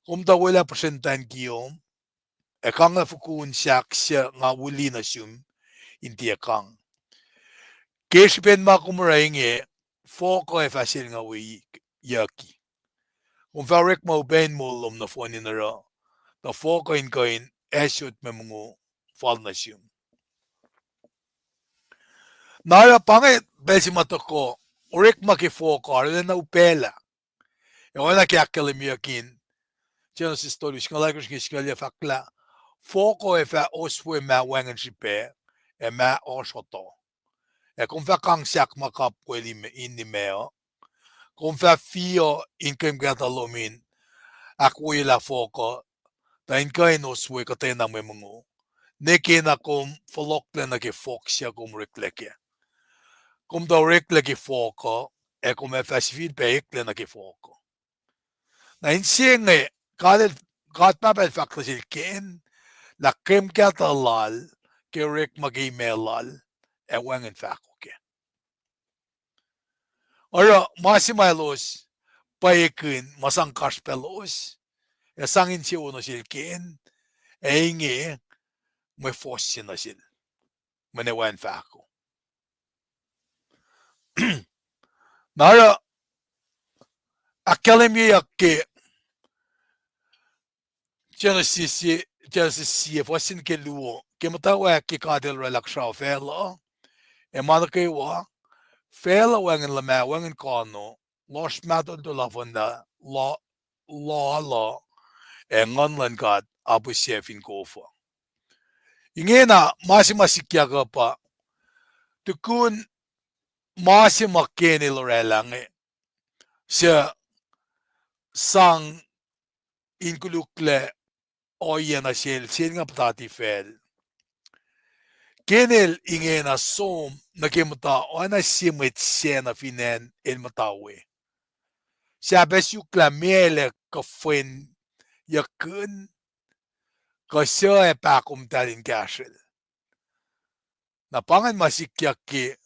kung da wala presentan kiyom e kang na fukun siya nga wuli na siyum hindi kang. Kespen ma kumuraing e foko e fasil nga wi yaki. Kung farek mo ben mulum na fo nira, na fo kain esut me mungu fal na siyum. Nara pangit besi matako, urik makifo kar na upela. Oana que aquele miakin, tinha essa história, os colegas que escolhiam fakla, foco é fa oswe ma wangan chipe, é ma oshoto. É como fa kangsak makap kweli me inni meo, como fa fio inkem gatalomin, akwila foco, da inkain oswe katena me mungu. Neki na kom folokle na ke foxia kom rekleke. Kom da rekleke foco, é como é fa svid beekle na ke foco. Na insienge, God papel fakta sil Cain, la kem katalal, ke rek magi melal, e wangen fako ke. Ora, masimalos, paekin, masang kaspelos, e sangin si uno sil Cain, e inge, mwe fossi na sil, mene wan fako. Nara, akademiya ke, Genesis fosin ke luo, ke mutawaek ke kadel relakshaw fela, e manake wa, fela wangen lama wangen kano, los mato do la fonda, la, e ngonlan kad abu sefin kofa. Ingena masikia ka pa, tukun masimakene lorelange, siya sang inkulukle oana sel nga patati fel. Kenel inge na som na kemuta oana simit sena finen el matawe. Sabes yu klamele ka fuen yakun ka siya e pakum talin kasel. Napangan masikyak ki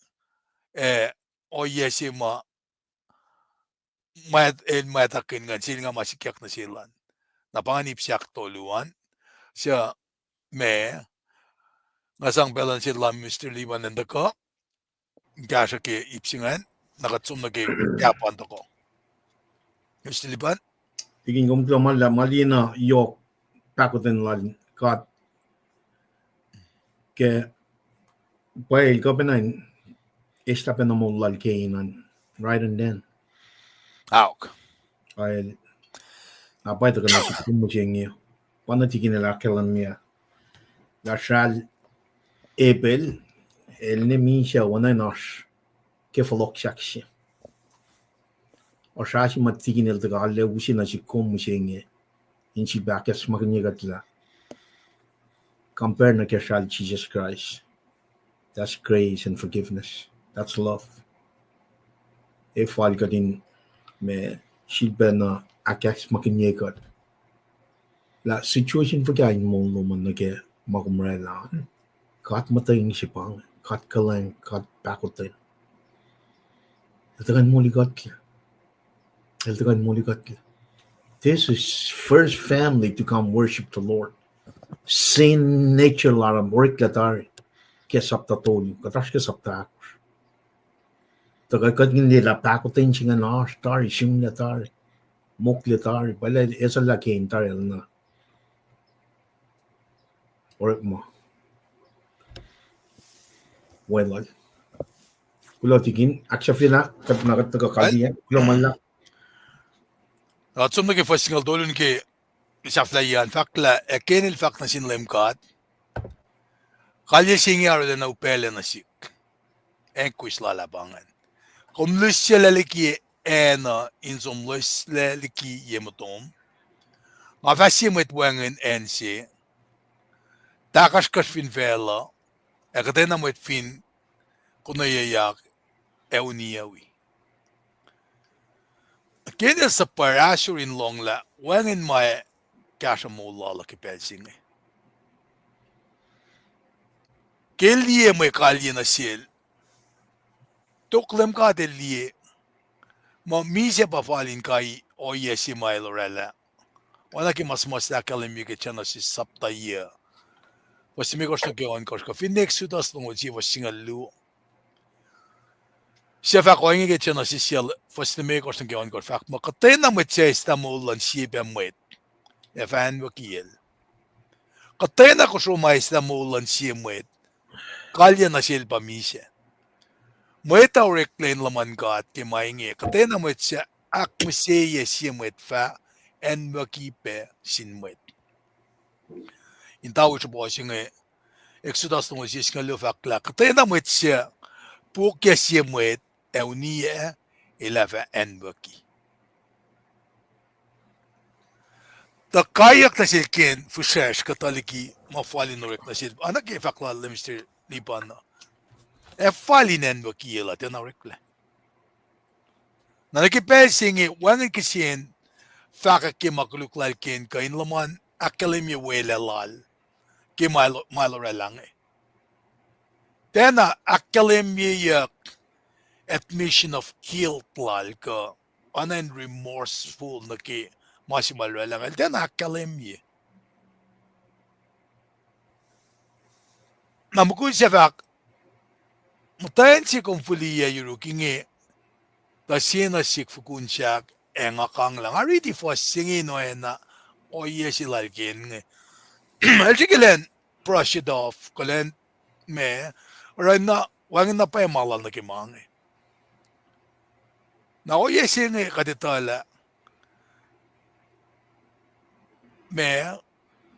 oye sima matakin nga sila nga masikyak na silan. Napangan ipsyak toluan siya me ngasang belan sila Mr. Liban and the ko kasa ke ipsingan nakatsum na ke kapan to ko. Mr. Liban? Tigin kom klo malina yok pakoten lal kat ke pail ko penain esta penamol lal Cainan right and then. Auk. Ay apa itu kena sikum mucengnya. Wana tigin la kelan mia. La shal Abel el ne misha wana nash ke folok shakshi. O shashi mat tigin el taga alle usi na sikum mucengnya. Inchi bakas makanya gatla. Compare na ke shal Jesus Christ. That's grace and forgiveness. That's love. If all got in me shilbena akaks makinyekat. La situation for kain mon loman na ke makumrela. Kat mataying sipang, kat kalang, kat pakotin. Eltagan muli gatla. Eltagan muli gatla. This is first family to come worship the Lord. Sin nature laram work latari. Kesap tatoli, katash kesap takos. Tagad nila pakotin siya na tari, sim latari. Mok latari, pala esa lakin tari na. Work mo. Well, kulo tigin, aksafina, kat nakataga kaliya, kulo mala. Natsum na ke fasingal dolun ke isaflayan fakla e kenil fak na sin LEUM GOD. Kalye singyaro na upele na sik. Enkwis lalabangan. Kung lusya laliki ena insom lus laliki yemutom. Mafasimit wangen ensi. Takaskas fin vela. Akketeyac fin kunayayak euniyawi. Kenil sa parasur in long la wangen may kasamola la kipelsinge. Kelye may kalye na sil. Tok LEUM GOD liye. Ma misya pa falin kai oye si may lorela. Wala ki mas na kalim yuke chana si sapta ye. Wasimi kosh na kewan kosh ka. Fin next sutas nung uji was singal lu. sifac inge ke chana si sial first me ko sang yon ko fahk mo katena mwet siya istamulan siya mwet fan wakiel katena ko suma istamulan siya mwet kalya na sil pamisya mwet au reclaim laman gat ke mainge katena mwet siya akmseye siya mwet fa en wakipe sin mwet intawo chubo singe Exodus no si singa lo fakla katena mwet siya pukya siya mwet eunie elava en waki da kayak na silkin fushesh kataliki mafali no rek na sil ana ke fakla lemster lipan e fali nen waki ela tena rekla na ke pelsingi wangen kisien faka ke makuluk lalkin kain laman akademia wele lal ke malo relange tena akademia admission of guilt lal ka anan remorseful na ke masimal relange tena akademia namukun sefak mutayan si kumfuliya yuru kingi ta sina sik fukun siyak enga kang lang ariti fos singi no ena o yesi lalkin nge elchikilen brush it off kalen me rana wangin na pa malal na kimangi na o yesi nge kaditala me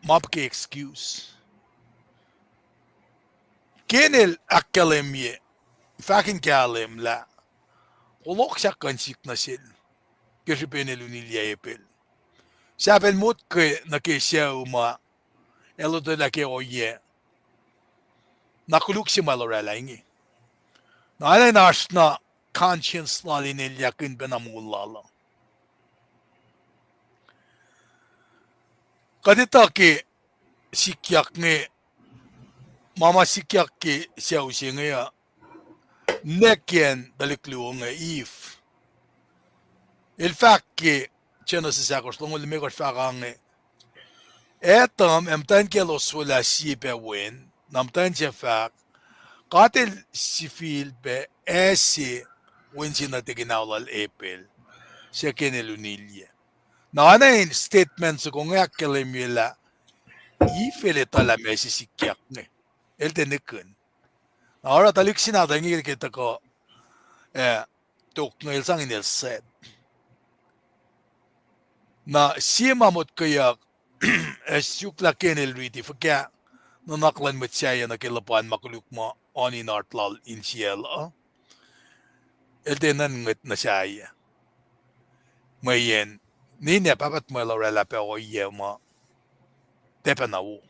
mapke excuse kenel akkalemye fakin kalem la olok siya kansik na sil kasi penelunilya epel saben mot ke na kesya uma elo de la ke oye nakuluk si malorela ingi na alay na conscience na linilya kin benamulala kadita ke sikyak nge mama sikyak ke siya usi nge ya nekien dalikluo nge if il fahk ke chena si sakos longo limekos fakange etam emtan ke los wala sipe wen namtan che fahk katil sifil be esi wen sina teginawlal Abel siya kenelunilya na anayin statement sa kong akkelemila ifele talame si sikyak nge el tenekun na ora talik sinatangil kita ko tok ngel sang inel set na sima mot kaya esyukla kenel riti fakya na naklan matsaya na kilapan makuluk mo oni nartlal in siya el tenan nget na siya mayen nine papat mo lorela pe o ye mo tepa na wo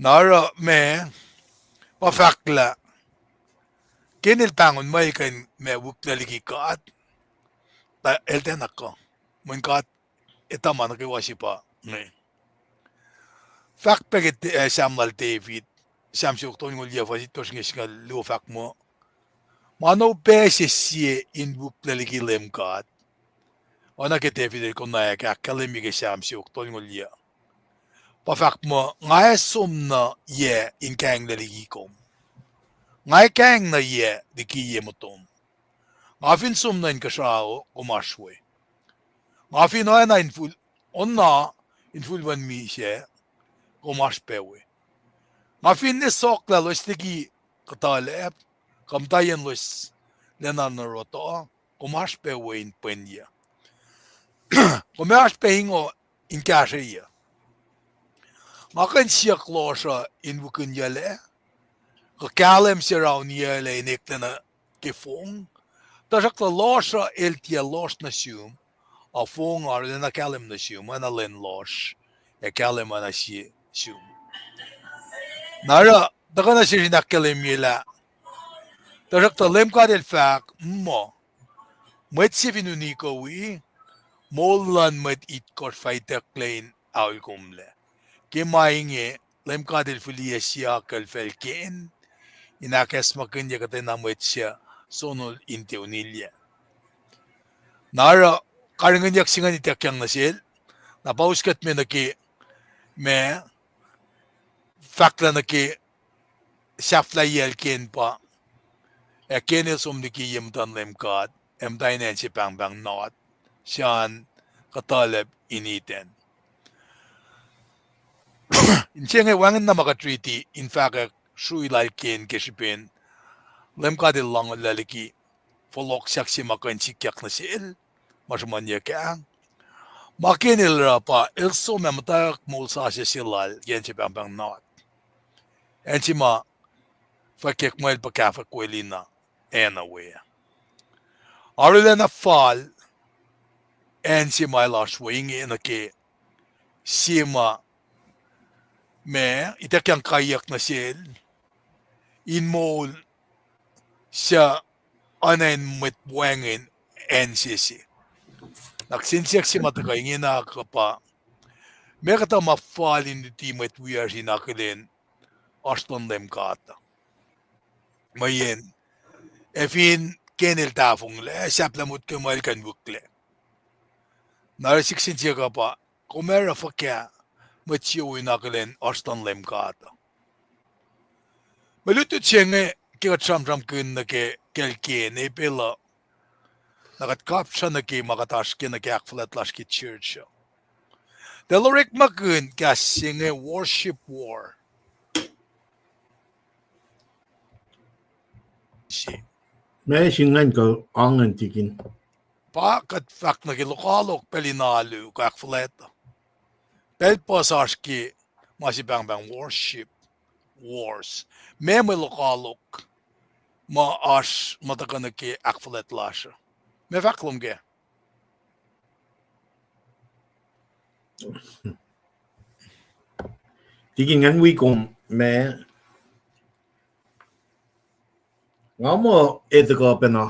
nara me pafakla kenel pangon may kan me wukla likiyac ta el tenako mun kat itama na kiwasi pa nge fahk pagit samlal David samsuk to ngol yefa sitos ngisngal lo fahk mo mano pese sie in wukla liki LEUM GOD ona ke David ko na ka kalemi ke samsuk to ngol ye pa fahk mo ngai sumna ye in kang liki kom ngai kang na ye diki ye motom ngafin sumna in kasao kumashwe ngafin na in full onna in full wan mi siya kumash pewe ngafin ni sokla los tiki katalep kamtayan los lenan na roto kumash pewe in penya kumash peingo in kashiya ngakan siya klosha in bukun yale kakalem siya raun yale in eklena kifong tasak la losha eltia los na siyum a fong ar na kalem na siyum ana len los e kalem ana siyum nara daga na siya na kalem yela tasak ta LEUM GOD el fahk mo mwet si vinuniko wi molan mwet it kor fayta klein aul kumle ke mainge LEUM GOD el fulia siya kal felken inakes makin ya katena mwet siya sonol inteunilya nara karingan yak singan itakyang na sil na pauskat me na ki me fakla na ki Saflayel Cain pa. Cain is liki tan LEUM GOD. Dainen si bang not. Siyan kataleb initen. Inchenge wangan na treaty. In fact, Srui Cain kishipin. LEUM GOD lang laliki. Folok siyak si likiyac na sil. Masumanya kang. Makinil pa. Ilso mematayak mulsa si silal. Yen si bang not. Enchima. Fakek mwet pa kafa kwelina. Anyway. Arule na fall. Enchima la swing in a ke. Sima. Me. Itakyang kayak na sil. In mol. Siya. Anen mit wangin. NCC. Naksinsiyak si matakaingin na pa. May kata ma-fall in the team at we are sinakilin. Aston LEUM GOD. Mayen. Efin kenil tafong le. Saplamut kumal kan bukle. Narasiksin siya ka pa. Kumera fa kya. Machiyo inakilin. Aston LEUM GOD. Malutut siya nga. Kaya tram kun na ke kelken. Pila. Nakatkap siya na ke makatashkin na ke akflat lashki church. Delorik makun kasi nga worship war. Si. May singan ko angan tikin. Pakat fak na kilokalok pelinalu kakflat. Pelpasashki masibang worship wars. May lokalok maash matakan na ke akflat lasha. May faklom ge. Tikin ngan wikom me ngamo etiko pena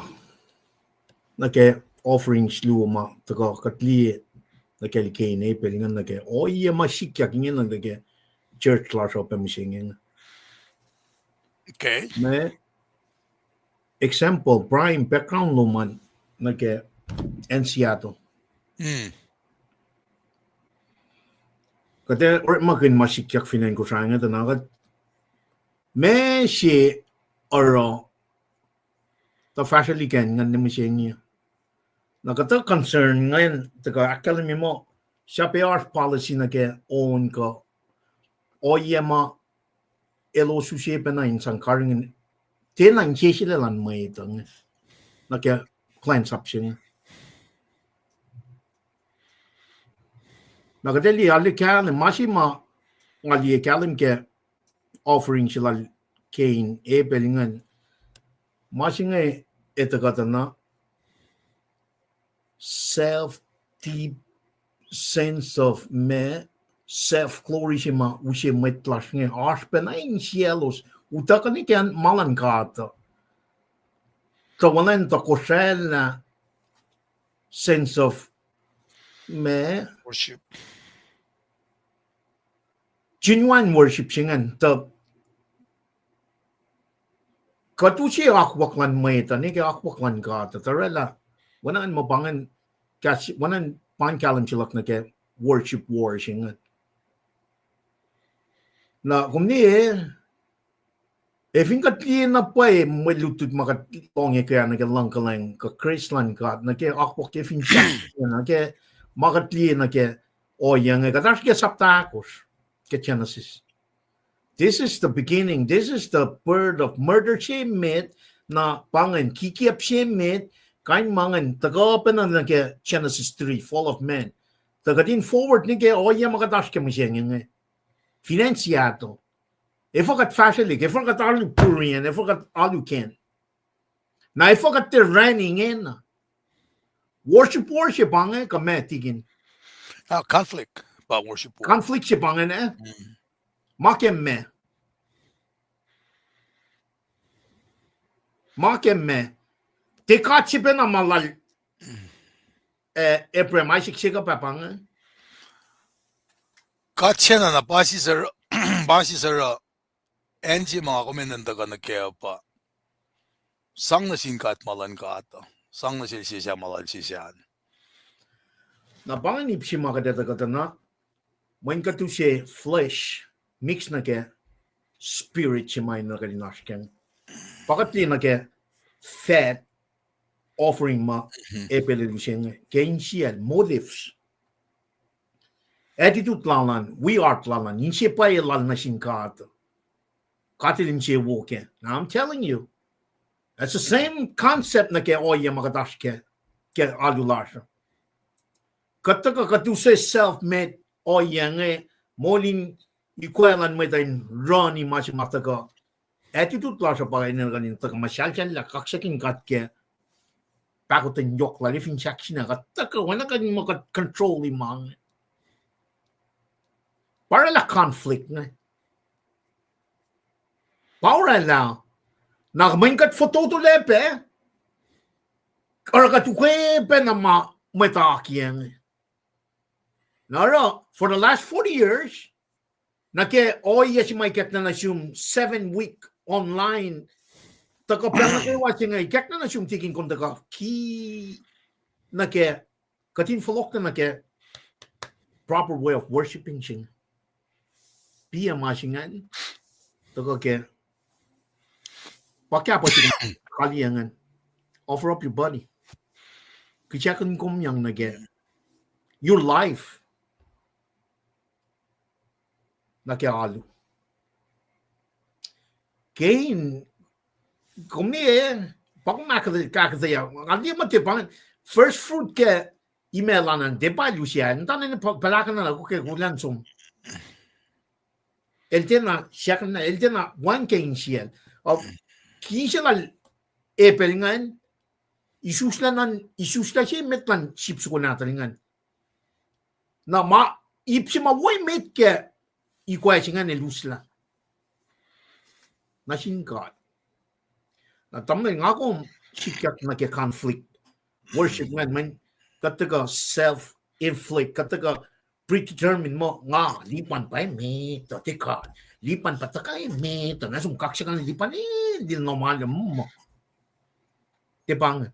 na ke offerings luma tako katli na ke Cain Abel ngan na ke oye masikiyak ngan na ke church class op machine. Okay. Me example prime background luman na ke NCAto. Kate or makin masikiyak finan ko sa nga tanagat me si oro ta facility kan ngan ni siya niya nakata concern ngayon taka academy mo siya PR policy na ke own ko oyema elo susipe na insang karingin tenan sila lan may itang na ke kulacnsap siya nakadeli alikalim masima ngali kalim ke offering sila Cain Abel ngan masinga ito kata na self-deep sense of me self-glory siya ma usya metlas nga aspe na in cielos utaka ni kian malan kata tawanan ta Kosrae na sense of me Worship. genuine worship siya nga ta katusi akwaklan mayta ni kaya akwaklan kata tarela wanan mabangan kasi wanan pankalam silak na ke worship war siya nga na kumni efin katli na pa malutut makatong kaya na ke langkalang ka Christlan ka na ke akwak ke fin siya na ke makatli na ke oyang katash ke saptakos ke Genesis. This is the beginning. This is the birth of murder shemit na pangan kikiap shemit kain mangan tagapan na ke Genesis 3 fall of man. Tagadin forward ni ke oya makatash ke masyeng financiato. Ifokat fashalik, ifokat alu purian, ifokat alu ken. Na ifokat te running in. Worship ange kame tigin. Conflict about worship war. Conflict ange Makem me. Tekat siya na malal Ephraim Isaac siya papang. Katchena na basi sir enji mga kuminanda ka na kaya pa. Sang na singkat malan ka ato. Sang na siya malal siya. Nabangan siya makadata kata na when ka to siya flesh mix na kaya spirit chimay na kalinashken. Pakati na ke fat offering ma epelution Cain siya motives. Attitude lalan, we are lalan, inche pa lal na shinkat. Katilin siya woke. Now I'm telling you, that's the same concept na ke oya makadash ke alulasha. Kataka katuse self-made oya nge molin ikwelan mo tayo run image mataka. Attitude lasha pa kayo ganin taka masyalsyan la kaksakin kat ke pakutin yok la lifin shaksina kataka wala kanin mo control imang. Para la conflict na. Para la. Nakamain kat foto to lepe. Kara katukwepe na metakiyan. Nara, for the last 40 years, nake oya si may kek na nasyum 7-week online. Taka pala nake watching ay kek na nasyum tikin kong taka ki nake katin falok na nake proper way of worshiping sing. Pia masingan. Taka ke pakya pa sing kaliyangan. Offer up your body. Kichakan kum yang nage your life. Nakialu. Cain, kumni pang kakasaya. Andi matipang first fruit ke email anan depa lucia. Ntanin palakan na ako ke kulacnsap. Eltena siya na eltena one Cain siya. Of kisha Abel ngan isusla siya metlan ships ko natin ngan. Na ipsi way met ke ikway siya nga nilusla. Nasingkat. Na tamay nga akong sikat na ke conflict. Worship nga man kataga self-inflict. Kataga predetermined mo nga lipan pa met. Tika. Lipan pa takay met. Nasong kaksakan lipan di normal mo. Tibang.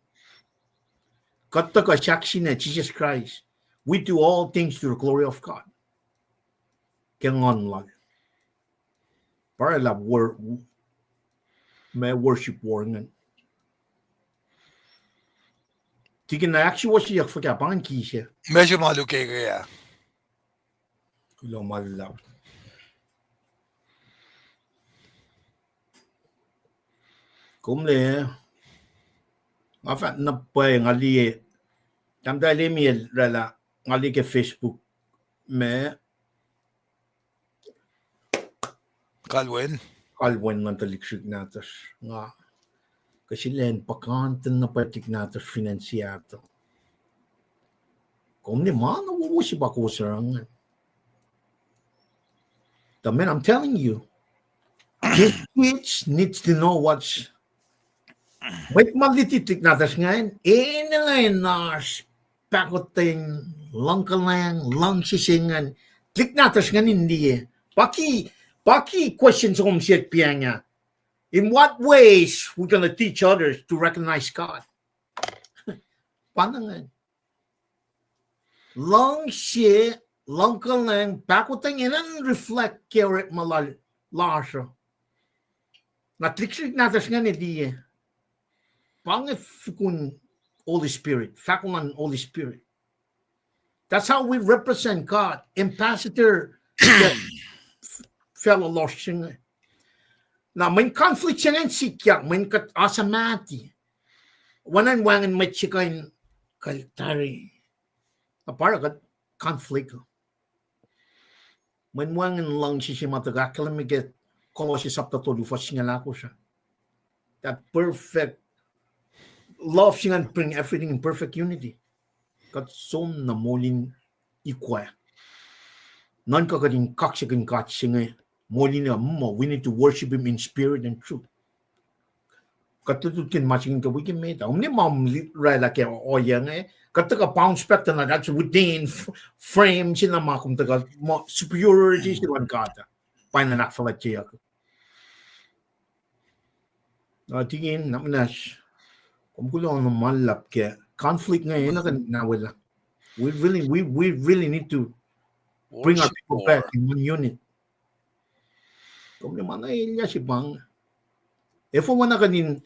Kataga saksi na Jesus Christ. We do all things to the glory of God. Kengon lang. Para la may worship war ngan. Tigin na actually was siya for kapangan kisya. Medyo maluke kaya. Kulo malalaw. Kumle. Afat na pa ngali. Tamda email rala ngali ke Facebook me Kalwen ng taliksik natas nga kasi len pakantan na patik natas financiato. Kung ni man nawusi ba ko sarangan. The man, I'm telling you, kids needs to know what's wait maglititik natas ngayon ngayon na pakotin lang sisingan tik natas ngayon hindi Paki questions om siet pianga. In what ways we're gonna teach others to recognize God? Panangan. Long siya, long ka lang, pakutang inan reflect keret malal lasha. Natriksik natas nga ni diye. Pangifukun Holy Spirit, fakulan Holy Spirit. That's how we represent God. Ambassador fellow lost siya. Na may conflict siya ngayon sikiyak, may asamati. Wanan-wangan may chikain kalitari. Para kat conflict. May wangan lang siya matagakala may get kolosisap na todo fas nga lako siya. That perfect love siya nga bring everything in perfect unity. Kat som na molin ikwa. Nan kakating kaksakin kat siya nga molina mo, we need to worship him in spirit and truth. Katutukin masing ka we can make. Omni mom rela ke oya nga kataka pound specter na that's within frame sila mga kung taga superiority sila kata. Paano na falat siya ako. Tingin namanas kung kulo ang malap ke conflict ngayon na wala. We really need to bring our people back in one unit. Kom ni mana ilya si bang. Efo wana kanin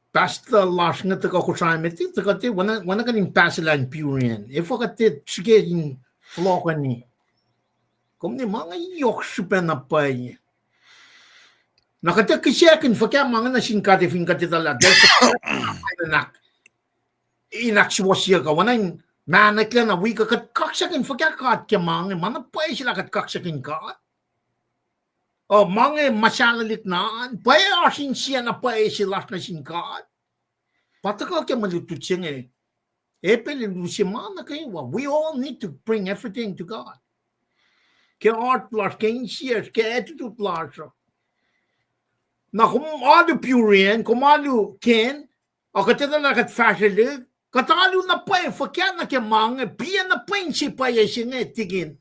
past the last nga taka Kosrae meti taka te wana kanin pacl and purian. Efo kate sige in flock ni. Kom ni mga yok super na pay. Nakate kisyakin fa kaya mga na sinkate finkate tala. Inak siya ka wana in manak lang na wika kat kaksakin fa kaya kat kaya mga mana pay sila kat kaksakin kat. Oh, mga masyalalit na, paya asin siya na paya sila na singkat. Pataka kaya malutut siya nga. Abel siya mana kayo. We all need to bring everything to God. Kaya art plus, kaya insiers, kaya attitude plus. Na kung ano purian, kung ano Cain, o katala kat fahk, katalo na paya, fakya na kaya mga, piya na paya siya paya siya nga, tigin.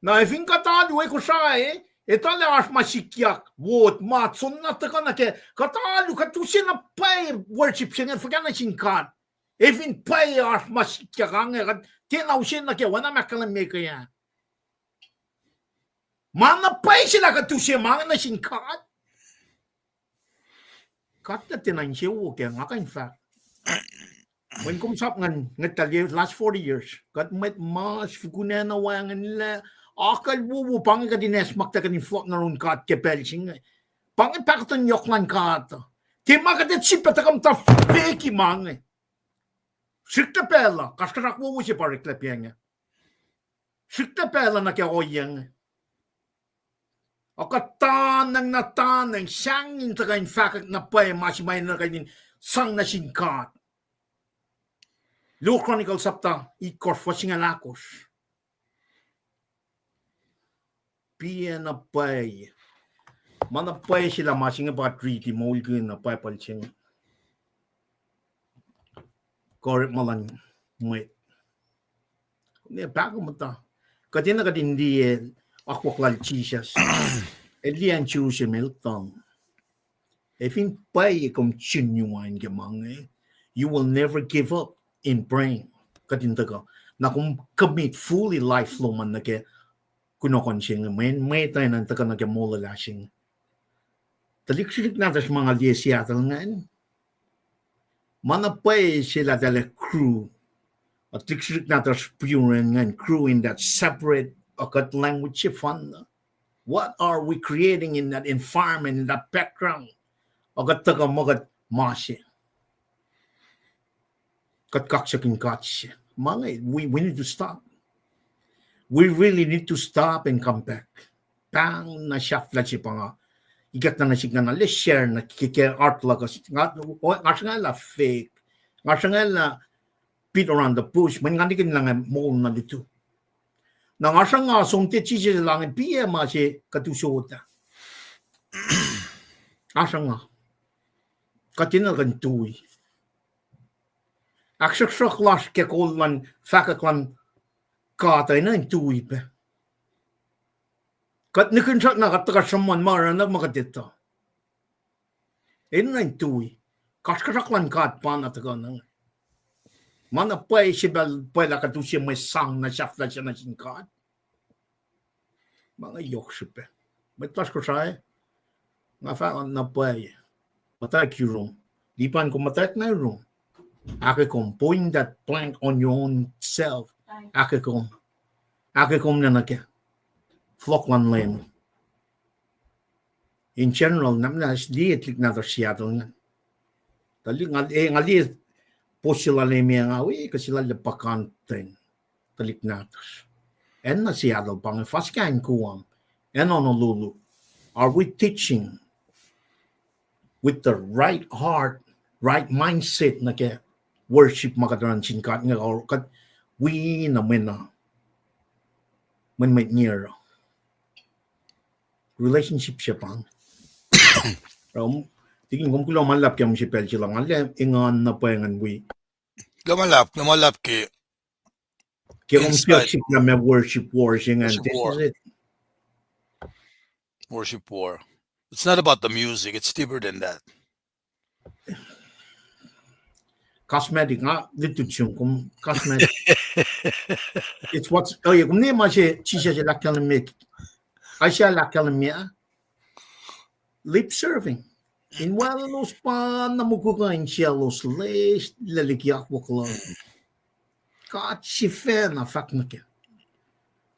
Na ifin katalo ay Kosrae, etala as likiyac, wot, mat, son na taka na ke, katalo katusin na pay worship siya nga, fakya na singkat. Ifin pay as likiyac nga, tinaw siya na ke, wana makalamay kaya. Mana pay sila katusin, mga na singkat. Kat na tinayin siya, kaya nga kain fahk. When comes up ngan last 40 years, kat met mas fikunan na wangan nila, akal wuwu pang ka dines makta ka ni flok na ron kat ke pelsing. Pang pakatan yok lan kat. Tima ka det sipa takam ta feki mange. Sikta pela, kasrkusrak wuwu si pariklep yang. Sikta pela na kya oyang. Akatanang na tanang siyangin ta kain fahk na pay masimay na kain sang na singkat. Lo Chronicle sapta ikor fosing alakos. Pia na pay. Mana pay sila masing ba treaty molgin na pay palching. Korip malan mwet. Ne bago mata. Kadina kadindi akwaklal chisas. Elian chuse meltong. If in pay kom chinuan gemang, you will never give up in praying. Katinta ka. Na kung commit fully lifelong man na ke kunokon siya may tayo nang taka na ke mola lasing. Taliksirik natin sa mga liya Seattle ngayon. Manapay sila dala crew. At taliksirik natin sa puren ngayon crew in that separate akat language fund. What are we creating in that environment, in that background? Agat taka magat masya. Kaksakin siya. Mga, we need to stop. We really need to stop and come back. Pang na shafla siya pa nga. Igat na siya na let's share na kikaya art lagas. Nga siya nga fake. Nga siya nga beat around the bush. May nga nikin lang mo na dito. Na nga siya nga sumti siya lang piya ma siya katusota. Nga siya nga. Katinagan tuwi. Akketeyac las ke kollan fahk kaatay na tuwi pa. Kat nikinsak na katakasaman mara na makatito. Na tuwi. Kasrkusrak lan kaat pa na taga na. Mana pay sibel pay la katusi may sang na shafla siya na singkat. Mga yoksu pa. May Kosrae. Nga fahk na pay. Matay kirong. Di pan kung matay na yung akkekom, point that plank on your own self. Akkekom na nake. Flock one lane. In general, namnas liit lik na Seattle nga. Tali ngali po sila lemia nga kasi sila lepakanten. Talik natas. En na Seattle pang faskain kuwam. En Honolulu. Are we teaching with the right heart, right mindset na ke worship makadaran singkat nga or kat we na men may near relationship siya pang tingin kung kulo malap kaya mo si pel sila nga ingan na payangan we Lumalap ke kaya kung siya na may worship war siya nga this is it. Worship war. It's not about the music, it's deeper than that. Cosmetic nga dito siyang kung cosmetic It's what's oh yeah, kung niya masya chisya sila kalamik. Asya la kalamia. Lip serving. In wala los pa namukukain siya los les likiyac wakla. God shifen na fahk na kya.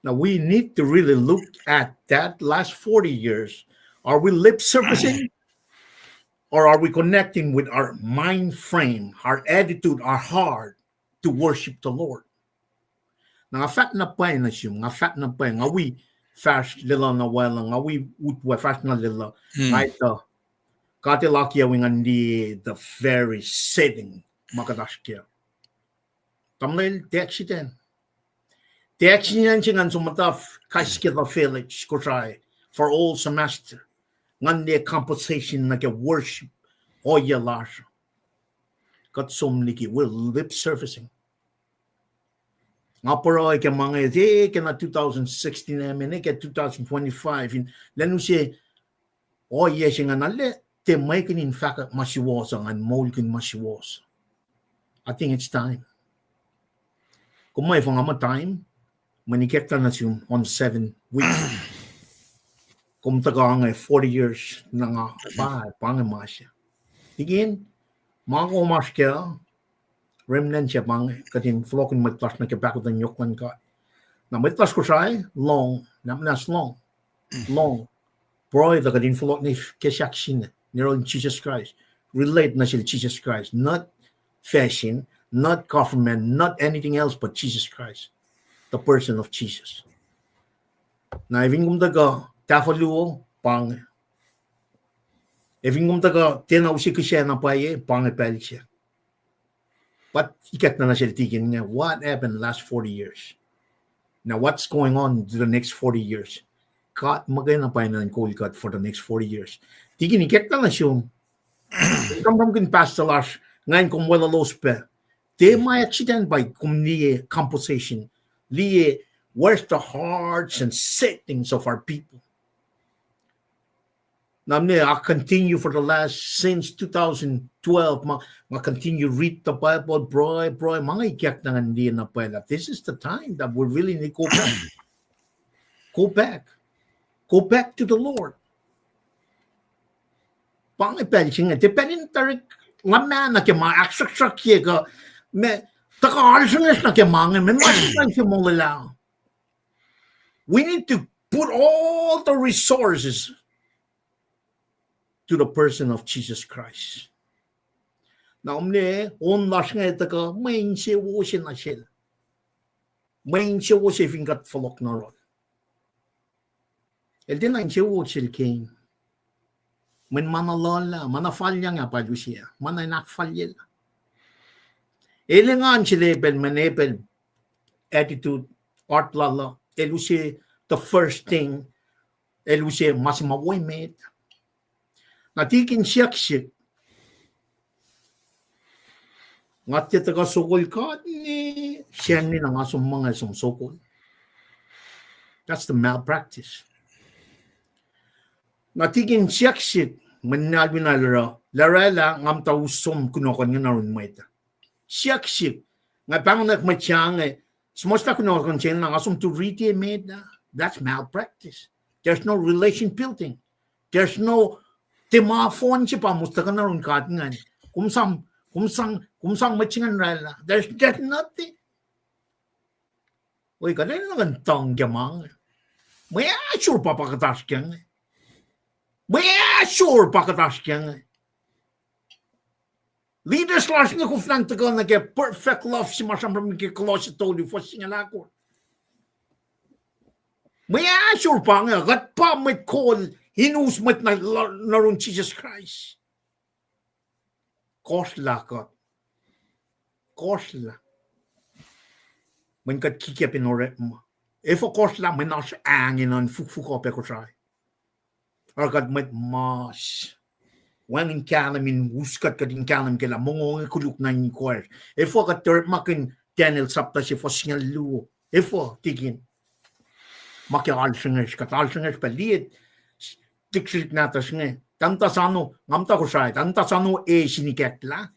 Now we need to really look at that last 40 years. Are we lip servicing? Or are we connecting with our mind frame, our attitude, our heart to worship the Lord? Nga fahk na Paing na siya, nga fahk na Paing, nga we fast lila na wala, nga we utwa fast na lila. Right, kakketeyac yung the very saving makadash kya. Tamlil, teaksiten. Teaksiten siya nga sumataf KahsInKol village, Kosrae, for all semester. Ngandi compensation na kya worship oya lasha. Kat somniki, we're lip servicing. Nga paro ay kya mga kya na 2016 namin, kya 2025. Lalo siya, oya siya nga nali, te may kinin fahk wiowos ang mol kin wiowos. I think it's time. Kung may fang time, manikekta na siya on 7 weeks. Kung taga nga 40 years na nga pangamasya. Tigin, mga kumas kaya, remnant siya katin flokin matlas na kibako ng yokman ka. Na matlas ko siya, long, namnas long. Bro, the katin flok ni kaksakin, nero Jesus Christ. Relate na siya Jesus Christ. Not fashion, not government, not anything else but Jesus Christ. The person of Jesus. Na even kung taga, tafaluo, pang. Even kung taga, tinaw siya siya na paye, pangipel siya. But ikat na siya tigin niya, what happened the last 40 years? Now, what's going on to the next 40 years? Kat, magay na paye na KahsInKol for the next 40 years. Tigin, ikat na siya. Kung kin pastalas, ngayon kung wala los pa, they may accident by kung liye composition, liye, where's the hearts and settings of our people? Namne, I continue for the last, since 2012, ma continue read the Bible, bro, mga ikiyak na hindi na pala. This is the time that we really need to go back. Go back to the Lord. Pangipel siya nga, depending tarik, nga na kaya mga akketeyac siya ka, takaalis na kaya mga, may masipan siya mong lalaw. We need to put all the resources to the person of Jesus Christ. Na onlas nga ito ka, may siya na siya. May siya fingat falok na ron. Elde na siya siya Cain. Men manalola, manafalya nga pa siya. Mananakfalya. Elingan siya Abel, Abel attitude, art lala. Elu siya, the first thing, elu siya, mas maway natikin siyak. Ngat kita ka sukol ka, ni siya ni na nga mga sukol. That's the malpractice. Natikin siyak, manalwi na larala, ngam tausom kunokon nga naroon mo ito. Siyak, nga panganak matyang, sumusta kunokon siya na nga to riti that's malpractice. There's no relation building. There's no timafon siya pa, musta ka naroon katingan. Kumsang machingan rala. There's nothing. Uy, ka rin lang tong gamang. May sure pa pakatas kyan. May sure pakatas kyan. Leaders last nga kung flang tagal na kaya perfect love si masamram ni Colossians told you for singalako. May sure pa nga, gat pa may call, hinusmat na naroon Jesus Christ. Kosla ka. Kosla. Men kat kikip in orep mo. If a kosla, men nas angin on fuk pe Kosrae. Or kat met mas. Wan in kalam in uskat kat in kalam kela mongong kuluk na in kwar. If a kat terp makin Daniel sapta si fosingal luo. If a tigin. Maki alsingers kat alsingers pa liit. Tiksit natas nga. Tantasano, ngamta Kosrae, tantasano siniketla.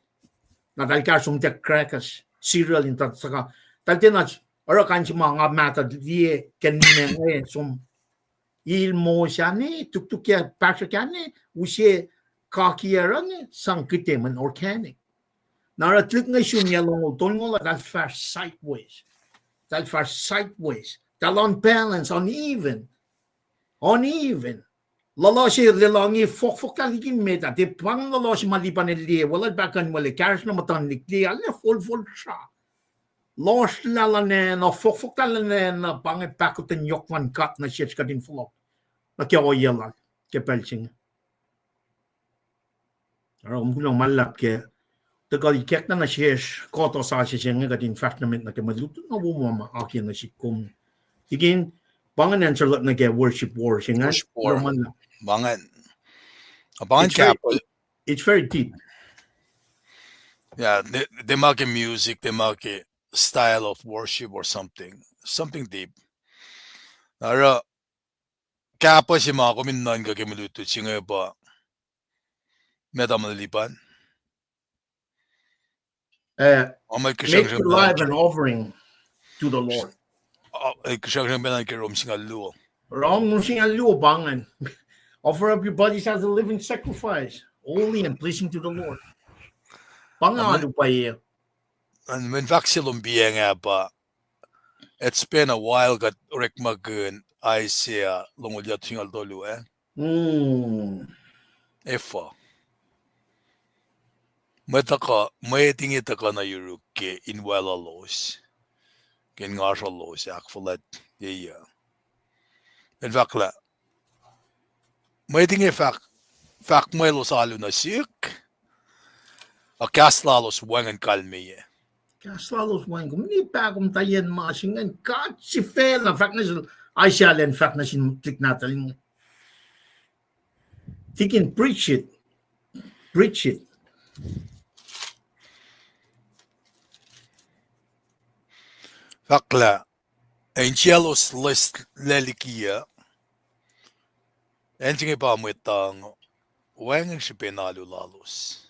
Nadal ka sumtek crackers, cereal in tatsaka, taltenach ora kanchi mga mata die kenine som il mo shane tuktukia patrikane ushe kakierane sankiteman organic. Nara tlik nga shumya long tongola that fast sideways. That fast sideways. That unbalanced, uneven. Loloshi lelongi fok kaligin meta. De pang loloshi malipanelie. Wala bakan wale karish na matanikli. Ale full sha. Losh lalanen o fok lalanen na bange pakuten yokwan kat na shit kadin flok. Na kya o yela. Ke pelching. Ara umkulong malap ke. Tagal ikek na shish koto sa shishing kadin fashionament na ke maluto na bumama akin na shikum. Again, bangan answer lot na get worship worship. Bangan. It's very deep. Yeah, they make music, they make a style of worship or something deep. Nara kapa si mga kuminan ka kimaluto singa ba metamalipan. Make it live an offering to the Lord. Bangan. Offer up your bodies as a living sacrifice, holy and pleasing to the Lord. Bangan pa. And when vaxilum being ba, it's been a while got rekmagun I see longulya tingal dolu Efa. May tingita ka na yuruke in lowos. Ken ngasal lowos akfulat yeah. In fact la. May tingi fahk may lo salo na sik. A kaslalos wangan kalmiye. Kaslalos wangan kumni pa kum tayen masingan kat si fel na fahk na I shall in fact na sin tik natalin. Tikin preach it. Fakla, en cielos list lelikia, en tingi pa mwetang, wangan si penalu lalos.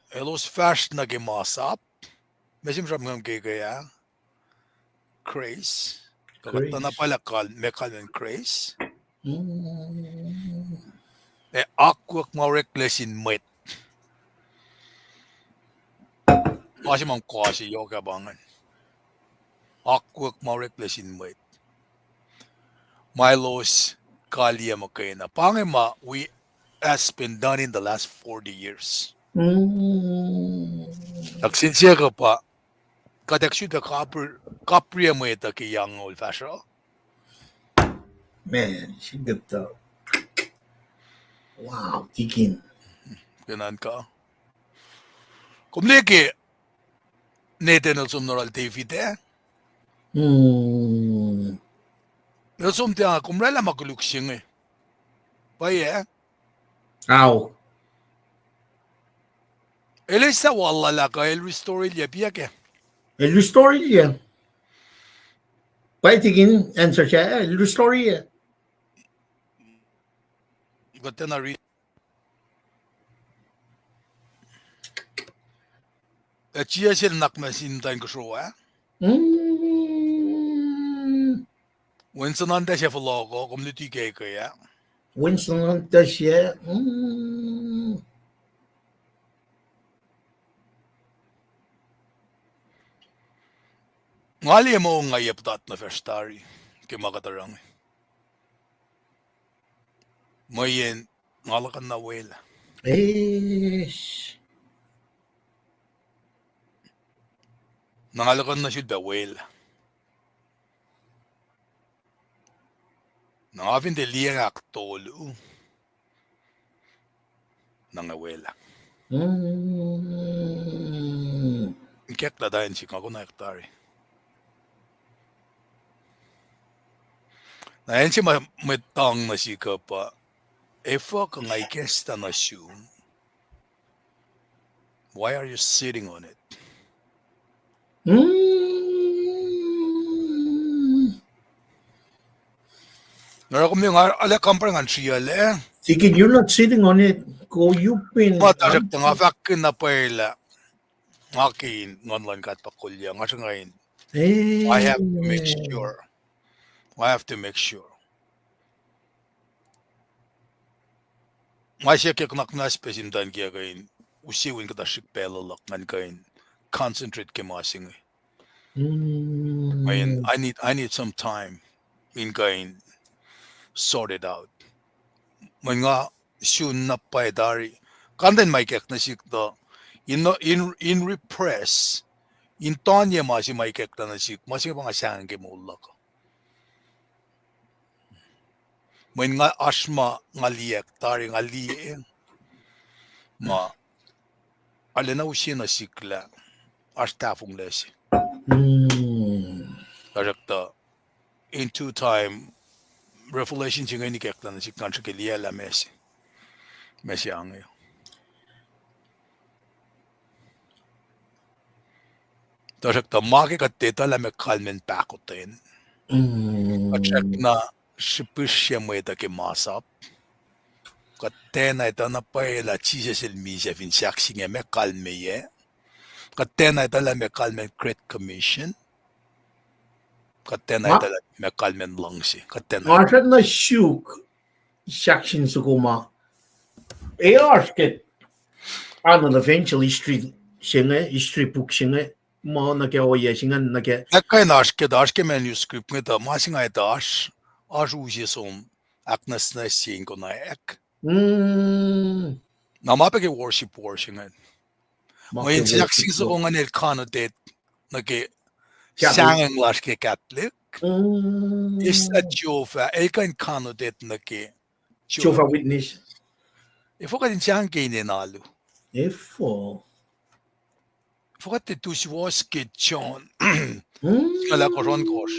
Elos fast na gimasap, mesim siya mga gigaya, craze, kakata na pala mekalmen craze. Akwak reckless in mwet. Kasi mang kasi yoga bangan. Akwak reckless in mwet. Milos kalia makena. Pangema we has been done in the last 40 years. Nagsinsya ka pa, kadaksyon ka kapria mo ito ki young old fashioned. Man, she dipped up. Wow, tikin. Ganan ka. Kumliki, nete na sumnoral TV te. Nasum te nga, kumrela makuluksing eh. Paye. Ow. Elisa wala la ka, el restore liya piya ke. El restore liya. Paye tikin, answer siya, el restore liya. Gata na rin. At siya sila nakmasin tayong Kosrae. Winston nanda siya follow community kaya. Winston nanda siya. Ngali mo ngayap tat na festari kay makatarang. Mayen ngalakan na wela. Nangalakan na siya wela. Nangafin de likiyac tolu. Nangawela. Kek na dahin si kako na hektare. Nahin si matang na si pa. Efa kang I guess na assume. Why are you sitting on it? Narakom yung ala kampangan siya le. Sige, you're not sitting on it. Go, you've been. Matasak na nga fahk na pala. Cain ngonlan kat pakulya nga siya ngayon. Eh. I have to make sure. I have to make sure. Masya kaya knaknas pesimdan kaya kain usiwin ka tasik pelalak ngan kain concentrate ke masing. I need some time in kain sort it out. Mga soon na paedari. Kandan may kek na sikta in repress in tonya masi may kek na sik masi mga sang ke mulak. When nga asma nga liek tari nga liek ma alena usia na sikla astafung lesi. Darakta in 2 time revelation singa ni kek na sik kansa ke liela mesi angyo. Darakta maki ka teta la me kalmen pakotin. Kachek na Shipishya mwet ke masap. Katena ita na paela chise selmisa fin saksinge me kalme ye. Katena ita la me kalmen credit commission. Katena ita la me kalmen langsi. Katena. Arset na shuk saksin sukuma. Arsket ano eventually street singe street book singe mo na ke oye singan na ke. Kaya na arske manuscript ngita masinga ita usi som aknas na sing ko na ek. Na mapeke worship nga. Ngayon siyaksing sa kong anil connotate na ke sangang las ke Catholic. Is a Jehovah. Elkan connotate na ke Jehovah Witness. Ifo ka din siyang kainenalo. Ifo ka titus was ke John. Kala ko ron kos.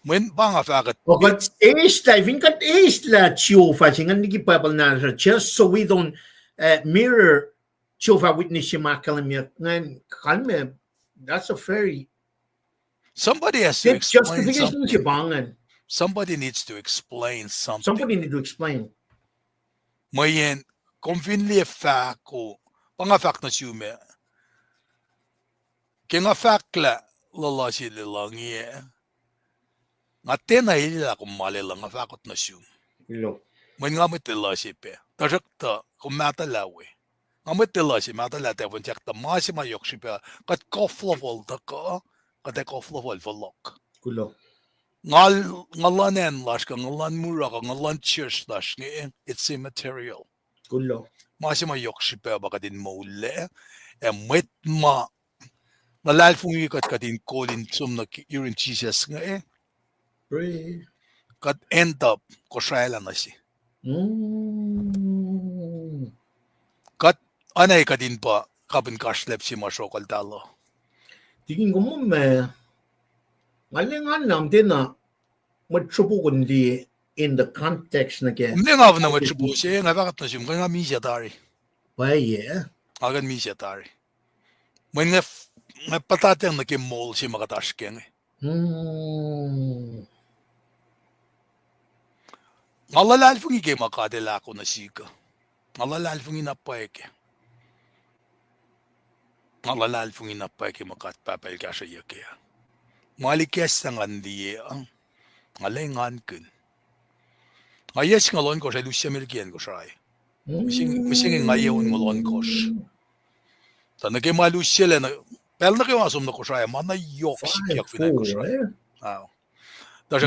When bang afagat. But I think that is la Jehovah singan ni Bible na just so we don't mirror Jehovah Witness kalme. That's a very somebody has to explain something. Somebody needs to explain something. Somebody need to explain. Mayen conveniently fahk ko pangafak na siume. Kaya fakla lalasi lilangi. Atena ila kung malila nga fakot na sium. May nga matila si pe. Tajakta kung matalawe. Nga matila si matalate kung jakta masi mayok si pe. Kat koflavol ta ka. Kat koflavol valok. Kulo. Ngalan lash ka, ngalan mura ka, ngalan church lash nga. It's immaterial. Kulo. Masi mayok si pe baka din maule. Mwet ma. Nalal fung ikat ka din kolin sum na irin Jesus nga eh. Kat end up Kosrae lang na si. Kat anay ka din pa kapin kaslep si masokal talo. Tingin ko mo ngalingan nam din na matsupo kundi in the context na kaya. Hindi nga na matsupo siya nga bakit na siya nga misya tari. Yeah. Agan misya tari. May nga patatang na kimol siya makataskeng eh. Ngalalal fung ike makadela ko na sika. Ngalalal fung inapaeke. Ngalalal fung inapaeke makatpapel ka sa yakaya. Malikiyac na ngandiye ang ngalengan kun. Ngayas ngalon ko sa Lucia Milkian ko Srui. Mising ngayon ngalon ko. Tanag kay malusia le na pel na kayo asom na ko Srui. Mana yok sikiyak pinay ko Srui.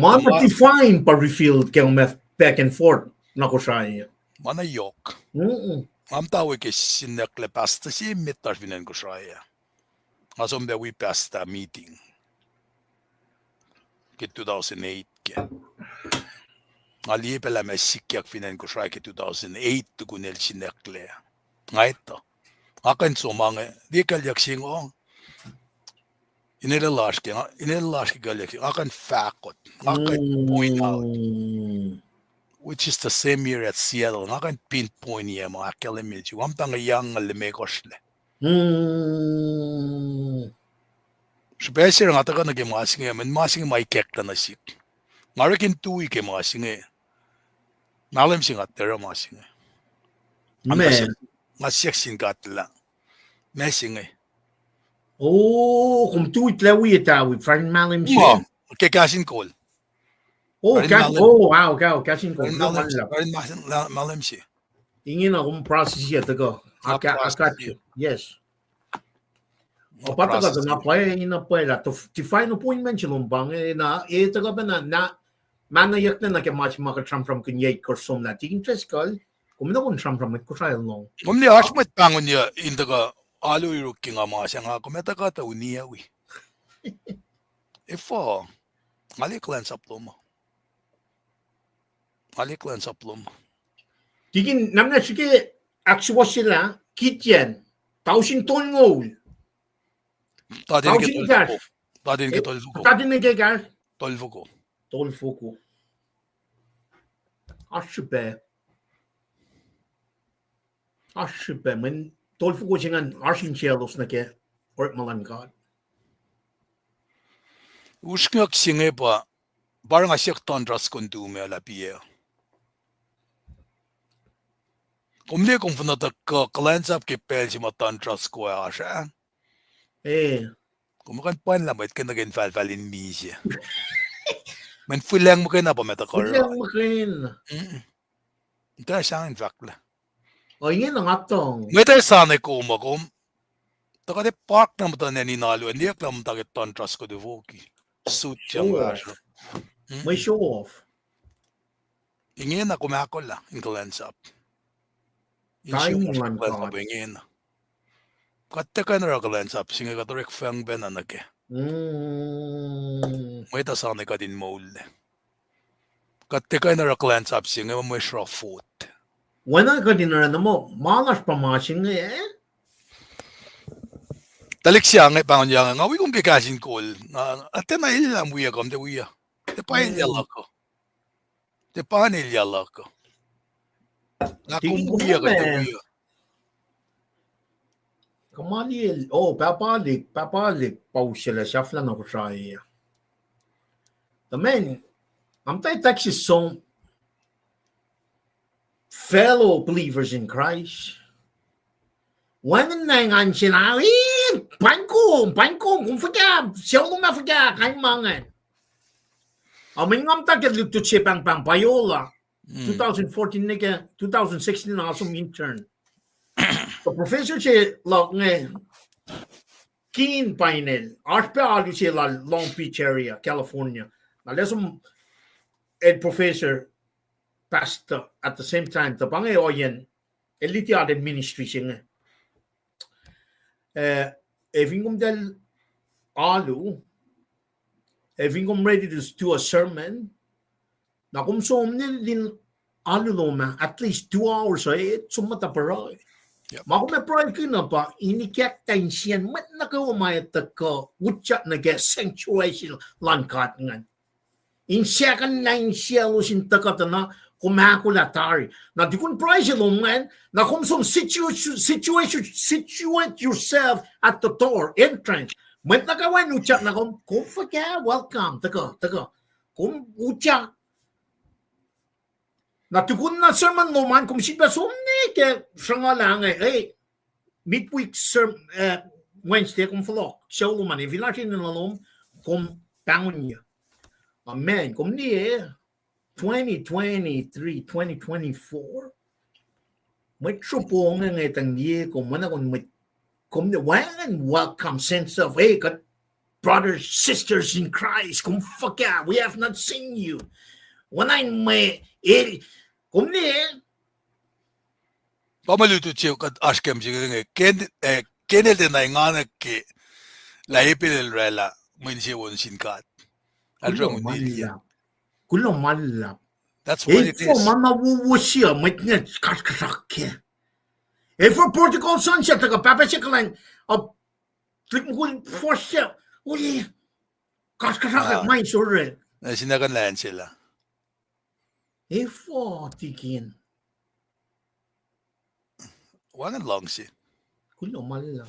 Mana define pa refill kayo math back and forth na ko Srui. Mana yok. Am tawag kay sinekle pasta si mitar pinay ko Srui. Asom da we pasta meeting. Ke 2008 ke. Ali pela me sikiyak finan ko Srui ke 2008 tuku nel sinekle. Ngaito. Akan somang di kalyak singong. Inilalash ke kalyak sing. Akan fakot. Akan point out. Which is the same year at Seattle. Akan pinpoint niya mga kilometers. Wam tanga yang alimekosle. Spesial nga taga naging masing men masing may kekta na sik. Ngarakin tuwi ke masing nalam sing at tera masing. nga seksin katla. Messing eh. Oh, kung tuwit lawi itawi, farin malim Mo, siya. kay KahsInKol. Oh, wow, KahsInKol. Farin malim siya. Ingin akong process siya, tago. Akat, yes. O pataga na pay ina pay la to define appointment yung bang na taga ba na manayak na ke match maka Trump from kunyay kursom na tingin kal kung na kun Trump from ko trial long. Kumni asmat pangon niya indaga alu iruki nga mga siya nga kumeta ka ta uniya wi. Ifo likiyac mo. Likiyac mo. Tingin namna sige actual sila kitchen tausin tolngol. Tadin ke tolfuko. Tadin ke gas. Tolfuko. Ashipe men tolfuko singan arsin chelos na ke or malangkad. Uskak singe pa parang asyak tondras kondume ala piye. Kumli kung funata ka kulacnsap ke pel si matandras ko asya. Kung makan pan lamait ka naging falfalin misya. Men fulang mo kayo na pa metakor. Fulang mo kayo. Ito na siyang infakla. O yun ang atong. May tayo sanay ko umakom. Taka de park na mo tayo naninalo. Hindi ako lang takit tantras ko de voki. Suit siyang asya. May show off. Inge na kumakollah in kulacnsap. Time lang ka. Inge na. Katte ka na kulacnsap. Singa ka torek fang ben na nake. May tasane ka din mole. Katte ka na kulacnsap. Singa mo may foot. Wala ka din na mo. Malas pa masing eh. Talik siya nga pangon niya nga. Awi kong KahsInKol. Ate na ilang wiya kom. Te wiya. Te pa ilyala ko. Te pa ilyala ko. Nakumbuya ka te wiya. Kamali, papalik, pau sila, shuffle na Kosrae. The men, I'm tayo Texas song, fellow believers in Christ. Wanan na nga sila, Paing, kung fagya, siya kung mafagya, kain mangan. Amin nga tayo luto siya pang payola. 2014 nigga, 2016 na asong intern. The professor siya lang Cain panel. Pacl siya la Long Beach area, California. Na lesson ed professor pastor at the same time. The pangay oyen likiyac ministry siya nga. Evingum del alu. Evingum ready to do a sermon. Na kung so din alu loma at least 2 hours sumata paray. Mako me pray kina pa inikiyac tayo siyan mat nakawamay taka wutsak na get sanctuary lankat ngan. Insiyakan na insiyalo sin taka na kumakulatari. Na di kun pray siya man na kung some situate yourself at the door entrance. Mat nakawan utsak na kung fagya welcome taka kung utsak natukun na sermon mo man kung siya sumne ke sanga lang midweek Wednesday kung falok siya man if ilatin na lom kung pangon niya amen kung ni 2023 2024 may trupong nga itang niya kung mana kung may kung and welcome sense of kat brothers sisters in Christ kung fuck yeah we have not seen you when I may kumni pamaluto siya kat askem siya nga kenel din na nga ki lahipil rela mun siya won sinkat alrong nilya kulong malap that's what it is mama wuwo siya may kasrkusrak for protocol sunset taga papa siya kalang click mo for siya uli kasrkusrak may sorry sinakan lang sila tikin. Wangan lang siya. Kulo malala.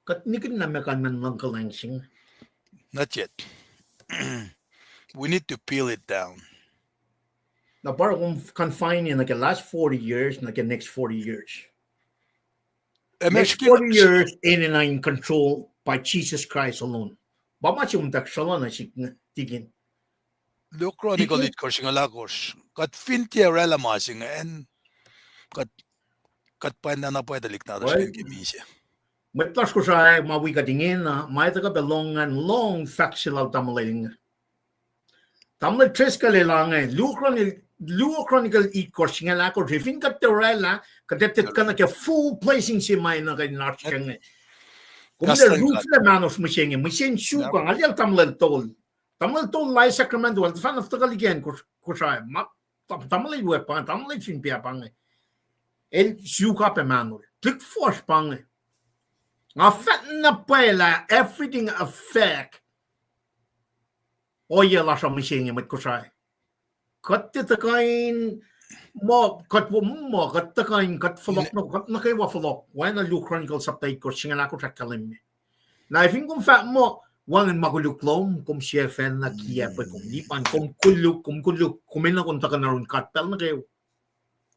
Katnikin na mekan man lang kalangsing. Not yet. We need to peel it down. Na para kung confine in like the last 40 years, like the next 40 years. Next 40 years in control by Jesus Christ alone. Bama si umtak shalom na si tigin. Lo chronicle it korsing alagos. Kat fintia rela masing en kat pa na pwede likna da siya kimisi. Met kasrkusrak mawika tingin na may taga belongan long factual tamaling. Tamal tres kalilangan Luo Chronicle it korsing alako rifin kat terela kadetet ka na kya full placing si may na kay narchang. Kung der roof le manos machine shuka alial tamal tol lai Sacramento al fan of tagaligen Kosrae ma tamal iwe pa tamal fin pia pang. El shuka pe manol. Click force pang. Nga fat na pala everything a fahk. Oya la sa machine met Kosrae. Kat Cain mo kat Cain kat falok no kat na kay wa falok when a Luke Chronicle sa tay ko singa ko kalim na I think kung fa mo wangan maguluklom kum chef na kiya pa kum lipan kum kuluk kumin na kun ta naron katpel na kayo.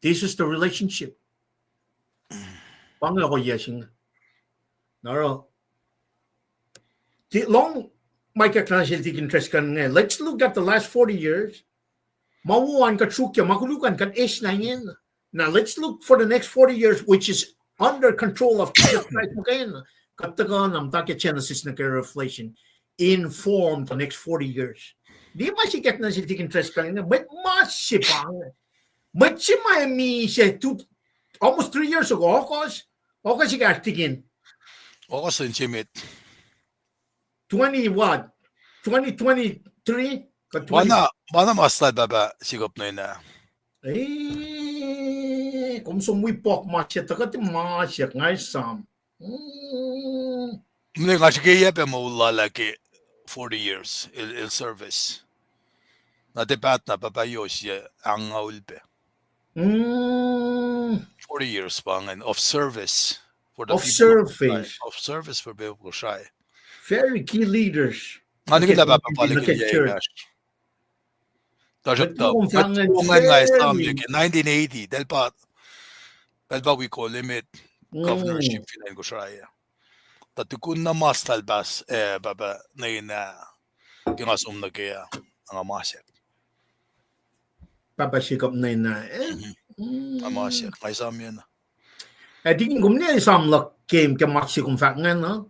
This is the relationship pang ko yasing naro long my kaksakin interest kan let's look at the last 40 years. Mawuan ka trukya, makulukan kan ish na yin. Now let's look for the next 40 years, which is under control of Jesus Christ. Katagan am take Genesis na reflation inform the next 40 years. Di ba si kat na si tikin interest kanina, but masipang. But si Miami siya almost 3 years ago, okos si tikin. Okos in chimit. 20 what? 2023? Bana masla baba sigop na ina. Kung sumwipok masya, takati masya ngay sam. Mune nga siya pe maulala ke 40 years il service. Natipat na papayo siya ang ulpe. 40 years pangan of service for the of service for people Kosrae. Very key leaders. Ano kita papapalik niya Matungan nga sa 1980 dahil pa we call limit governorship in Kosrae. Tatukun na mas talbas baba na yun na kinasum na kaya ang amasyak. Papasikap na yun na amasyak, may sam yan. Tingin ko niya isam lak game ka maksikum fahk nga na.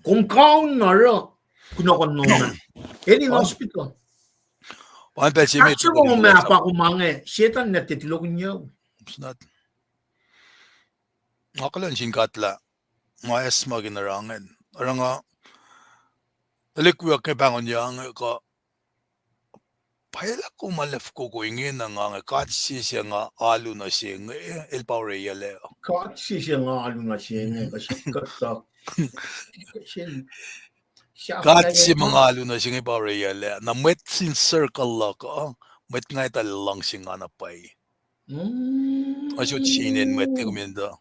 Kung kaon na rin, kunakon na. In hospital. Actually, may apa kumangay. Sietan na titilogin niya. It's not. Akalan singkatla. Mayas maginarangan. Arang nga, likiyac kay bangon niya ka payala ko malaf ko ingin na nga katsi siya nga alo na siya nga el paureya leo. Katsi siya nga alo na siya nga kasi katak. Katsi mga alo na siya nga paureya leo. Na mwet sin circle la ka. Mwet nga italang siya nga na pay. Asyo chinin mwet nga kuminda.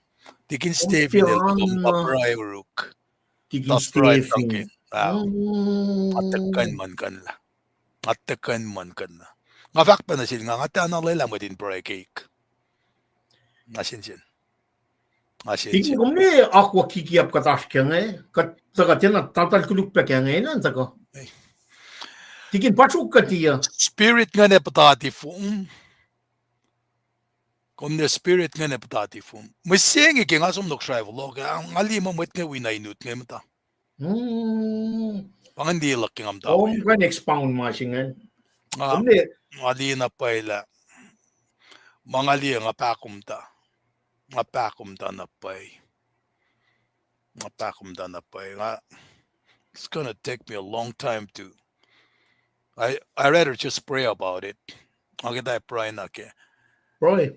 Tikin Stephen el kung papray uruk. Tikin Stephen. Atakan man kan la. Atakan man kan la. Nga fahk pa na sila nga tanang lela mo din pray cake. Nasin sin. Tikin kung may akwa kikiyap katash kya nga Taka tina tatal kuluk pa kya nga yun taka. Tikin pasuk ka tiya. Spirit nga na patati fung. Kung the spirit nga na patati fung. May siyang iki nga sumnok siya vlog. Ang ali mo mwet nga winainut nga mata. Pangandilak yung amtaw. Oh, kan expound mo siya nga. Ali na pala. Mga ali nga pakumta. Nga pakumta na pay. Nga pakumta na pay. It's gonna take me a long time to. I rather just pray about it. Agad pray na ke. Pray.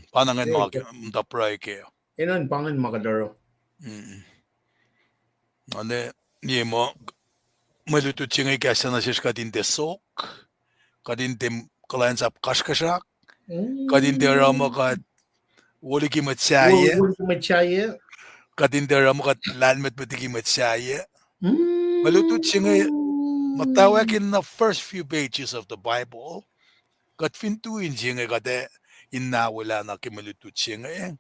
Panangan mga pray ke. Inan pangan makadaro. Ane ni mo maluto chingay kasa na siya kadin de sok, kadin de kulacnsap kasrkusrak, kadin de ramo kad wolacna kadin de ramo kad lalmet matsaya. Maluto chingay mutawaek in the first few pages of the Bible. Kat fintuin chingay kade inawala na kimaluto chingay.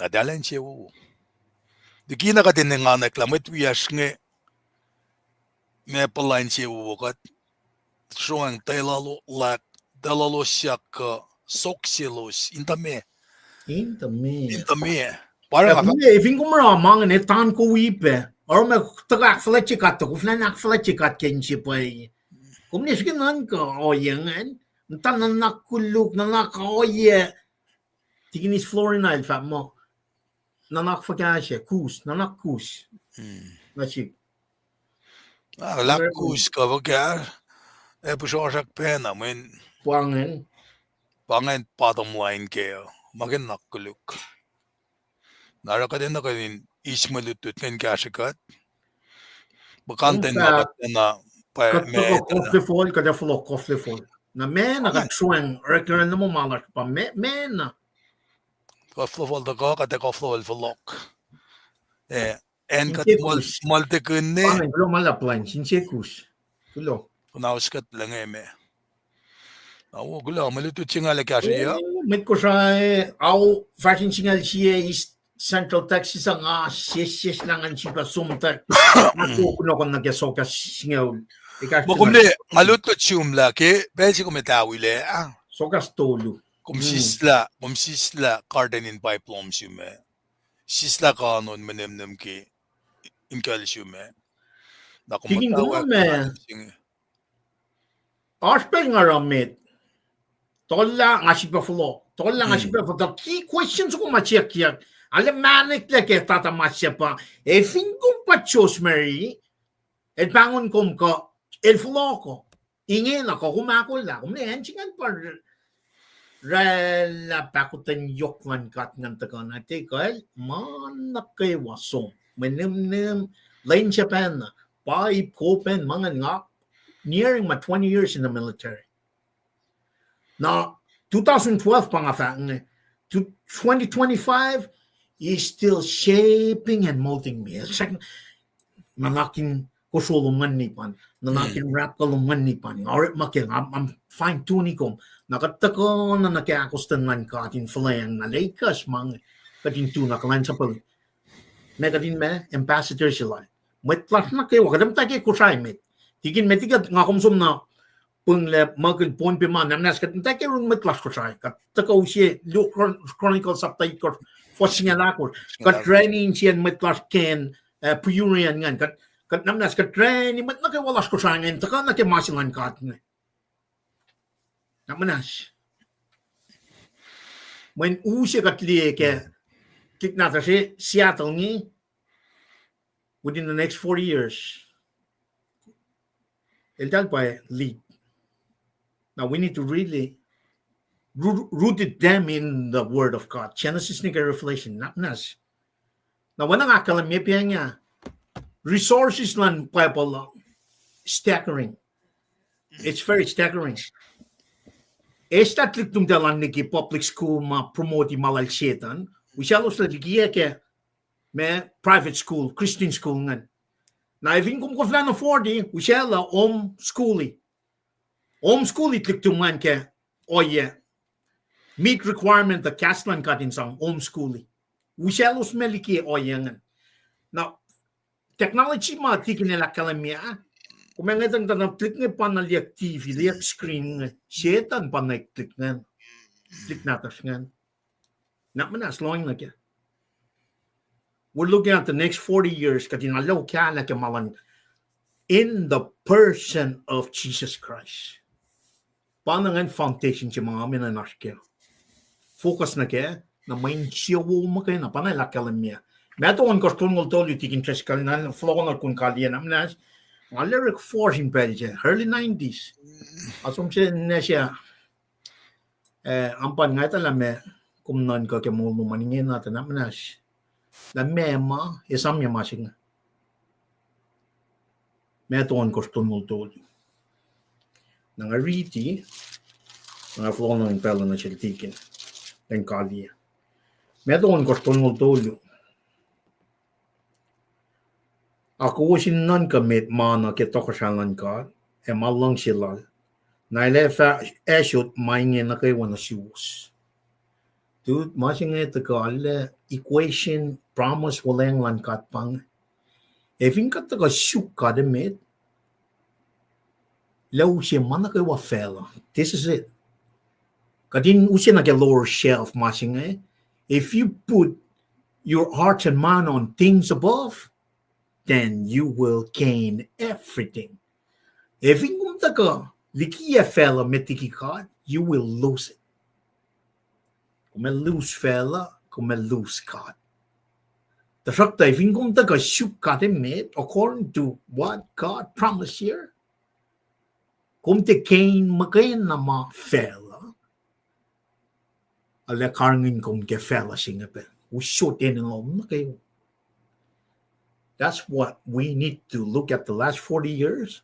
Adalan siya wo. Di kina ka tinenganak lamat wiyash nge me palain siya wo kat suang tailalo lak dalalo siya ka soksilos intame. Parang If you come among an etan ko wipe, or me tagak fletchikat, ko flanak fletchikat kenshi pay. Kung niskin ko, o yan, ntan nakuluk, nanakaoye. Tiginis florinal fat mo. Nanak fakasya, kus, nanak kus. Nasik. Lakus ka vakar. Pushosak pena, men. Pangen. Pangen bottom line kayo. Magin nakuluk. Nara ka din na kanin ismalutut ng kasikat. Bakanten na na Koflefol, kada flok koflefol. Na men nakatsueng, rekeren na mo malak pa, men na. Koflefol da ka, kata koflefol flok. En kat multikun ni. Pangen, gulo malaplan, sinsekus. Gulo. Kunauskat lang me. Awo, gulo, malutut singa la kasiya. Met Kosrae, au fashion singal siya is Central Texas ang sis lang ang sipa sumtak. Nakukuno ko nagyasoka singaw. Makumli, malutut siyumla ke, besi kumitawile. Sokas tolu. Kumsisla, kardenin pipeline siyume. Sisla kanon menemnem ke, inkal siyume. Tingin ko naman. Arspel nga ramit. Tolla nga sipa fulo. Tolla nga sipa fulo. The key questions ko machiyak. Alam manik leke tatamasya pa. Fingkong pa Diyos Mary. Bangon kom ka. Fulo ko. Ingin ako. Kumakol na. Kumnihensingan pa. Rela pakutan yokman kat ng takan. Ate kahil manak kay wasong. Menem. Lain siya pa na. Pipe, kopen, mga nga. Nearing my 20 years in the military. Now, 2012 pa nga fahk. To 2025 is still shaping and molding me. Nanakin kusulungan ni pan. Nanakin rap kalungan ni pan. I'm fine-tuning ko. Nakatako na nakiakustangan ka atin falayang nalaykas mga katin tunak kulacnsap. Megatin me, ambassador sila. Mwet na kayo, kadam tayo Kosrae met. Tigin metigat nga kumsum na pungle magil pon piman namnas kat tayo rung met Kosrae. Katako siya chronicle subtitle ko forcing alakor. Kat training siya met Cain puyurian ngan. Kat namnas kat training met na kayo walas Kosrae ngan. Taka na kayo masilan kat nga. Namanas. When usiya kat liye ke kiknata siya Seattle ni within the next 40 years, it'll lead. Now we need to really rooted them in the Word of God. Genesis and Revelation, not nas. Now when ang akalamya niya, resources lang pacl staggering. It's very staggering. Esta tliktung dalan niki public school ma promote malal setan. We shall also likiyac me private school, Christian school ngan. Na if inkom ko flan 40, we shall homeschooling. Homeschooling tliktung man ke oye. Meet requirement the kaslan katin sang homeschooling. We shall us meliki oye ngan. Now technology ma tikin nila kalamya. Kung may ngatang tanong, click nga pa na liyak TV, liyak screen nga. Setan pa na click nga. Click natas nga. Nakmanas, long na kya. We're looking at the next 40 years, katinalaw kya na kamalan in the person of Jesus Christ. Paano nga foundation siya mga minanas kya. Focus na kya, na may siyawo mo kaya na panay lakalan niya. Meto ang kostong ngol tikin tres kal na flow na kun kalian amnas. Ang lyric force in Belgium, early 90s. Asum siya na siya, ampan nga ito lame, kumnan ka kemul numaningin natin amnas. Lamema, isam niya masing. Meto ang kostong ngol Nang ariti, nga flow na yung pala na siya tikin. Ang kalia. Meto ang kostong ngol Ako sinan kamit mana ketokasyalan ka, malang silal. Nailefa esyot maingin na kayo na siwos. Dude, masing ito ka equation promise walang langkat pang. Evin ka taga shook ka demit. Low siya manakewa fella. This is it. Kadin usiya na lower shelf masing. If you put your heart and mind on things above, then you will gain everything. If you likiyac fella metikikad, you will lose it. Kung lose fella, kung lose God. The fact that if you shoot God according to what God promised here, kung te Cain magayon na ma fella, ala karngin kung ke fella singape. We shoot in na kayo. That's what we need to look at the last 40 years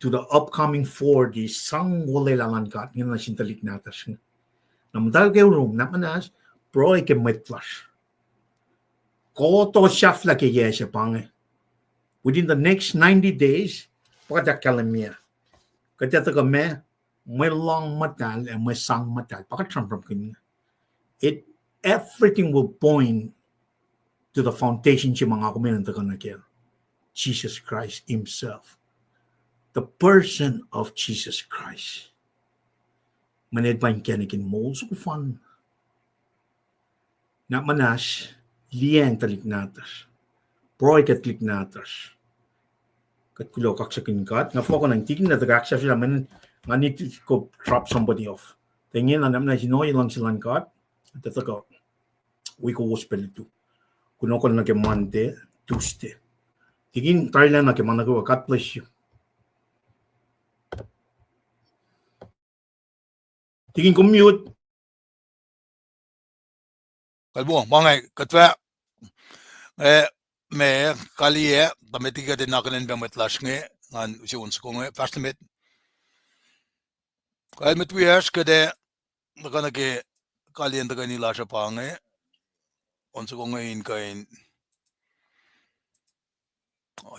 to the upcoming 40 sang wala lang God nga na sintalik natas. Namunta kayo room na manas pro ke mwet flash. Koto shafla ke yesha pange. Within the next 90 days, pagkat kalamia. Kaya ka me long matal and may sang matal. Pagkat it everything will point to the foundation si mga kuminanta ka na kaya. Jesus Christ himself. The person of Jesus Christ. Maned pa yung kenikin molds ko fan. Na manas, liang talik natas. Proy katlik natas. Kat kulo kaksakin kat. Nga po ko nang tikin na tagaksa sila man nga need to go drop somebody off. Tingin na naman na hinoy lang silang kat. At ito ko, we ko hospital ito. Kuno ko na Monday, Tuesday. Tingin tayo lang na kemana ko. God bless you. Tingin ko mute. Kalbo, mga katwa. Me kaliye tametiga de nakalen be metlashne an usi unskonge fastmet kalmet wias kede nakana ke kalien daga ni lasha pange unskonge in Cain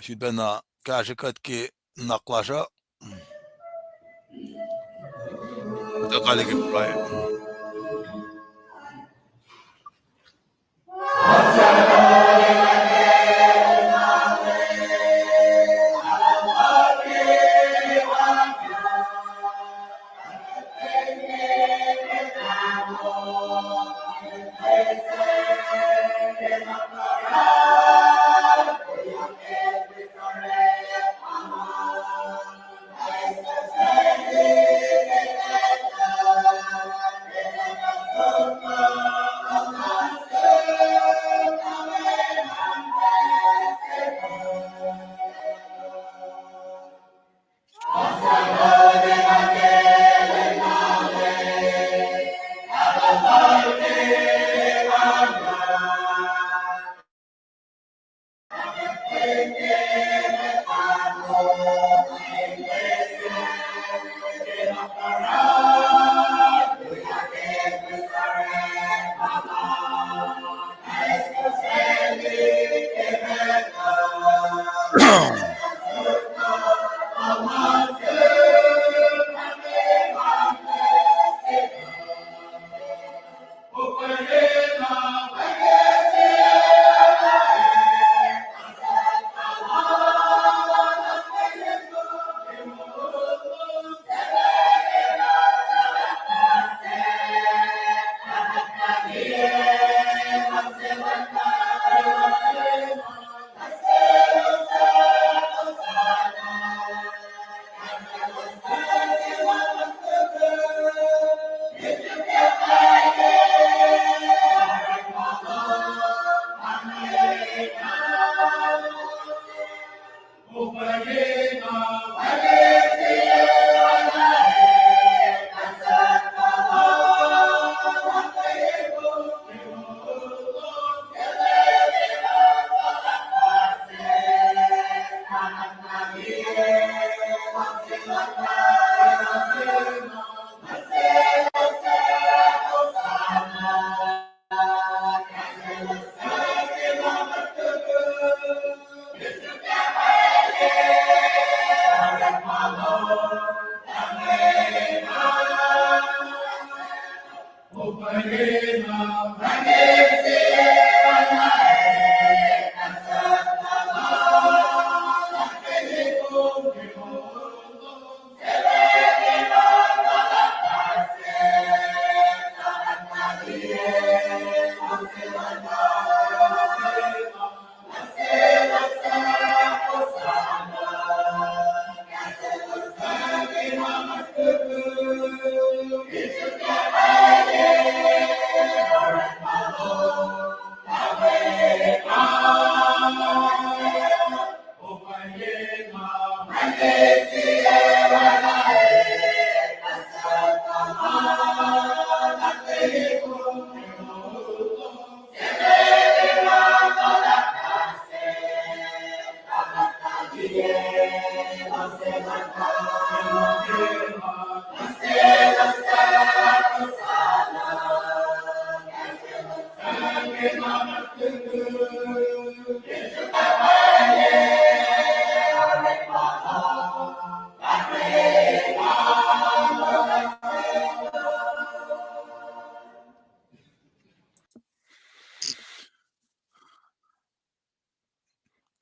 shibena kashakat ke naklasha ta kalige pray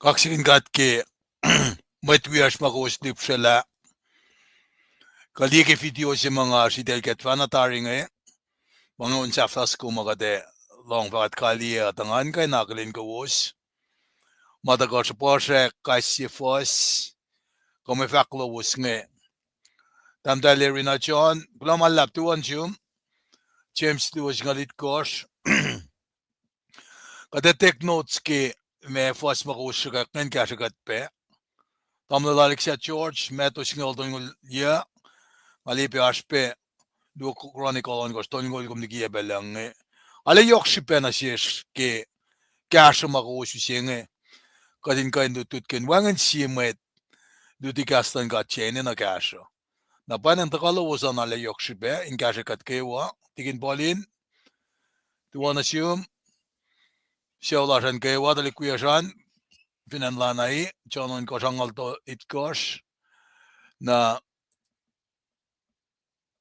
Kaksakin ke mwet makos dipsela kalike video si mga sidel ket fanataring mga unsaftas ko magade long vakat kali tangan kay nakalin ko wos madagar sa Porsche kasi fos kome fahk lowos nge tamdali rin na John glamalap tuwan jum James Lewis ngalit kosh kade take notes ke me fos makusrak ngen kashagat pe tamdalalik siya George metos ngol dong ya malipi aspe du chronicle on gosto ngol kum digi Abel ang ale yok shipena shish ke kasha makusu singe kadin kain du tutken wangan si mwet du di kastan ka Cain na kasha na panen takalo wasan ale yok shipe in kasha kat kewa tikin bolin tu wana sium siawlashan kewa dali kuyashan pinan lanai chonon ko sangal to itkosh na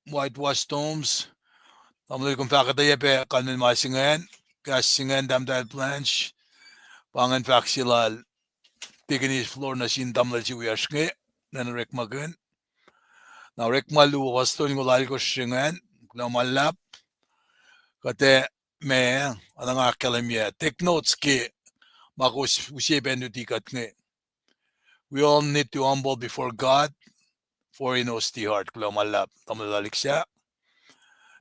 whitewash tombs Assalamualaikum akketeyac kanmen masingen kasingen damdal planch pangan faksilal tikinis floor na sin damdal si wiashke nan rek magen na rek malu waston ngolal ko shingen na malap kate me anang akalemia take notes ke makos usie benudikat nge we all need to humble before God for he knows the heart klo malap tamdalik siya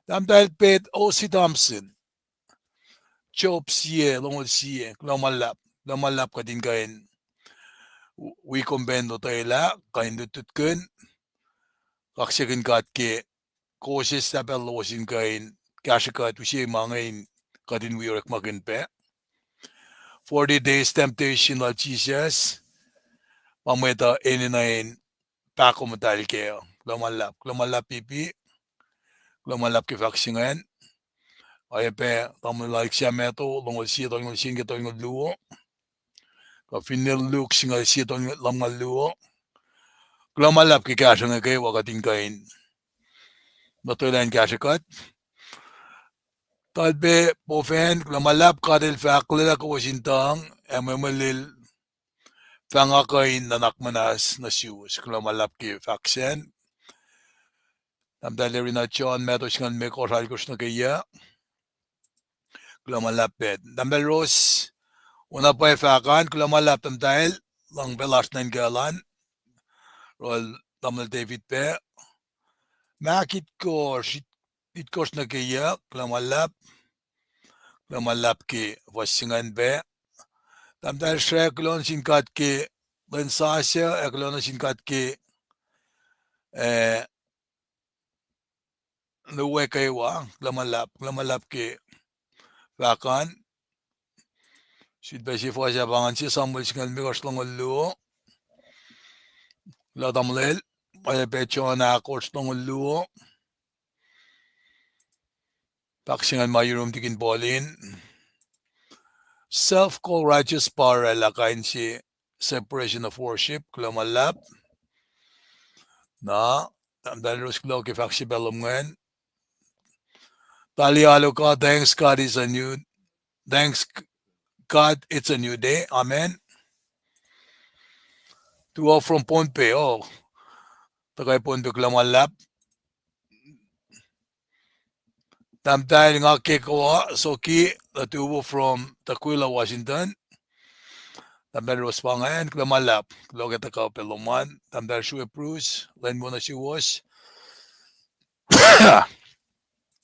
damdal pet o si Thompson Job siye, longol siye, lamalap ka din kain. We kombendo tayo la, kain dututken, kaksakin kat ke, koses tapel losin kain, kashakat usiye mangain, kadin wiyorek magin pe. 40 days temptation of Jesus, mameta 89, pako matal kayo, lamalap pipi, lamalap ke vaksingan, ay pe, tamulalik siya meto, longol siya, tongol siya, tongol luo, finil look singa siton lamgal luo glamalap ki kasha nga kay wakating kain batulan kasha kat talbe pofen glamalap kadel fakla ko sintang ememelil fanga kain nanak manas na sius glamalap ki faksen tamdaleri na John metos ngan me koral kus na kaya glamalap bed damdal ros una pa fakan glamalap tamdal lang belas nan galan rol tamil David pe makit ko it kos na kaya klamalap ki wasingan be tamdal shre klon sinkat ki lensasya klon sinkat ki nuke kaywa klamalap ki vakan sit be si fosya bangan si Samuel singal mi kos long luo la tamlel ay pecho na kos long luo paksingan mayroom tikin bolin self-called righteous power alakain si separation of worship klamalap na tamdal ros klo ki faksi belum ngen Talialo ka, thanks God thanks God it's a new day. Amen. Tuwa from Ponpe, Takay Ponpe klamalap. Tamtay nga kekawa, Soki, Tuwo from Taquila, Washington. Tamtay Rospangan, klamalap. Klogeta ka peloman. Tamtay Shue Bruce, Len Mona Shiwas.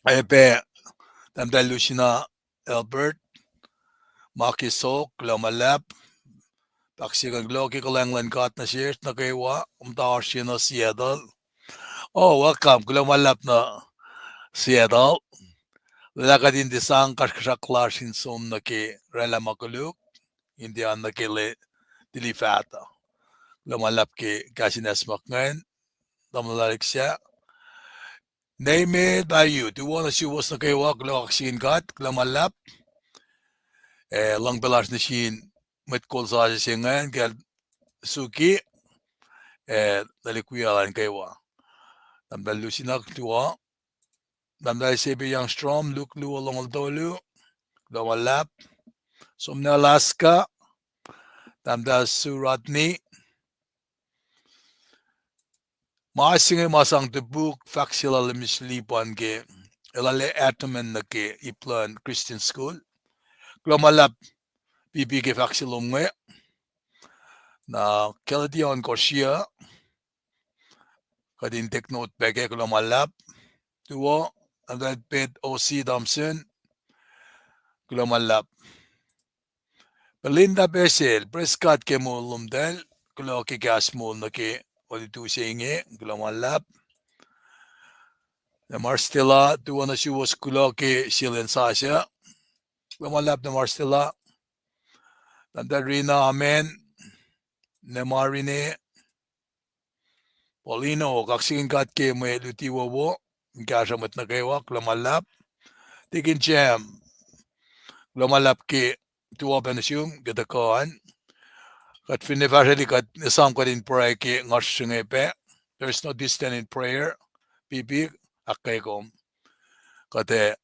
Epe, Tamtay Lucina Albert, Maki Sok, klamalap. Paksigan Gloki Kalanglan Kat na shares na kaywa, Umtawar na Seattle. Welcome, klamalap na Seattle. Lakadin disang kasrkusrak sin som na ke rela makuluk, Indian na ke le dilifata. Lumalap ke kasinesmak ngayon, damalarik siya. Name it by you. Tuwa na siwas na kayo kaksakin kat, lumalap. Lang belas na sin metkol sa siya ngayon, kaya suki, dalikuyalan kayo. Damdal lusinak tuwa. Damdal sebi yang strom, luklu along aldolu, lumalap. Somna Alaska, Damdal Suratni. Masing masang tebuk faksila lemislipan ke elale atomen na ke iplan Christian School. Klomalap pipi ke faksilom nge na keladion ko siya kadin take note peke klomalap tuwo andad pet OC Damson klomalap. Belinda Besel preskat ke mulum del klo ke gas mul na ke olitu inge klomalap. Na Marstella, tuwa na siya was kulo ke silensasya. Lumalap na Marstella. Nandarina, amen. Na Marine. Paulino, kaksakin kat ke Mwe Lutiwawo. Kasamat na kayo, lumalap. Tikin jam. Lumalap ke tuwa pa na siyong gatakaan. Kat finifasali kat nisam ka din pray ke ngas sungepe. There's no distance in prayer. Pipi, akay kom. Kate,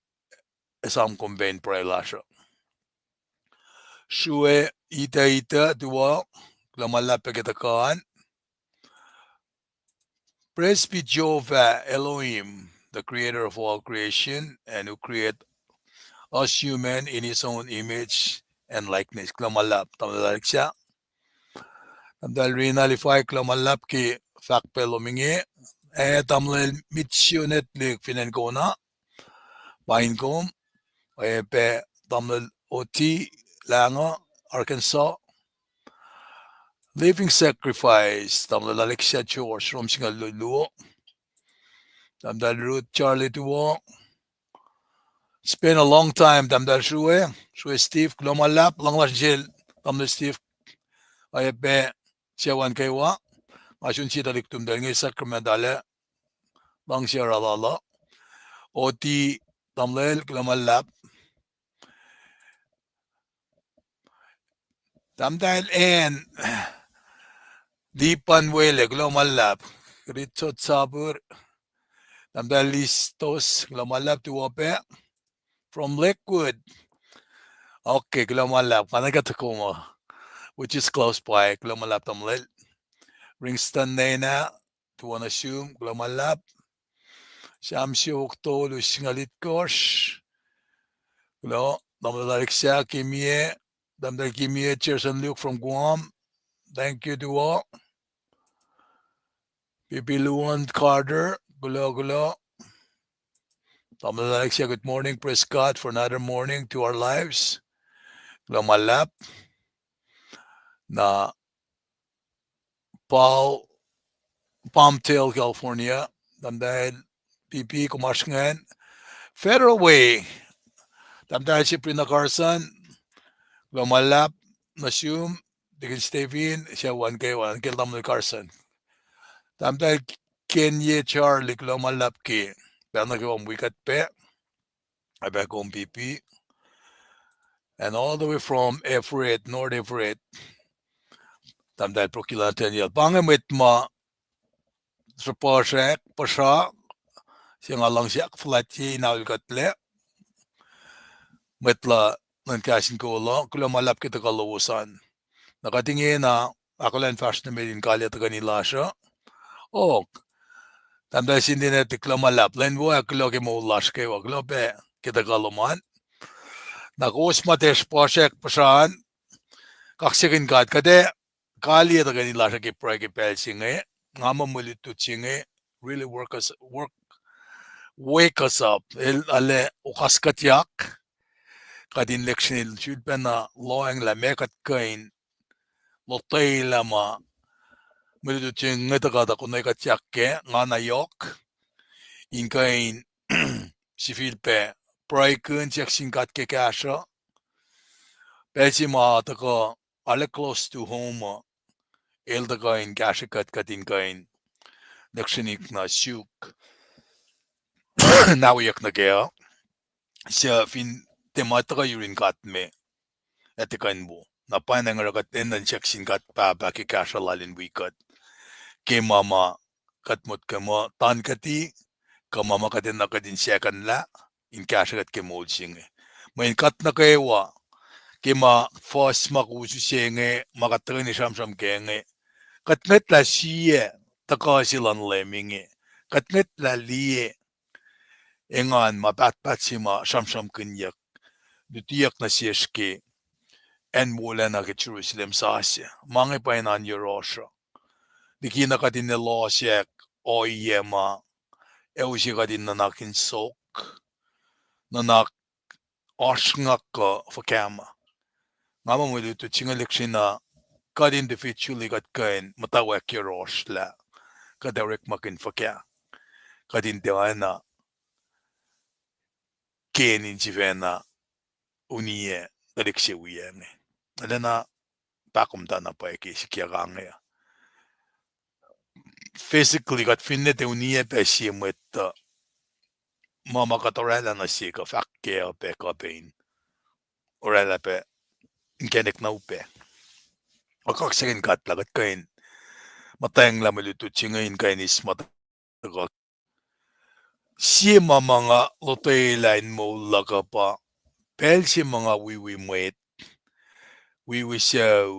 isam kumbain pray lasyo. Srui ita tuwa, lumalap pa gatakaan. Praise be Jehovah Elohim, the creator of all creation, and who created us human in his own image and likeness. Klamalap, tamalarik siya. Tamdal rinalify klamalap ki fahk pelomingi. Tamlal mitsionet lik finankona. Paing kom. Pe tamlal OT langa Arkansas. Living sacrifice. Tamlal Alexia George from Singaluluo. Tamdal Ruth Charlie Tuwo. It's been a long time, Tamdal Srui Steve, Klomalap, Long Lash Jill, Tamdal Steve, Ayape, Siawan Kaywa, Mashun Sita Liktum Delngi, Sacramentale, Long Sierra Lala, Oti Tamlel, Klomalap, Tamdal and Dipan Wele, Klomalap, Ritot Sabur, Tamdal Listos, Klomalap Tuwape, from Lakewood. Okay, Klomalap, Panagatakuma, which is close by, Klomalap Tamlel. Ringston Nena, tuwa na siyum, Klomalap. Siyamsi Okto, Lusingalit Kosh. Klo, Damdalarik siya, Kimie, Damdal Kimie, Cherson Luke from Guam. Thank you to all. Pipiluan Carter, Gulo. Damdalarik siya, good morning, praise God for another morning to our lives. Klomalap. Na Palmdale, California. Damdal PP Kumasngan. Federal Way. Tamdal si Prina Carson. Lumalap. Nasyum. Dikin Stephen. Siya 1K. 1K Tamdal Carson. Tamdal Kenye Charlie. Lumalap ki. Pero nagawang wikat pe. Abekong PP. And all the way from Everett, North Everett. Tamdal Prokilantan yel. Pangamit ma. Srasrol. Pasha. Siya nga lang siya. Flat siya. Inawil kat ple. metla ng KahsInKol lumalap kita kaluwasan. Nakatingin na akollah fashion medin kalya ta kanila siya. Tanda hindi na tiklamalap. Len wo aklo ke mo lash ke aklo pe kita kaluman. Nakus mates project pasan kaksakin kade kalya ta kanila siya ke pray ke pelsinge. Ngama mulit tutsinge really wake us up. Ale akketeyac kadin leksyon should be na loeng la mekat Cain lotay lama mulit tutsing ngeta kunay kakketeyac ke ngana yok inge sifil pe pray kun jaksin kat ke kasha pesima tako ale close to home el da Cain kasha katin Cain leksyonik na syuk nawiyak na kaya siya fin temataka yurin kat me etikain bo na panangarakat enan jaksin kat pa ke kasha lalin wikat ke mama katmot kama tan kati kamama kadin na kadin second la in kasha kat ke mold singe main kat na kaya kima first makusu singe makatani samsam kenge katnget la siye takasilan leminge katnget la liye engan mapatpatsima samsam kinyak dutiyak na siyeshke en wolacna ke Jerusalem sasya mange painan yorosha dikina kadin ne losyak oyema eusi kadin nanakin sok nanak ashngak fakama ngama mo dito chingalekshina kad individually kat Cain mutawaek yoros la kadarek makin fakya kadin dewana Cain injivena uniye dalekse wiyenge alena pakumta na pa ke sikiyagange physically kat finne te uniye pe siemwet mama katorela na sika fahk pe Paing orela pe kenek na upe kaksakin kat lagat Cain matayang lamaluto chingain Cainis mataga si mga lotoy line mo laga pa pel si mga mwet siyaw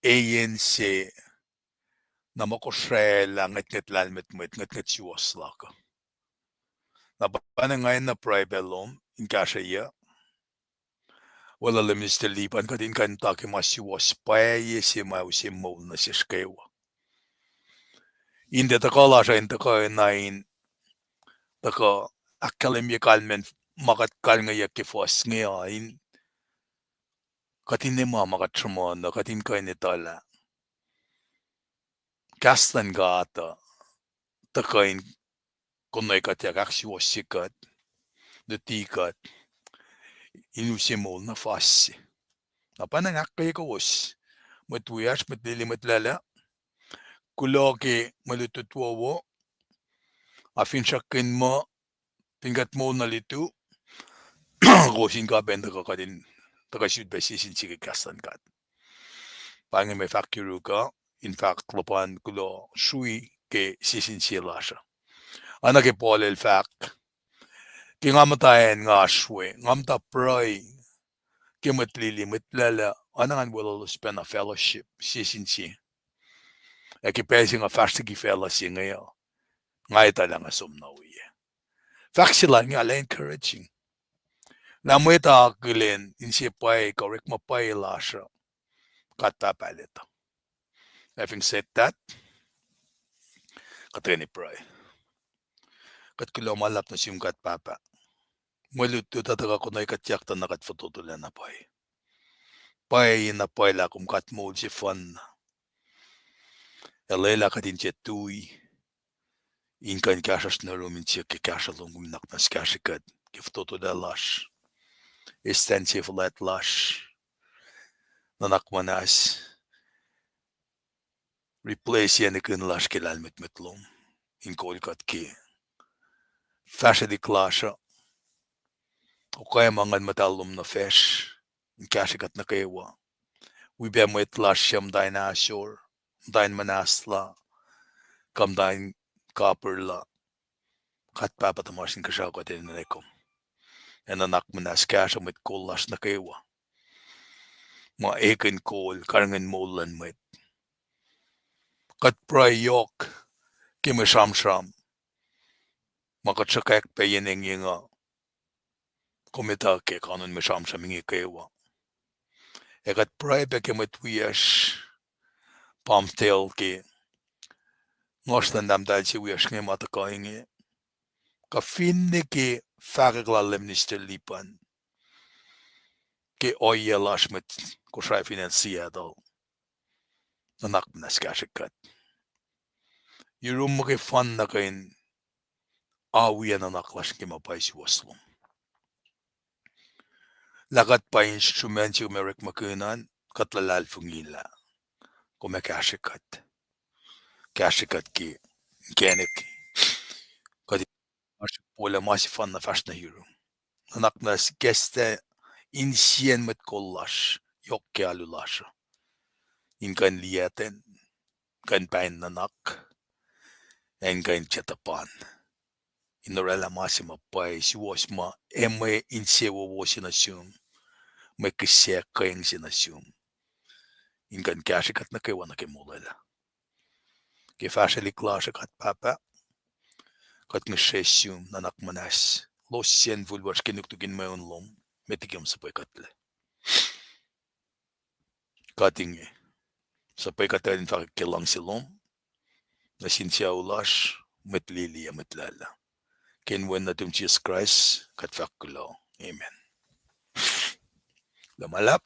ANC na Kosrae lang ngat lalmet ngat siwas laka na panangayon na private loan in kasaya wala lemis te lipan kadin kanta ke masiwas pa si mo na si skewa inde takala sa intaka nain taka akademikal men makat kal ngayak ke fos ngayon katin makat trumon na katin kain itala kastan gata takain kunay kakketeyac siwas sikat detikat inusimol na fasi na panangak kay kawas matwiyash matlilimit lala kuloke malututwawo afin syakin mo pingat mo nalitu kosin ka benda ka kadin takasud basisin sige kastan kat Paing may fakkiru ka in fact lopan kulo Srui ke sisin sila siya ana ke pacl fahk ki ngamatayan nga Srui ngamta pray ki matlilimit lala anangan wala spend a fellowship sisin si ki pesi nga fastigi fellowship ngayon ngay talang asum na uye fahk sila nga ala encouraging na mwet akilin insi pay korek mapay lasha kata paleta having said that katrini pray kat kulo malap na siyong kat papa mulut tu tataga ko na kakketeyac na kat fototulan na pay na pay la kum kat mo si fun elela katin chetui in kan kasas na rumin siya ke kasalong guminak na skasikat ke fototulan lash extensive let lash nanakmanas replace yan ikin lash ke lalmet metlom in kolkat ke fashion klasha o kaya mangan matalom na fish in kasikat na kewa we be mwet lash siyam dain asyor dain manasla kam dain copper la kat papa tamasin kashaw katin na nekom en anak manas kasha met kollas nukewa. KahsInKol karangan molan met. Kat prayok kime sham. Makatsakak payen inge komita ke kanon me sham inge kewa. Ekat pray pe kemet wiyash pamtel ke ngostan dam dal si wiyash nge mata inge. Ka finne ke fahk lemnister lipan. Ke oyelas met Kosrae finansiadal. Anak manas kasha kat. Yurum ke fan na kain awian anak las ke mapais waslum. Lagat pa instrument yung merek makunan katlalal fungila. Kume kasha kat. Kasha kat ki genek. Kadi masih pola masih fan na fast na hero. Anak nas geste insien met kollas. Yok ke alulasha. Inkan liaten. Kan pain nanak. En kan chatapan. Inorela masih mapay si was ma eme insewo wasinasyon. May kisya kayang sinasyon. Inkan kasha kat na kewa na kemulela. Ke fashali klasha kat papa. Kat ngesesyon nanak manas. Los sien vulvars kinuktugin mayon lom. Metigyam sapay katle. Katinge. Sapay katalin fahk kilang silom. Nasin siya ulas. Metlili ya metlala. Kinwen na tum Jesus Christ. Kat fahk kulo. Amen. Lumalap.